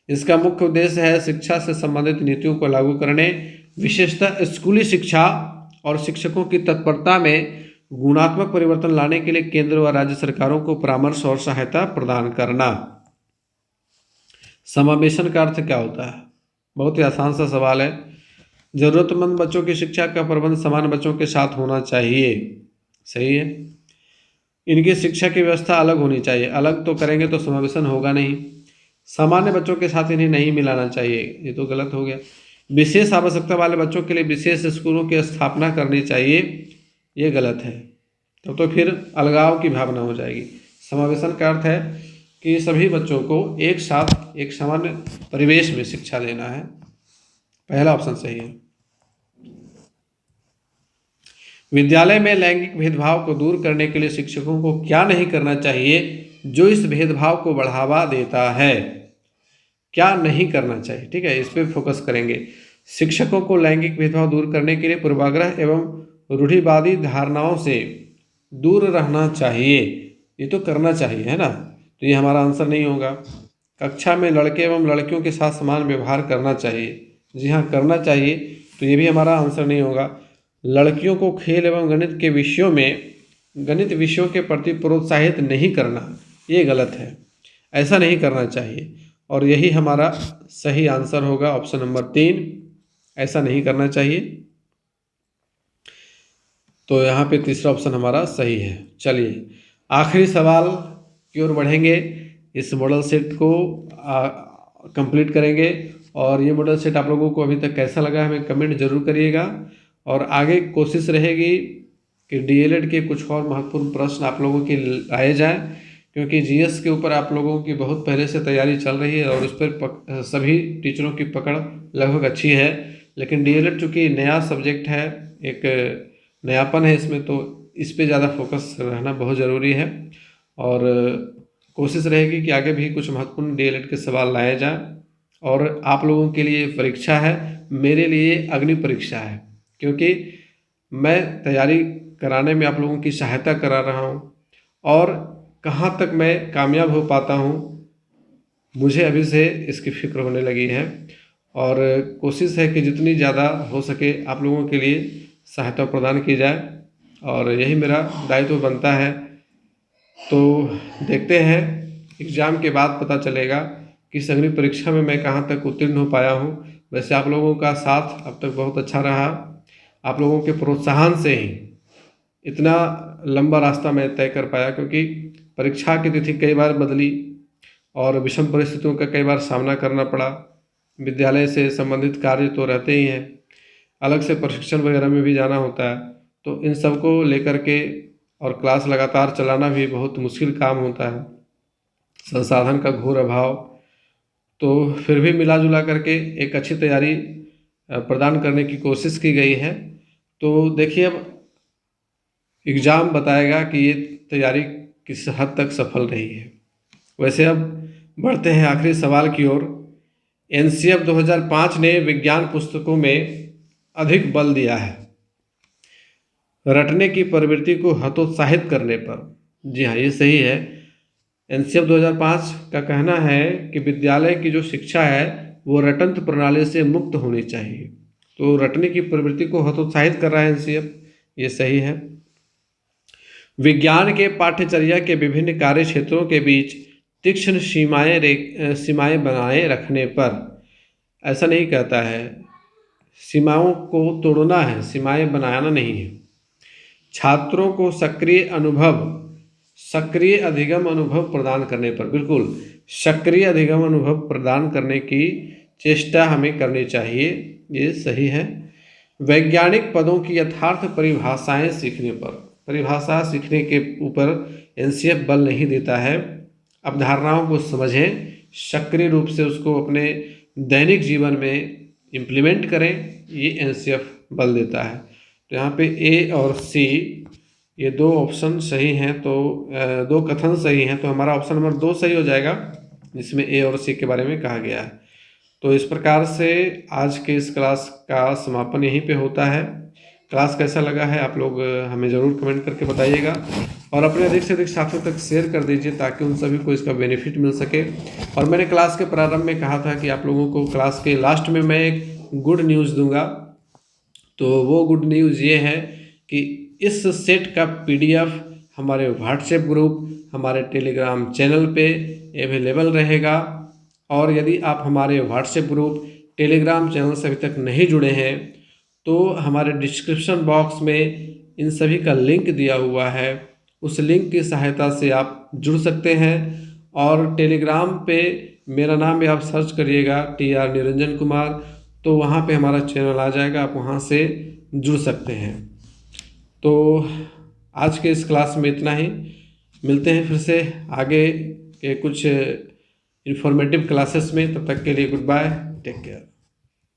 इसका मुख्य उद्देश्य है शिक्षा से संबंधित नीतियों को लागू करने, विशेषतः स्कूली शिक्षा और शिक्षकों की तत्परता में गुणात्मक परिवर्तन लाने के लिए केंद्र व राज्य सरकारों को परामर्श और सहायता प्रदान करना। समावेशन का अर्थ क्या होता है? बहुत ही आसान सा सवाल है। जरूरतमंद बच्चों की शिक्षा का प्रबंध समान बच्चों के साथ होना चाहिए। सही है। इनकी शिक्षा की व्यवस्था अलग होनी चाहिए। अलग तो करेंगे तो समावेशन होगा नहीं। सामान्य बच्चों के साथ इन्हें नहीं मिलाना चाहिए, ये तो गलत हो गया। विशेष आवश्यकता वाले बच्चों के लिए विशेष स्कूलों की स्थापना करनी चाहिए, ये गलत है। तो फिर अलगाव की भावना हो जाएगी। समावेशन का अर्थ है कि सभी बच्चों को एक साथ एक सामान्य परिवेश में शिक्षा देना है। पहला ऑप्शन सही है। विद्यालय में लैंगिक भेदभाव को दूर करने के लिए शिक्षकों को क्या नहीं करना चाहिए जो इस भेदभाव को बढ़ावा देता है? क्या नहीं करना चाहिए, ठीक है, इस पर फोकस करेंगे। शिक्षकों को लैंगिक भेदभाव दूर करने के लिए पूर्वाग्रह एवं रूढ़िवादी धारणाओं से दूर रहना चाहिए। ये तो करना चाहिए, है ना। तो ये हमारा आंसर नहीं होगा। कक्षा में लड़के एवं लड़कियों के साथ समान व्यवहार करना चाहिए। जी हाँ, करना चाहिए, तो ये भी हमारा आंसर नहीं होगा। लड़कियों को खेल एवं गणित विषयों के प्रति प्रोत्साहित नहीं करना, ये गलत है, ऐसा नहीं करना चाहिए। और यही हमारा सही आंसर होगा, ऑप्शन नंबर 3, ऐसा नहीं करना चाहिए। तो यहाँ पे तीसरा ऑप्शन हमारा सही है। चलिए आखिरी सवाल की ओर बढ़ेंगे। इस मॉडल सेट को कंप्लीट करेंगे। और ये मॉडल सेट आप लोगों को अभी तक कैसा लगा हमें कमेंट जरूर करिएगा। और आगे कोशिश रहेगी कि DLED के कुछ और महत्वपूर्ण प्रश्न आप लोगों के लाए जाएं, क्योंकि GS के ऊपर आप लोगों की बहुत पहले से तैयारी चल रही है और उस पर सभी टीचरों की पकड़ लगभग अच्छी है। लेकिन DLED चूँकि नया सब्जेक्ट है, एक नयापन है इसमें, तो इस पे ज़्यादा फोकस रहना बहुत ज़रूरी है। और कोशिश रहेगी कि आगे भी कुछ महत्वपूर्ण DLED के सवाल लाए जाएँ। और आप लोगों के लिए परीक्षा है, मेरे लिए अग्नि परीक्षा है, क्योंकि मैं तैयारी कराने में आप लोगों की सहायता करा रहा हूँ। और कहाँ तक मैं कामयाब हो पाता हूँ, मुझे अभी से इसकी फिक्र होने लगी है। और कोशिश है कि जितनी ज़्यादा हो सके आप लोगों के लिए सहायता प्रदान की जाए, और यही मेरा दायित्व बनता है। तो देखते हैं, एग्ज़ाम के बाद पता चलेगा कि इस अग्नि परीक्षा में मैं कहाँ तक उत्तीर्ण हो पाया हूँ। वैसे आप लोगों का साथ अब तक बहुत अच्छा रहा, आप लोगों के प्रोत्साहन से ही इतना लंबा रास्ता मैं तय कर पाया, क्योंकि परीक्षा की तिथि कई बार बदली और विषम परिस्थितियों का कई बार सामना करना पड़ा। विद्यालय से संबंधित कार्य तो रहते ही हैं, अलग से प्रशिक्षण वगैरह में भी जाना होता है, तो इन सब को लेकर के और क्लास लगातार चलाना भी बहुत मुश्किल काम होता है, संसाधन का घोर अभाव। तो फिर भी मिला जुला करके एक अच्छी तैयारी प्रदान करने की कोशिश की गई है। तो देखिए, अब एग्ज़ाम बताएगा कि ये तैयारी किस हद तक सफल रही है। वैसे अब बढ़ते हैं आखिरी सवाल की ओर। एनसीएफ 2005 ने विज्ञान पुस्तकों में अधिक बल दिया है रटने की प्रवृत्ति को हतोत्साहित करने पर। जी हाँ, ये सही है। एनसीएफ 2005 का कहना है कि विद्यालय की जो शिक्षा है वो रटंत्र प्रणाली से मुक्त होनी चाहिए। तो रटने की प्रवृत्ति को हतोत्साहित कर रहा है एनसीएफ, ये सही है। विज्ञान के पाठ्यचर्या के विभिन्न कार्य क्षेत्रों के बीच तीक्ष्ण सीमाएं बनाए रखने पर, ऐसा नहीं कहता है, सीमाओं को तोड़ना है, सीमाएं बनाना नहीं है। छात्रों को सक्रिय अधिगम अनुभव प्रदान करने पर, बिल्कुल सक्रिय अधिगम अनुभव प्रदान करने की चेष्टा हमें करनी चाहिए, ये सही है। वैज्ञानिक पदों की यथार्थ परिभाषाएं सीखने पर, परिभाषा सीखने के ऊपर एनसीएफ बल नहीं देता है। अवधारणाओं को समझें, सक्रिय रूप से उसको अपने दैनिक जीवन में इम्प्लीमेंट करें, ये एनसीएफ बल देता है। तो यहाँ पे ए और सी ये दो ऑप्शन सही हैं, तो दो कथन सही हैं, तो हमारा ऑप्शन नंबर 2 सही हो जाएगा, जिसमें ए और सी के बारे में कहा गया है। तो इस प्रकार से आज के इस क्लास का समापन यहीं पे होता है। क्लास कैसा लगा है आप लोग हमें ज़रूर कमेंट करके बताइएगा, और अपने अधिक से अधिक साथियों तक शेयर कर दीजिए ताकि उन सभी को इसका बेनिफिट मिल सके। और मैंने क्लास के प्रारंभ में कहा था कि आप लोगों को क्लास के लास्ट में मैं एक गुड न्यूज़ दूंगा। तो वो गुड न्यूज़ ये है कि इस सेट का PDF हमारे व्हाट्सएप ग्रुप, हमारे टेलीग्राम चैनल पे अवेलेबल रहेगा। और यदि आप हमारे व्हाट्सएप ग्रुप, टेलीग्राम चैनल से अभी तक नहीं जुड़े हैं तो हमारे डिस्क्रिप्शन बॉक्स में इन सभी का लिंक दिया हुआ है, उस लिंक की सहायता से आप जुड़ सकते हैं। और टेलीग्राम पे मेरा नाम भी आप सर्च करिएगा TR निरंजन कुमार, तो वहाँ पे हमारा चैनल आ जाएगा, आप वहाँ से जुड़ सकते हैं। तो आज के इस क्लास में इतना ही, मिलते हैं फिर से आगे के कुछ इन्फॉर्मेटिव क्लासेस में। तब तक के लिए गुड बाय, टेक केयर।